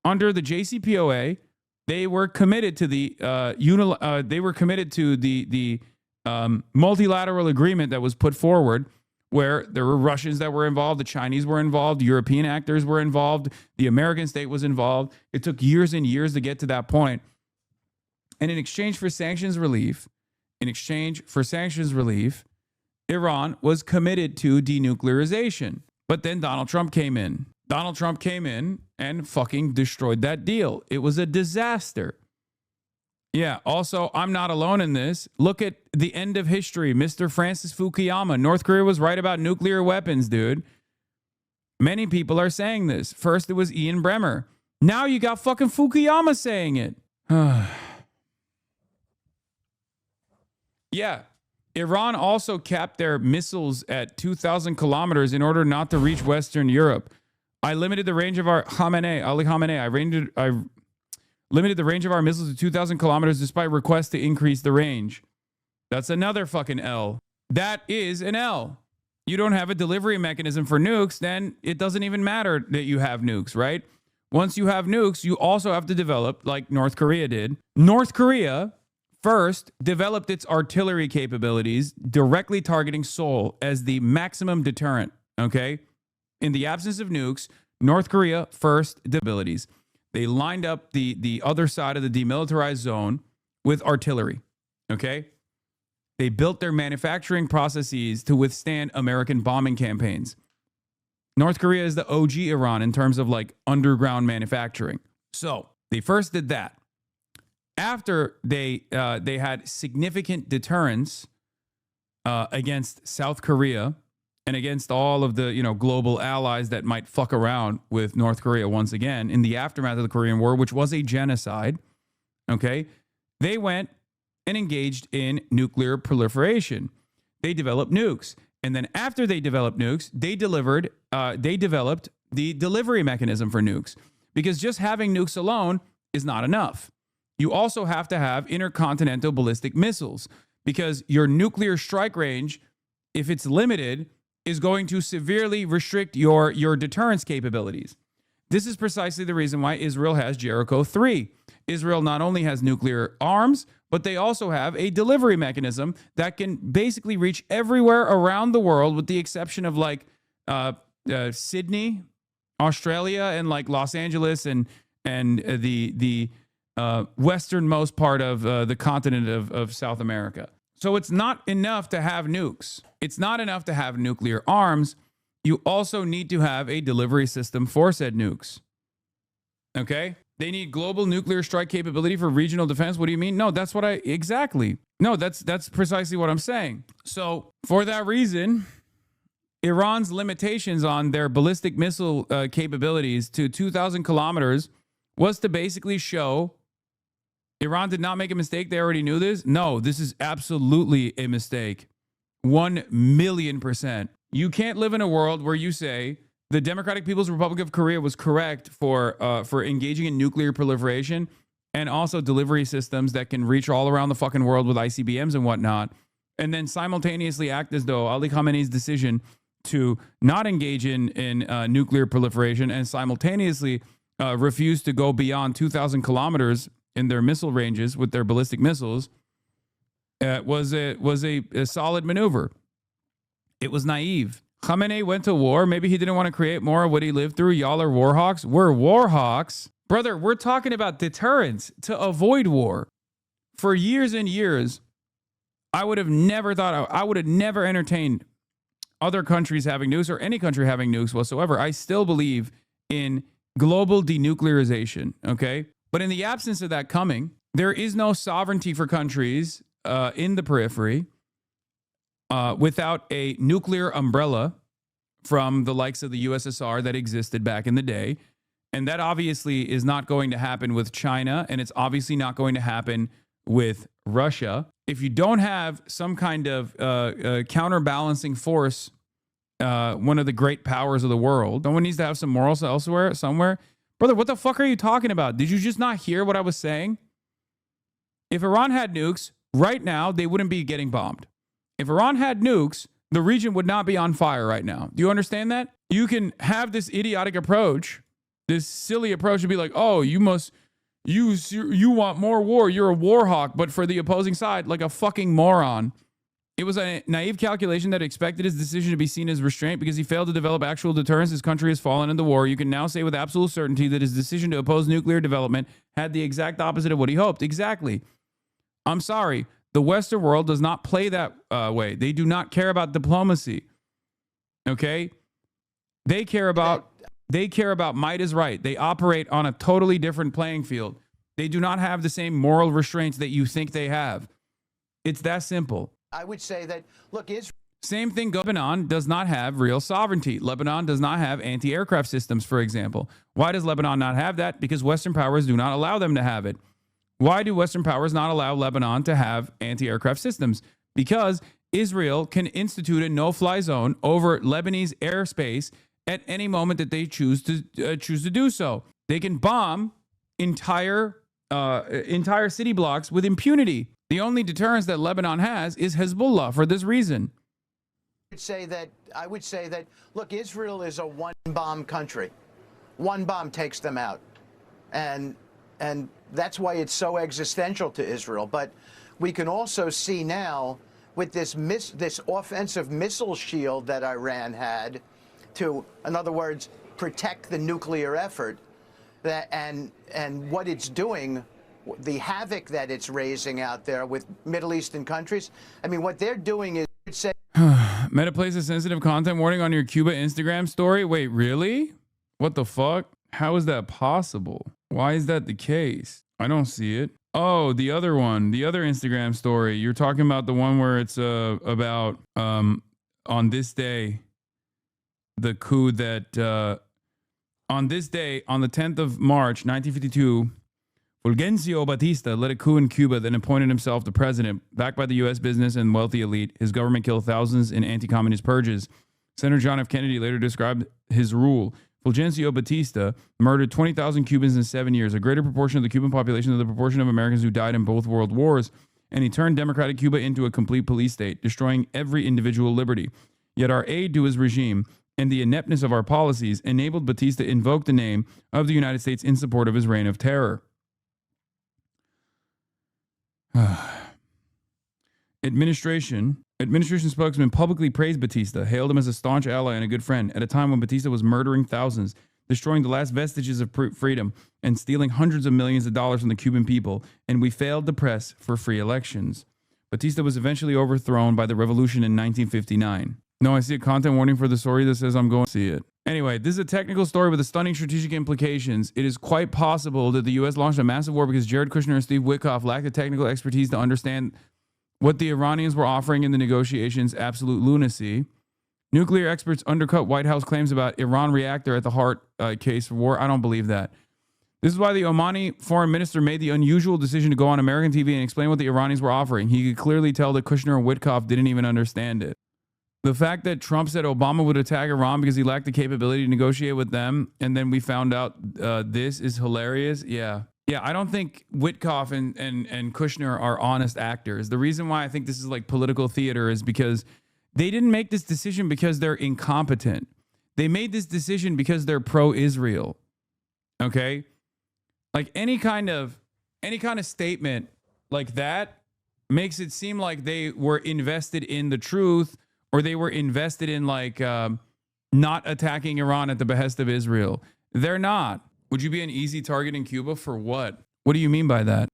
Under the JCPOA, they were committed to the multilateral agreement that was put forward, where there were Russians that were involved, the Chinese were involved, European actors were involved, the American state was involved. It took years and years to get to that point. And in exchange for sanctions relief, Iran was committed to denuclearization. But then Donald Trump came in. Donald Trump came in and fucking destroyed that deal. It was a disaster. Yeah, also, I'm not alone in this. Look at the end of history, Mr. Francis Fukuyama. North Korea was right about nuclear weapons, dude. Many people are saying this. First, it was Ian Bremmer. Now you got fucking Fukuyama saying it. Yeah. Iran also capped their missiles at 2,000 kilometers in order not to reach Western Europe. I limited the range of our Ali Khamenei. I limited the range of our missiles to 2,000 kilometers despite requests to increase the range. That's another fucking L. That is an L. You don't have a delivery mechanism for nukes, then it doesn't even matter that you have nukes, right? Once you have nukes, you also have to develop, like North Korea did. North Korea first developed its artillery capabilities, directly targeting Seoul as the maximum deterrent, okay? In the absence of nukes, North Korea first abilities. They lined up the other side of the demilitarized zone with artillery, okay? They built their manufacturing processes to withstand American bombing campaigns. North Korea is the OG Iran in terms of like underground manufacturing. So they first did that. After they had significant deterrence against South Korea and against all of the global allies that might fuck around with North Korea once again in the aftermath of the Korean War, which was a genocide, okay, they went and engaged in nuclear proliferation. They developed nukes. And then after they developed nukes, they developed the delivery mechanism for nukes. Because just having nukes alone is not enough. You also have to have intercontinental ballistic missiles, because your nuclear strike range, if it's limited, is going to severely restrict your deterrence capabilities. This is precisely the reason why Israel has Jericho 3. Israel not only has nuclear arms, but they also have a delivery mechanism that can basically reach everywhere around the world, with the exception of like Sydney, Australia, and like Los Angeles and the westernmost part of the continent of South America. So it's not enough to have nukes. It's not enough to have nuclear arms. you also need to have a delivery system for said nukes. Okay? They need global nuclear strike capability for regional defense. What do you mean? No, that's what exactly. No, that's precisely what I'm saying. So for that reason, Iran's limitations on their ballistic missile capabilities to 2,000 kilometers was to basically show Iran did not make a mistake. They already knew this. No, this is absolutely a mistake. 1,000,000%. You can't live in a world where you say the Democratic People's Republic of Korea was correct for engaging in nuclear proliferation and also delivery systems that can reach all around the fucking world with ICBMs and whatnot, and then simultaneously act as though Ali Khamenei's decision to not engage in nuclear proliferation and simultaneously refuse to go beyond 2,000 kilometers in their missile ranges with their ballistic missiles was a solid maneuver. It was naive. Khamenei went to war. Maybe he didn't want to create more of what he lived through. Y'all are war hawks. We're war hawks. Brother, we're talking about deterrence to avoid war. For years and years, I would have never entertained other countries having nukes or any country having nukes whatsoever. I still believe in global denuclearization, okay? But in the absence of that coming, there is no sovereignty for countries in the periphery without a nuclear umbrella from the likes of the USSR that existed back in the day. And that obviously is not going to happen with China, and it's obviously not going to happen with Russia. If you don't have some kind of counterbalancing force, one of the great powers of the world, no one needs to have some morals somewhere. Brother, what the fuck are you talking about? Did you just not hear what I was saying? If Iran had nukes, right now, they wouldn't be getting bombed. If Iran had nukes, the region would not be on fire right now. Do you understand that? You can have this idiotic approach, this silly approach to be like, oh, you want more war. You're a war hawk, but for the opposing side, like a fucking moron. It was a naive calculation that expected his decision to be seen as restraint because he failed to develop actual deterrence. His country has fallen in the war. You can now say with absolute certainty that his decision to oppose nuclear development had the exact opposite of what he hoped. Exactly. I'm sorry. The Western world does not play that way. They do not care about diplomacy. Okay? They care about might is right. They operate on a totally different playing field. They do not have the same moral restraints that you think they have. It's that simple. I would say that, look, Israel. Same thing, Lebanon does not have real sovereignty. Lebanon does not have anti-aircraft systems, for example. Why does Lebanon not have that? Because Western powers do not allow them to have it. Why do Western powers not allow Lebanon to have anti-aircraft systems? Because Israel can institute a no-fly zone over Lebanese airspace at any moment that they choose to do so. They can bomb entire city blocks with impunity. The only deterrence that Lebanon has is Hezbollah for this reason. I would say that, look, Israel is a one-bomb country. One bomb takes them out. And that's why it's so existential to Israel. But we can also see now with this offensive missile shield that Iran had to, in other words, protect the nuclear effort, and what it's doing, the havoc that it's raising out there with Middle Eastern countries. I mean, what they're doing is say Meta places sensitive content warning on your Cuba Instagram story. Wait, really? What the fuck? How is that possible? Why is that the case? I don't see it. Oh, the other one, the other Instagram story. You're talking about the one where it's about on this day, the coup that on this day, on the 10th of March, 1952, Fulgencio Batista led a coup in Cuba, then appointed himself the president. Backed by the U.S. business and wealthy elite, his government killed thousands in anti-communist purges. Senator John F. Kennedy later described his rule. Fulgencio Batista murdered 20,000 Cubans in 7 years, a greater proportion of the Cuban population than the proportion of Americans who died in both world wars, and he turned democratic Cuba into a complete police state, destroying every individual liberty. Yet our aid to his regime and the ineptness of our policies enabled Batista to invoke the name of the United States in support of his reign of terror. Administration spokesman publicly praised Batista, hailed him as a staunch ally and a good friend at a time when Batista was murdering thousands, destroying the last vestiges of freedom, and stealing hundreds of millions of dollars from the Cuban people, and we failed to press for free elections. Batista was eventually overthrown by the revolution in 1959. No, I see a content warning for the story that says I'm going to see it. Anyway, this is a technical story with a stunning strategic implications. It is quite possible that the U.S. launched a massive war because Jared Kushner and Steve Witkoff lacked the technical expertise to understand what the Iranians were offering in the negotiations. Absolute lunacy. Nuclear experts undercut White House claims about Iran reactor at the heart case for war. I don't believe that. This is why the Omani foreign minister made the unusual decision to go on American TV and explain what the Iranians were offering. He could clearly tell that Kushner and Witkoff didn't even understand it. The fact that Trump said Obama would attack Iran because he lacked the capability to negotiate with them, and then we found out this is hilarious. Yeah. Yeah, I don't think Witkoff and Kushner are honest actors. The reason why I think this is like political theater is because they didn't make this decision because they're incompetent. They made this decision because they're pro-Israel. Okay? Like any kind of statement like that makes it seem like they were invested in the truth, or they were invested in like not attacking Iran at the behest of Israel. They're not. Would you be an easy target in Cuba for what? What do you mean by that?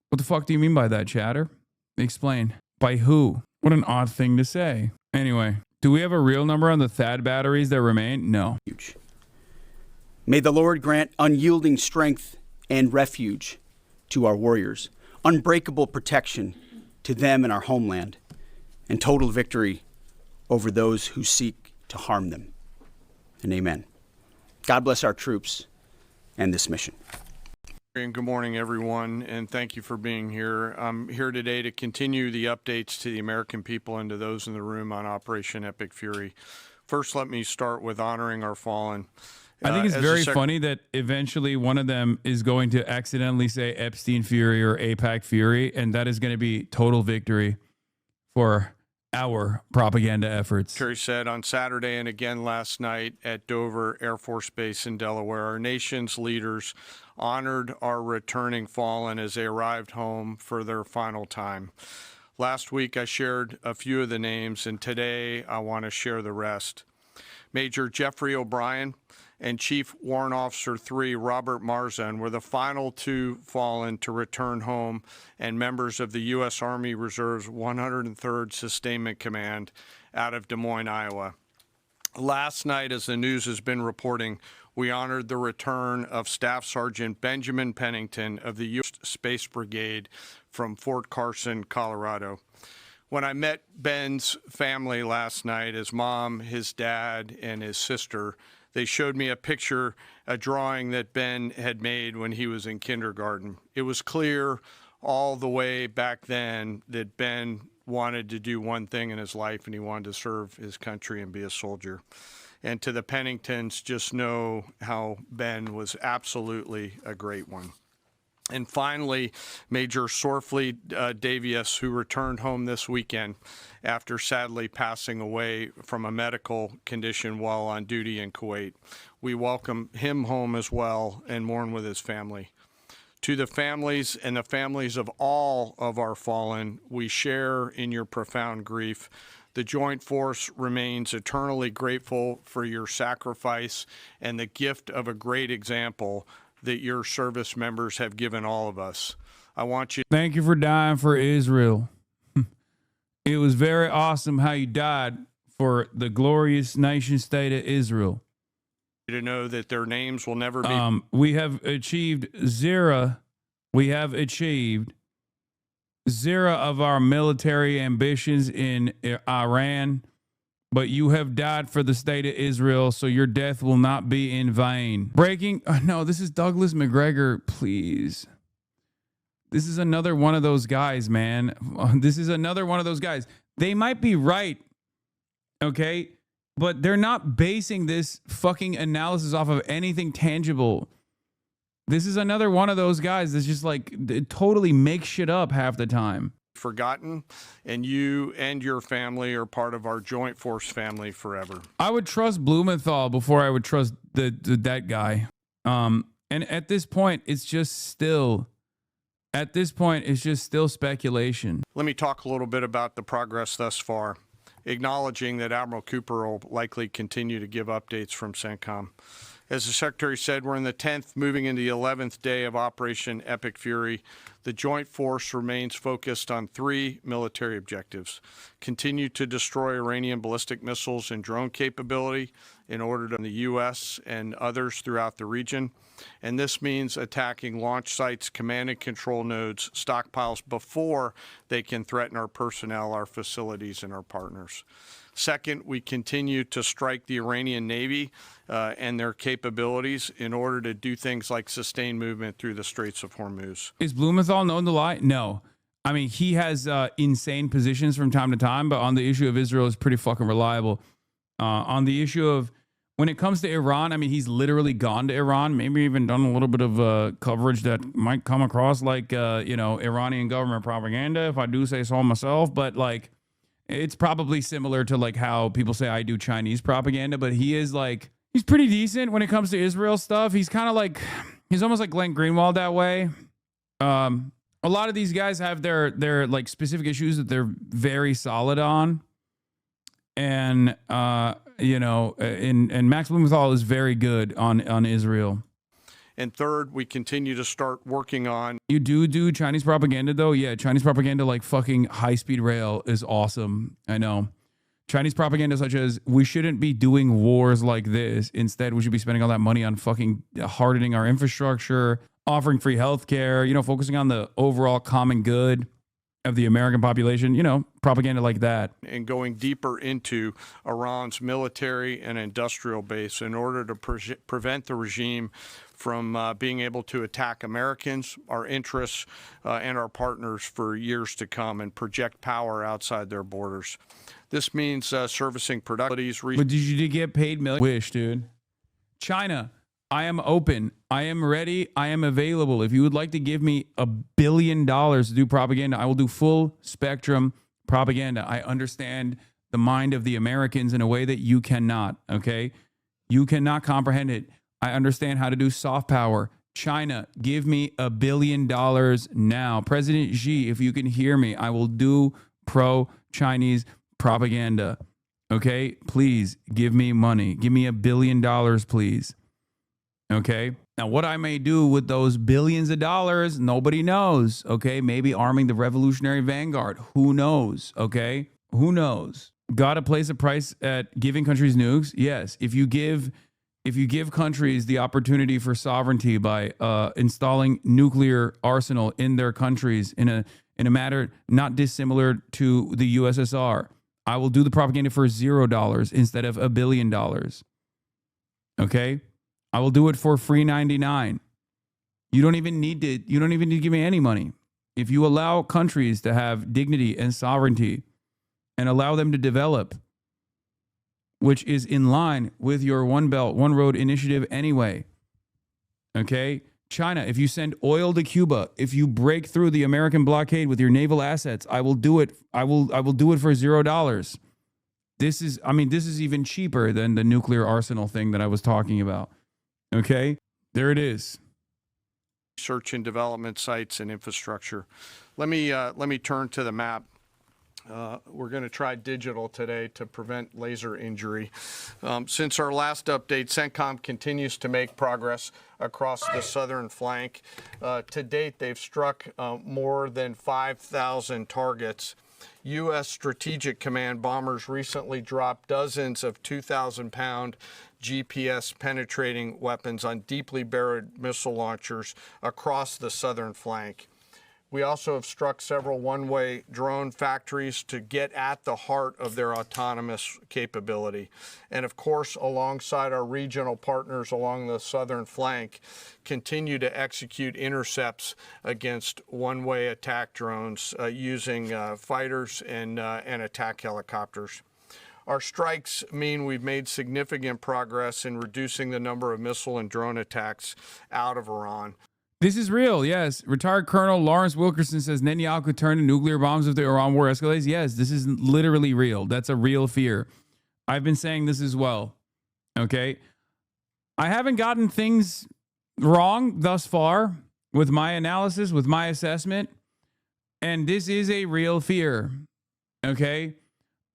What the fuck do you mean by that, chatter? Explain. By who? What an odd thing to say. Anyway, do we have a real number on the THAAD batteries that remain? No. Huge. May the Lord grant unyielding strength and refuge to our warriors, unbreakable protection to them and our homeland, and total victory over those who seek to harm them. And amen. God bless our troops and this mission. And good morning, everyone, and thank you for being here. I'm here today to continue the updates to the American people and to those in the room on Operation Epic Fury. First, let me start with honoring our fallen. I think it's very funny that eventually one of them is going to accidentally say Epstein Fury or AIPAC Fury, and that is going to be total victory for our propaganda efforts. Kerry said on Saturday and again last night at Dover Air Force Base in Delaware, our nation's leaders honored our returning fallen as they arrived home for their final time. Last week, I shared a few of the names, and today I want to share the rest. Major Jeffrey O'Brien and Chief Warrant Officer 3 Robert Marzan were the final two fallen to return home, and members of the U.S. Army Reserve's 103rd Sustainment Command out of Des Moines, Iowa. Last night, as the news has been reporting, we honored the return of Staff Sergeant Benjamin Pennington of the U.S. Space Brigade from Fort Carson, Colorado. When I met Ben's family last night, his mom, his dad, and his sister, they showed me a picture, a drawing that Ben had made when he was in kindergarten. It was clear all the way back then that Ben wanted to do one thing in his life, and he wanted to serve his country and be a soldier. And to the Penningtons, just know how Ben was absolutely a great one. And finally, Major Sorfleet Davius, who returned home this weekend after sadly passing away from a medical condition while on duty in Kuwait. We welcome him home as well and mourn with his family. To the families and the families of all of our fallen, we share in your profound grief. The Joint Force remains eternally grateful for your sacrifice and the gift of a great example that your service members have given all of us. I want you. Thank you for dying for Israel. It was very awesome how you died for the glorious nation state of Israel. To know that their names will never be. We have achieved zero. We have achieved zero of our military ambitions in Iran, but you have died for the state of Israel, so your death will not be in vain. Breaking. No, this is Douglas McGregor, please. This is another one of those guys, man. This is another one of those guys. They might be right, okay? But they're not basing this fucking analysis off of anything tangible. This is another one of those guys that's just like totally makes shit up half the time. Forgotten, and you and your family are part of our Joint Force family forever. I would trust Blumenthal before I would trust that guy. And at this point, it's just still speculation. Let me talk a little bit about the progress thus far, acknowledging that Admiral Cooper will likely continue to give updates from CENTCOM. As the Secretary said, we're in the 10th, moving into the 11th day of Operation Epic Fury. The joint force remains focused on 3 military objectives: continue to destroy Iranian ballistic missiles and drone capability in order to the U.S. and others throughout the region. And this means attacking launch sites, command and control nodes, stockpiles before they can threaten our personnel, our facilities, and our partners. Second, we continue to strike the Iranian Navy and their capabilities in order to do things like sustain movement through the Straits of Hormuz. Is Blumenthal known to lie? No. I mean, he has insane positions from time to time, but on the issue of Israel is pretty fucking reliable. On the issue of when it comes to Iran, I mean, he's literally gone to Iran, maybe even done a little bit of coverage that might come across like, Iranian government propaganda, if I do say so myself. But like, it's probably similar to like how people say I do Chinese propaganda, but he is like, he's pretty decent when it comes to Israel stuff. He's kind of like, he's almost like Glenn Greenwald that way. A lot of these guys have their like specific issues that they're very solid on. And, and Max Blumenthal is very good on Israel. And third, we continue to start working on. You do Chinese propaganda, though? Yeah, Chinese propaganda like fucking high-speed rail is awesome. I know. Chinese propaganda such as, we shouldn't be doing wars like this. Instead, we should be spending all that money on fucking hardening our infrastructure, offering free healthcare, focusing on the overall common good of the American population, propaganda like that. And going deeper into Iran's military and industrial base in order to prevent the regime from being able to attack Americans, our interests, and our partners for years to come and project power outside their borders. This means servicing productivities. But did you get paid millions? Wish, dude. China, I am open. I am ready. I am available. If you would like to give me $1 billion to do propaganda, I will do full spectrum propaganda. I understand the mind of the Americans in a way that you cannot, okay? You cannot comprehend it. I understand how to do soft power. China, give me $1 billion now. President Xi, if you can hear me, I will do pro-Chinese propaganda. Okay? Please give me money. Give me $1 billion, please. Okay? Now, what I may do with those billions of dollars, nobody knows. Okay? Maybe arming the Revolutionary Vanguard. Who knows? Okay? Who knows? Gotta place a price at giving countries nukes? Yes. If you give countries the opportunity for sovereignty by installing nuclear arsenal in their countries in a matter not dissimilar to the USSR, I will do the propaganda for $0 instead of $1 billion. Okay? I will do it for free 99. You don't even need to give me any money. If you allow countries to have dignity and sovereignty and allow them to develop, which is in line with your One Belt, One Road initiative anyway. Okay? China, if you send oil to Cuba, if you break through the American blockade with your naval assets, I will do it. I will do it for $0. This is even cheaper than the nuclear arsenal thing that I was talking about. Okay? There it is. Research and development sites and infrastructure. Let me turn to the map. We're going to try digital today to prevent laser injury. Since our last update, CENTCOM continues to make progress across the southern flank. To date, they've struck more than 5,000 targets. U.S. Strategic Command bombers recently dropped dozens of 2,000-pound GPS penetrating weapons on deeply buried missile launchers across the southern flank. We also have struck several one-way drone factories to get at the heart of their autonomous capability. And of course, alongside our regional partners along the southern flank, continue to execute intercepts against one-way attack drones using fighters and attack helicopters. Our strikes mean we've made significant progress in reducing the number of missile and drone attacks out of Iran. This is real, yes. Retired Colonel Lawrence Wilkerson says Netanyahu could turn to nuclear bombs if the Iran war escalates. Yes, this is literally real. That's a real fear. I've been saying this as well. Okay? I haven't gotten things wrong thus far with my analysis, with my assessment. And this is a real fear. Okay?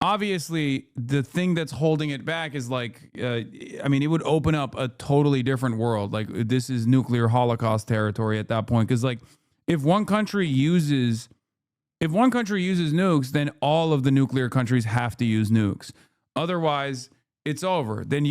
obviously, the thing that's holding it back is like, I mean, it would open up a totally different world. Like, this is nuclear holocaust territory at that point. Because, like, if one country uses nukes, then all of the nuclear countries have to use nukes. Otherwise, it's over. Then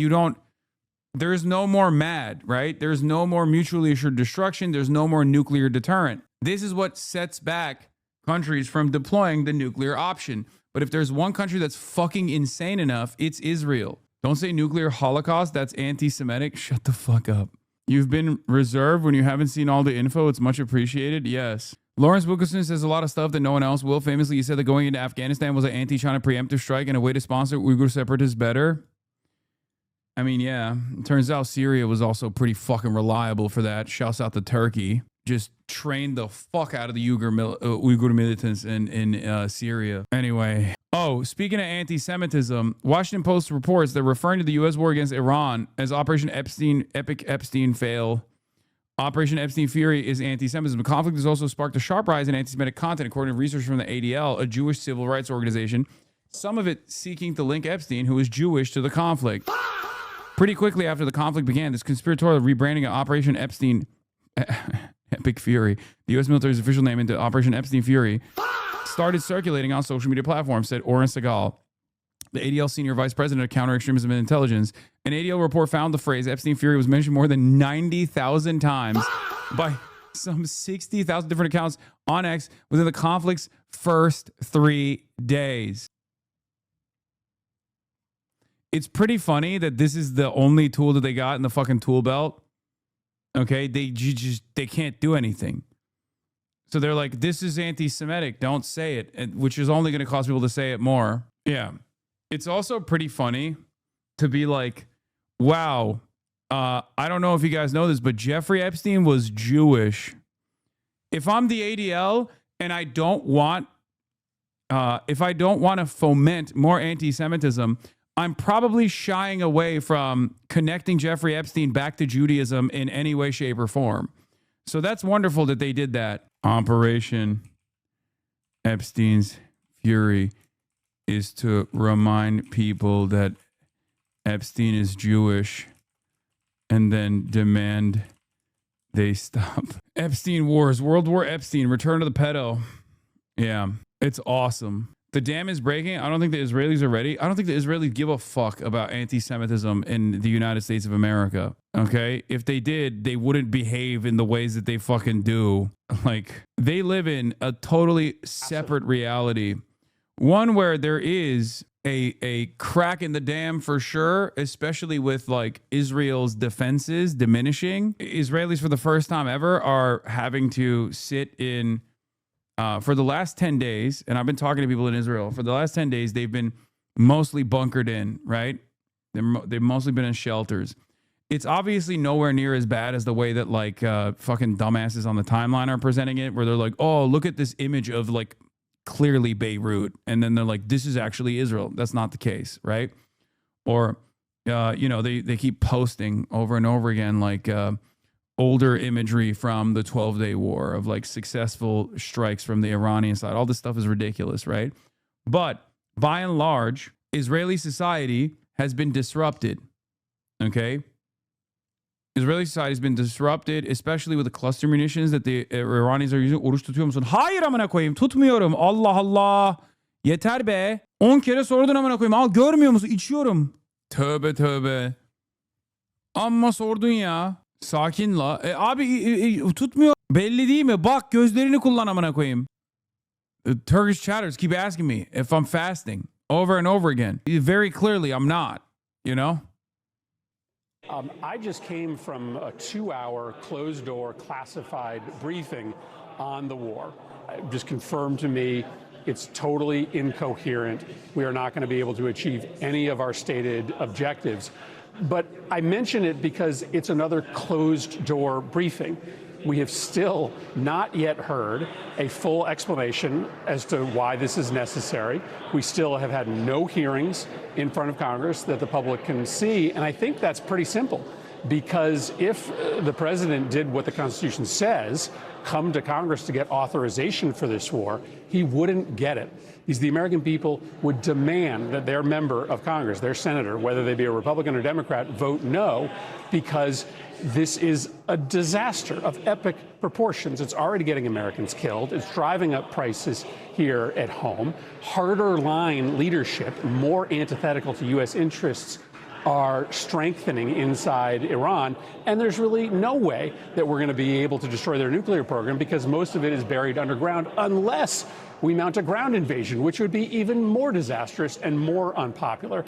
there's no more MAD, right? There's no more mutually assured destruction. There's no more nuclear deterrent. This is what sets back countries from deploying the nuclear option. But if there's one country that's fucking insane enough, it's Israel. Don't say nuclear holocaust. That's anti-Semitic. Shut the fuck up. You've been reserved when you haven't seen all the info. It's much appreciated. Yes. Lawrence Wilkerson says a lot of stuff that no one else will. Famously, he said that going into Afghanistan was an anti-China preemptive strike and a way to sponsor Uyghur separatists better. I mean, yeah. It turns out Syria was also pretty fucking reliable for that. Shouts out to Turkey. Just trained the fuck out of the Uyghur militants in Syria. Anyway. Oh, speaking of anti-Semitism, Washington Post reports that referring to the U.S. war against Iran as Operation Epic Epstein fail, Operation Epstein Fury is anti-Semitism. The conflict has also sparked a sharp rise in anti-Semitic content, according to research from the ADL, a Jewish civil rights organization, some of it seeking to link Epstein, who is Jewish, to the conflict. Pretty quickly after the conflict began, this conspiratorial rebranding of Operation Epstein Epic Fury, the U.S. military's official name, into Operation Epstein Fury, started circulating on social media platforms, said Oren Segal, the ADL senior vice president of counter-extremism and intelligence. An ADL report found the phrase Epstein Fury was mentioned more than 90,000 times by some 60,000 different accounts on X within the conflict's first 3 days. It's pretty funny that this is the only tool that they got in the fucking tool belt. Okay, they can't do anything. So they're like, this is anti-Semitic, don't say it, which is only going to cause people to say it more. Yeah. It's also pretty funny to be like, wow, I don't know if you guys know this, but Jeffrey Epstein was Jewish. If I'm the ADL and I don't want, if I don't want to foment more anti-Semitism, I'm probably shying away from connecting Jeffrey Epstein back to Judaism in any way, shape, or form. So that's wonderful that they did that. Operation Epstein's Fury is to remind people that Epstein is Jewish and then demand they stop. Epstein Wars, World War Epstein, Return to the Pedo. Yeah, it's awesome. The dam is breaking. I don't think the Israelis are ready. I don't think the Israelis give a fuck about anti-Semitism in the United States of America. Okay? If they did, they wouldn't behave in the ways that they fucking do. Like, they live in a totally separate reality. One where there is a crack in the dam for sure, especially with like Israel's defenses diminishing. Israelis for the first time ever are having to sit in for the last 10 days, and I've been talking to people in Israel, for the last 10 days, they've been mostly bunkered in, right? They've mostly been in shelters. It's obviously nowhere near as bad as the way that like fucking dumbasses on the timeline are presenting it, where they're like, oh, look at this image of like clearly Beirut. And then they're like, this is actually Israel. That's not the case, right? Or, you know, they keep posting over and over again, like, older imagery from the 12-day war of like successful strikes from the Iranian side. All this stuff is ridiculous, right? But by and large, Israeli society has been disrupted. Okay? Israeli society has been disrupted, especially with the cluster munitions that the Iranians are using. Oruç tutuyor musun? Hayır amına koyayım. Tutmuyorum. Allah Allah. Yeter be. 10 kere sordun amına koyayım. Al görmüyor musun? İçiyorum. Tövbe tövbe. Amma sordun ya. Sakin la. Abi tutmuyor. Belli değil mi? Bak gözlerini kullan amına koyayım. Turkish chatters keep asking me if I'm fasting over and over again. Very clearly I'm not, you know? I just came from a 2-hour closed-door classified briefing on the war. It just confirmed to me it's totally incoherent. We are not going to be able to achieve any of our stated objectives. But I mention it because it's another closed-door briefing. We have still not yet heard a full explanation as to why this is necessary. We still have had no hearings in front of Congress that the public can see, and I think that's pretty simple. Because if the president did what the Constitution says, come to Congress to get authorization for this war, he wouldn't get it. Because the American people would demand that their member of Congress, their senator, whether they be a Republican or Democrat, vote no, because this is a disaster of epic proportions. It's already getting Americans killed. It's driving up prices here at home. Harder line leadership, more antithetical to U.S. interests, are strengthening inside Iran, and there's really no way that we're going to be able to destroy their nuclear program because most of it is buried underground unless we mount a ground invasion, which would be even more disastrous and more unpopular.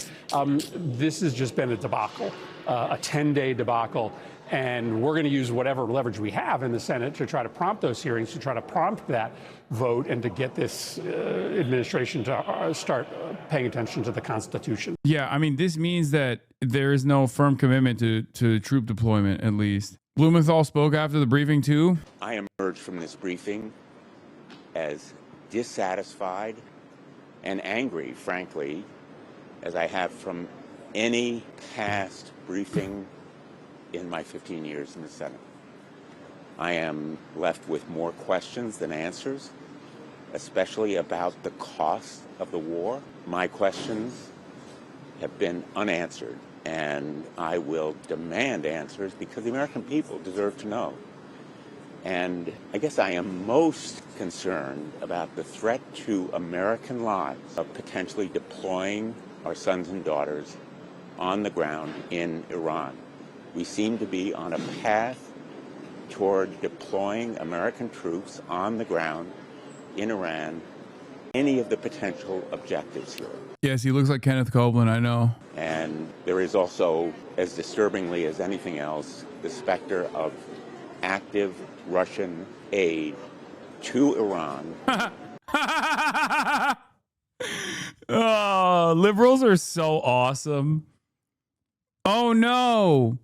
This has just been a debacle, a 10-day debacle, and we're going to use whatever leverage we have in the Senate to try to prompt those hearings, to try to prompt that vote, and to get this administration to start paying attention to the Constitution. Yeah, I mean, this means that there is no firm commitment to troop deployment, at least. Blumenthal spoke after the briefing, too. I emerged from this briefing as dissatisfied and angry, frankly, as I have from any past briefing in my 15 years in the Senate. I am left with more questions than answers, especially about the cost of the war. My questions have been unanswered, and I will demand answers because the American people deserve to know. And I guess I am most concerned about the threat to American lives of potentially deploying our sons and daughters on the ground in Iran. We seem to be on a path toward deploying American troops on the ground in Iran, any of the potential objectives here. Yes, he looks like Kenneth Copeland, I know. And there is also, as disturbingly as anything else, the specter of active Russian aid to Iran. Oh, liberals are so awesome. Oh, no.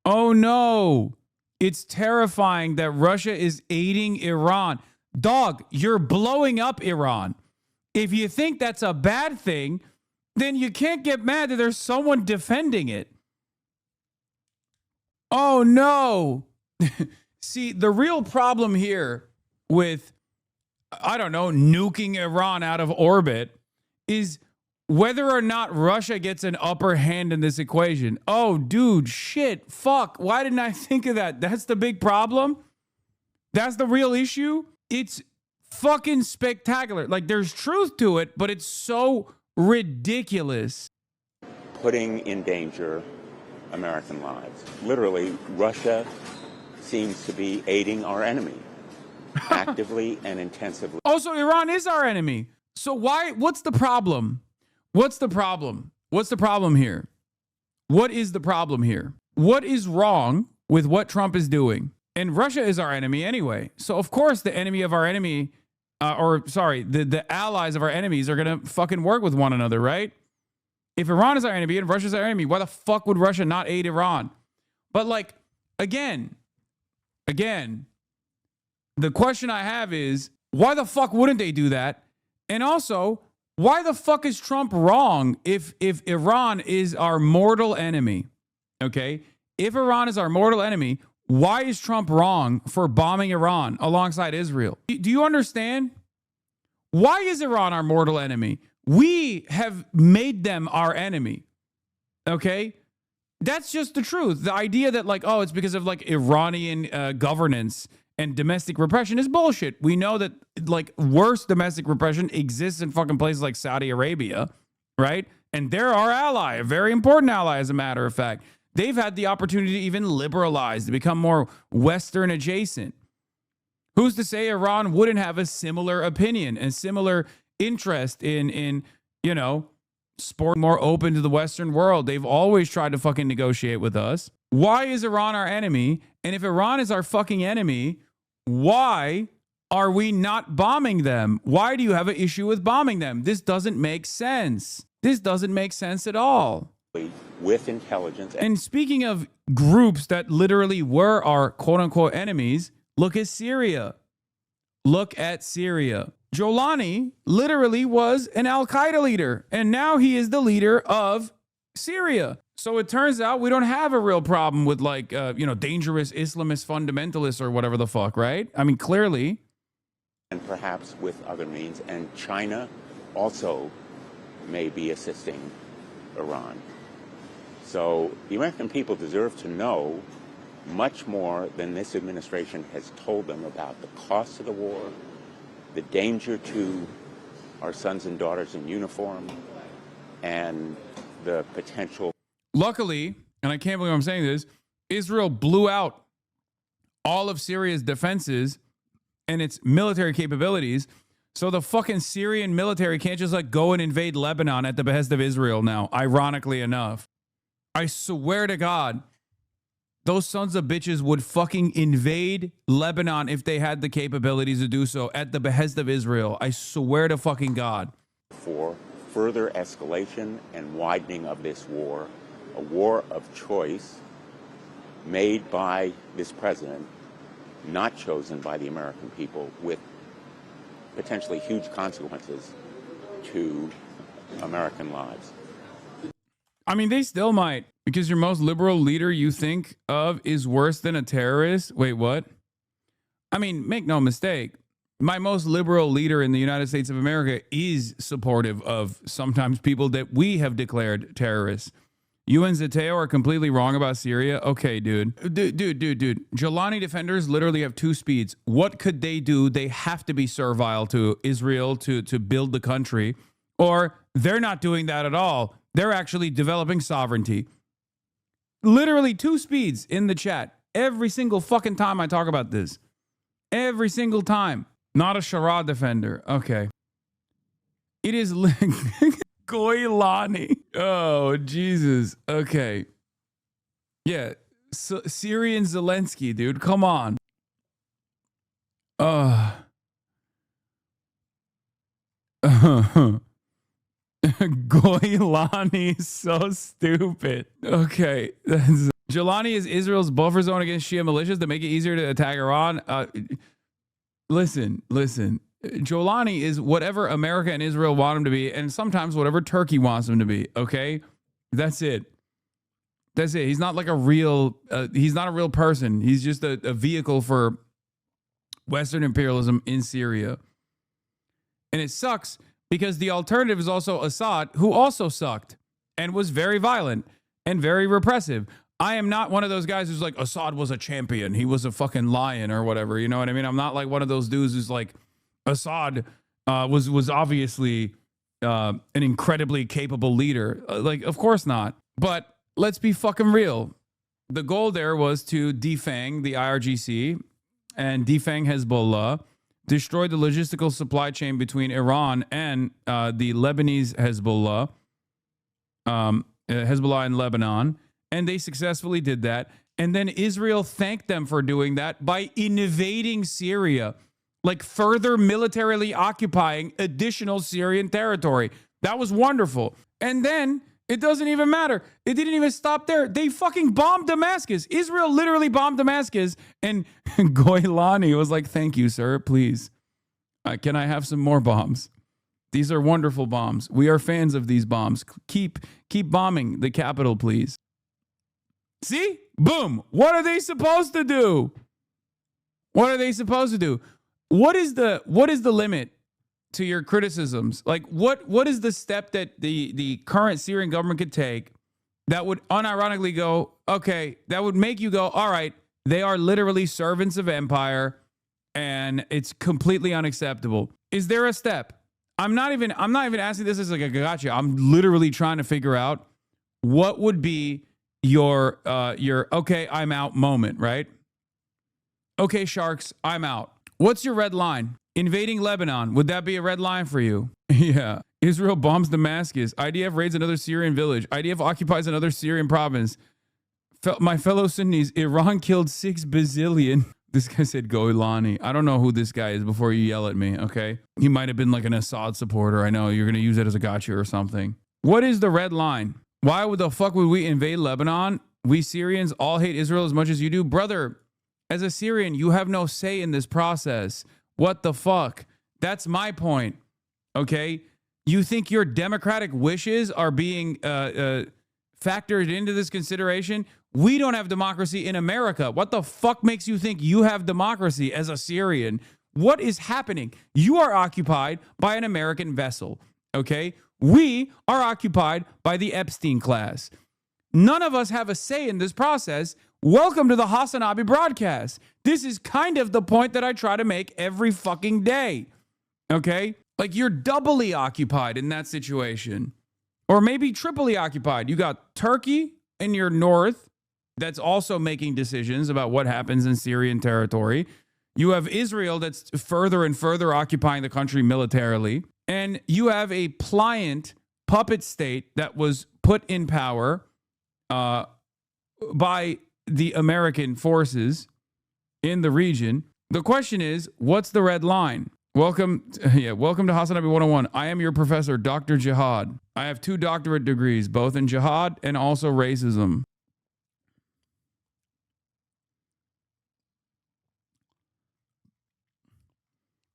Oh, no. It's terrifying that Russia is aiding Iran. Dog, you're blowing up Iran. If you think that's a bad thing, then you can't get mad that there's someone defending it. Oh, no. See, the real problem here with, I don't know, nuking Iran out of orbit is whether or not Russia gets an upper hand in this equation. Oh, dude, shit, fuck. Why didn't I think of that? That's the big problem. That's the real issue. It's fucking spectacular. Like, there's truth to it, but it's so ridiculous. Putting in danger American lives. Literally, Russia seems to be aiding our enemy actively and intensively. Also, Iran is our enemy. So what's the problem? What's the problem? What's the problem here? What is the problem here? What is wrong with what Trump is doing? And Russia is our enemy anyway. So, of course, the enemy of our enemy, the allies of our enemies are going to fucking work with one another, right? If Iran is our enemy and Russia's our enemy, why the fuck would Russia not aid Iran? But, like, again, the question I have is, why the fuck wouldn't they do that? And also, why the fuck is Trump wrong if Iran is our mortal enemy? Okay? If Iran is our mortal enemy, why is Trump wrong for bombing Iran alongside Israel? Do you understand? Why is Iran our mortal enemy? We have made them our enemy. Okay? That's just the truth. The idea that, like, oh, it's because of, like, Iranian governance and domestic repression is bullshit. We know that, like, worse domestic repression exists in fucking places like Saudi Arabia, right? And they're our ally, a very important ally, as a matter of fact. They've had the opportunity to even liberalize, to become more Western adjacent. Who's to say Iran wouldn't have a similar opinion and similar interest in you know, sport more open to the Western world? They've always tried to fucking negotiate with us. Why is Iran our enemy? And if Iran is our fucking enemy, why are we not bombing them? Why do you have an issue with bombing them? This doesn't make sense. This doesn't make sense at all. With intelligence. And speaking of groups that literally were our quote-unquote enemies, look at Syria. Look at Syria. Jolani literally was an al-Qaeda leader, and now he is the leader of Syria. So it turns out we don't have a real problem with like, dangerous Islamist fundamentalists or whatever the fuck, right? I mean, clearly. And perhaps with other means. And China also may be assisting Iran. So the American people deserve to know much more than this administration has told them about the cost of the war, the danger to our sons and daughters in uniform, and the potential. Luckily, and I can't believe I'm saying this, Israel blew out all of Syria's defenses and its military capabilities. So the fucking Syrian military can't just like go and invade Lebanon at the behest of Israel now, ironically enough. I swear to God, those sons of bitches would fucking invade Lebanon if they had the capabilities to do so at the behest of Israel. I swear to fucking God. For further escalation and widening of this war, a war of choice made by this president, not chosen by the American people, with potentially huge consequences to American lives. I mean, they still might, because your most liberal leader you think of is worse than a terrorist. Wait, what? I mean, make no mistake. My most liberal leader in the United States of America is supportive of sometimes people that we have declared terrorists. You and Zateo are completely wrong about Syria. Okay, dude. Dude. Jilani defenders literally have two speeds. What could they do? They have to be servile to Israel to build the country, or they're not doing that at all. They're actually developing sovereignty. Literally two speeds in the chat. Every single fucking time I talk about this. Every single time. Not a Shara defender. Okay. It is Goylani. Oh, Jesus. Okay. Yeah. Syrian Zelensky, dude. Come on. Goylani is so stupid. Okay. Jelani is Israel's buffer zone against Shia militias to make it easier to attack Iran. Listen. Jolani is whatever America and Israel want him to be, and sometimes whatever Turkey wants him to be. Okay, that's it. He's not like a real. He's not a real person. He's just a vehicle for Western imperialism in Syria, and it sucks because the alternative is also Assad, who also sucked and was very violent and very repressive. I am not one of those guys who's like, Assad was a champion. He was a fucking lion or whatever. You know what I mean? I'm not like one of those dudes who's like, Assad was obviously an incredibly capable leader. Like, of course not. But let's be fucking real. The goal there was to defang the IRGC and defang Hezbollah, destroy the logistical supply chain between Iran and the Lebanese Hezbollah, Hezbollah in Lebanon. And they successfully did that. And then Israel thanked them for doing that by invading Syria, like further militarily occupying additional Syrian territory. That was wonderful. And then it doesn't even matter. It didn't even stop there. They fucking bombed Damascus. Israel literally bombed Damascus. And Goylani was like, thank you, sir. Please. Can I have some more bombs? These are wonderful bombs. We are fans of these bombs. Keep bombing the capital, please. See? Boom. What are they supposed to do? What are they supposed to do? What is the limit to your criticisms? Like what is the step that the current Syrian government could take that would unironically go, okay, that would make you go, all right, they are literally servants of empire and it's completely unacceptable. Is there a step? I'm not even asking this as like a gotcha. I'm literally trying to figure out what would be your okay, I'm out moment, right? Okay, Sharks, I'm out. What's your red line? Invading Lebanon. Would that be a red line for you? Yeah. Israel bombs Damascus. IDF raids another Syrian village. IDF occupies another Syrian province. My fellow Sunnis, Iran killed 6 bazillion. This guy said Goylani. I don't know who this guy is before you yell at me, okay? He might have been like an Assad supporter. I know you're going to use it as a gotcha or something. What is the red line? Why would the fuck would we invade Lebanon? We Syrians all hate Israel as much as you do. Brother, as a Syrian, you have no say in this process. What the fuck? That's my point. Okay? You think your democratic wishes are being factored into this consideration, we don't have democracy in America. What the fuck makes you think you have democracy as a Syrian? What is happening? You are occupied by an American vessel, okay? We are occupied by the Epstein class. None of us have a say in this process. Welcome to the HasanAbi broadcast. This is kind of the point that I try to make every fucking day, okay? Like, you're doubly occupied in that situation, or maybe triply occupied. You got Turkey in your north that's also making decisions about what happens in Syrian territory. You have Israel that's further and further occupying the country militarily. And you have a pliant puppet state that was put in power by the American forces in the region. The question is, what's the red line? Welcome to HasanAbi 101. I am your professor, Dr. Jihad. I have 2 doctorate degrees, both in jihad and also racism.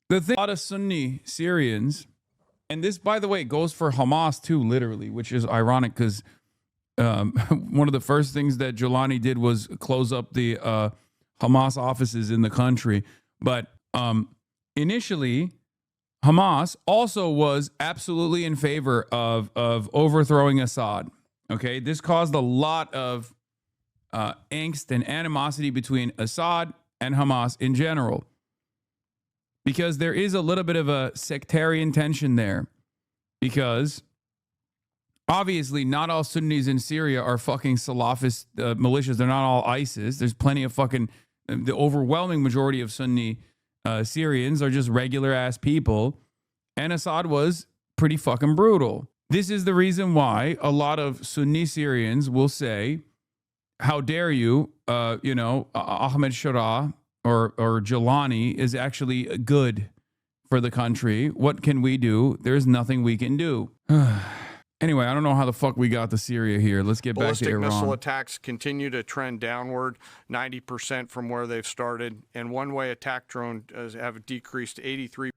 The thing, a lot of Sunni Syrians, and this, by the way, goes for Hamas too, literally, which is ironic because one of the first things that Jolani did was close up the Hamas offices in the country. But initially, Hamas also was absolutely in favor of overthrowing Assad. Okay, this caused a lot of angst and animosity between Assad and Hamas in general, because there is a little bit of a sectarian tension there, because obviously not all Sunnis in Syria are fucking Salafist militias. They're not all ISIS. There's plenty of fucking, the overwhelming majority of Sunni Syrians are just regular ass people. And Assad was pretty fucking brutal. This is the reason why a lot of Sunni Syrians will say, how dare you, Ahmed Shara or Jolani is actually good for the country. What can we do? There's nothing we can do. Anyway, I don't know how the fuck we got to Syria here. Let's get back to Iran. Ballistic missile attacks continue to trend downward, 90% from where they've started. And one-way attack drones have decreased 83%.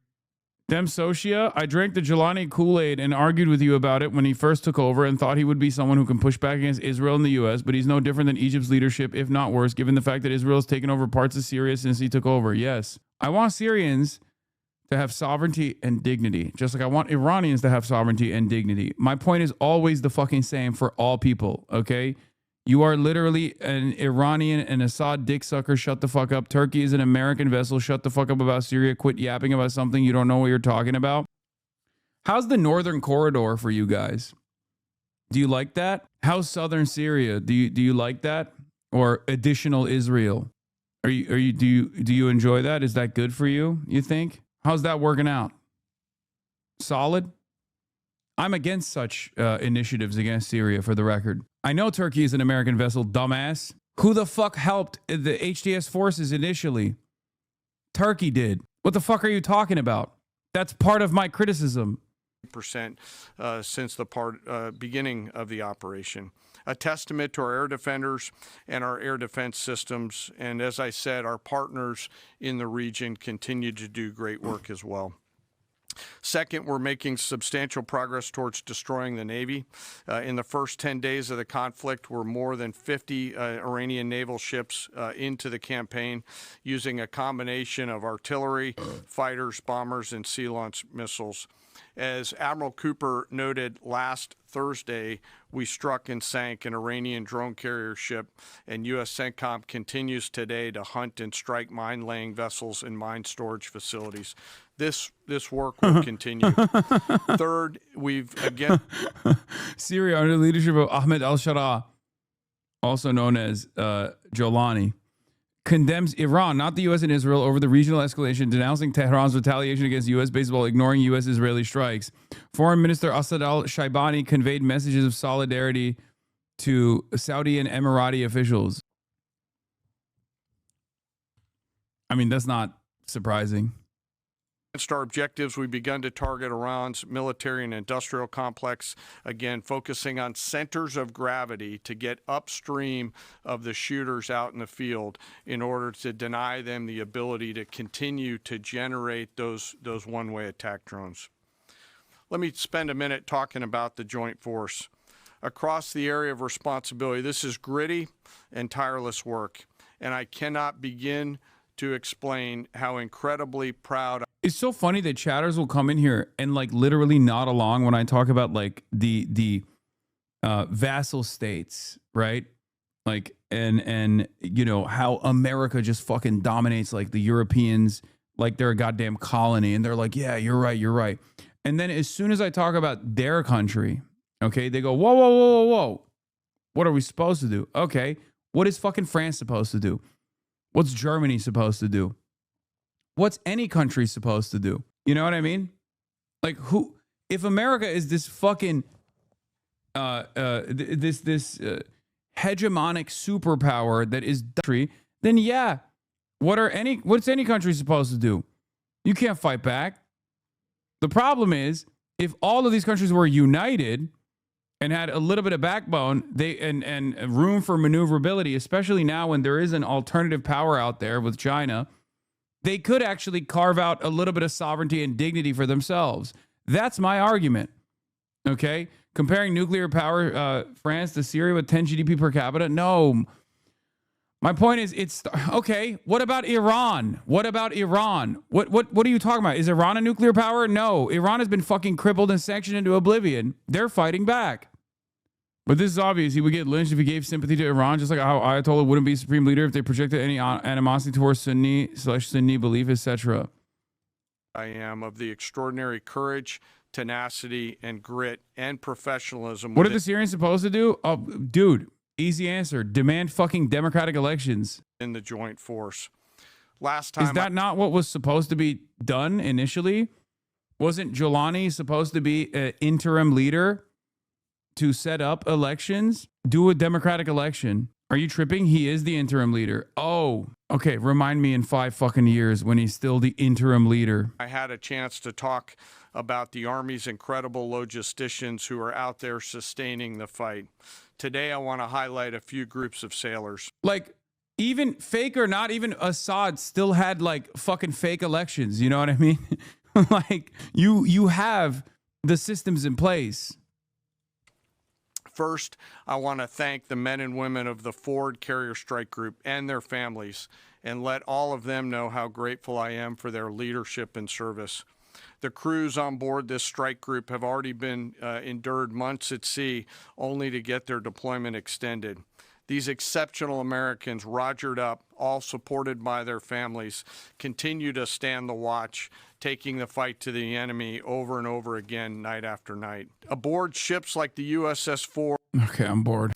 Dem Socia, I drank the Jelani Kool-Aid and argued with you about it when he first took over and thought he would be someone who can push back against Israel and the U.S., but he's no different than Egypt's leadership, if not worse, given the fact that Israel has taken over parts of Syria since he took over. Yes. I want Syrians to have sovereignty and dignity, just like I want Iranians to have sovereignty and dignity. My point is always the fucking same for all people, okay? You are literally an Iranian and Assad dick sucker. Shut the fuck up. Turkey is an American vessel. Shut the fuck up about Syria. Quit yapping about something you don't know what you're talking about. How's the northern corridor for you guys? Do you like that? How's southern Syria? Do you like that? Or additional Israel? Do you enjoy that? Is that good for you, you think? How's that working out? Solid? I'm against such initiatives against Syria, for the record. I know Turkey is an American vessel, dumbass. Who the fuck helped the HTS forces initially? Turkey did. What the fuck are you talking about? That's part of my criticism. Percent since the beginning of the operation. A testament to our air defenders and our air defense systems. And as I said, our partners in the region continue to do great work as well. Second, we're making substantial progress towards destroying the Navy. In the first 10 days of the conflict, we're more than 50 Iranian naval ships into the campaign using a combination of artillery, fighters, bombers, and sea-launched missiles. As Admiral Cooper noted last Thursday, we struck and sank an Iranian drone carrier ship, and U.S. CENTCOM continues today to hunt and strike mine-laying vessels and mine storage facilities. This work will continue. Third, we've again... Syria, under the leadership of Ahmed al-Shara, also known as Jolani, condemns Iran, not the U.S. and Israel, over the regional escalation, denouncing Tehran's retaliation against U.S. bases while ignoring U.S.-Israeli strikes. Foreign Minister Asad al-Shaibani conveyed messages of solidarity to Saudi and Emirati officials. I mean, that's not surprising. Against our objectives, we've begun to target Iran's military and industrial complex, again, focusing on centers of gravity to get upstream of the shooters out in the field in order to deny them the ability to continue to generate those one-way attack drones. Let me spend a minute talking about the joint force. across the area of responsibility. This is gritty and tireless work, and I cannot begin to explain how incredibly proud. It's so funny that chatters will come in here and like literally nod along when I talk about like the vassal states, right? Like and you know how America just fucking dominates like the Europeans, like they're a goddamn colony, and they're like, yeah, you're right. And then as soon as I talk about their country, okay, they go, whoa. What are we supposed to do? Okay, what is fucking France supposed to do? What's Germany supposed to do? What's any country supposed to do? You know what I mean? Like who? If America is this fucking this hegemonic superpower that is country, then yeah, what's any country supposed to do? You can't fight back. The problem is if all of these countries were united and had a little bit of backbone, and room for maneuverability, especially now when there is an alternative power out there with China, they could actually carve out a little bit of sovereignty and dignity for themselves. That's my argument. Okay? Comparing nuclear power, France to Syria with 10 GDP per capita? No. My point is, it's okay. What about Iran? What are you talking about? Is Iran a nuclear power? No. Iran has been fucking crippled and sanctioned into oblivion. They're fighting back. But this is obvious. He would get lynched if he gave sympathy to Iran, just like how Ayatollah wouldn't be supreme leader if they projected any animosity towards Sunni belief, etc. I am of the extraordinary courage, tenacity, and grit and professionalism. What are the Syrians supposed to do? Oh, dude. Easy answer. Demand fucking democratic elections. In the joint force. Last time. Is that not what was supposed to be done initially? Wasn't Giuliani supposed to be an interim leader to set up elections? Do a democratic election. Are you tripping? He is the interim leader. Oh, okay. Remind me in 5 fucking years when he's still the interim leader. I had a chance to talk about the Army's incredible logisticians who are out there sustaining the fight. Today, I want to highlight a few groups of sailors. Like, even fake or not, even Assad still had like fucking fake elections. You know what I mean? Like, you have the systems in place. First, I want to thank the men and women of the Ford Carrier Strike Group and their families, and let all of them know how grateful I am for their leadership and service. The crews on board this strike group have already been endured months at sea only to get their deployment extended. These exceptional Americans, rogered up, all supported by their families, continue to stand the watch, taking the fight to the enemy over and over again, night after night. Aboard ships like the USS Ford. Okay, I'm bored.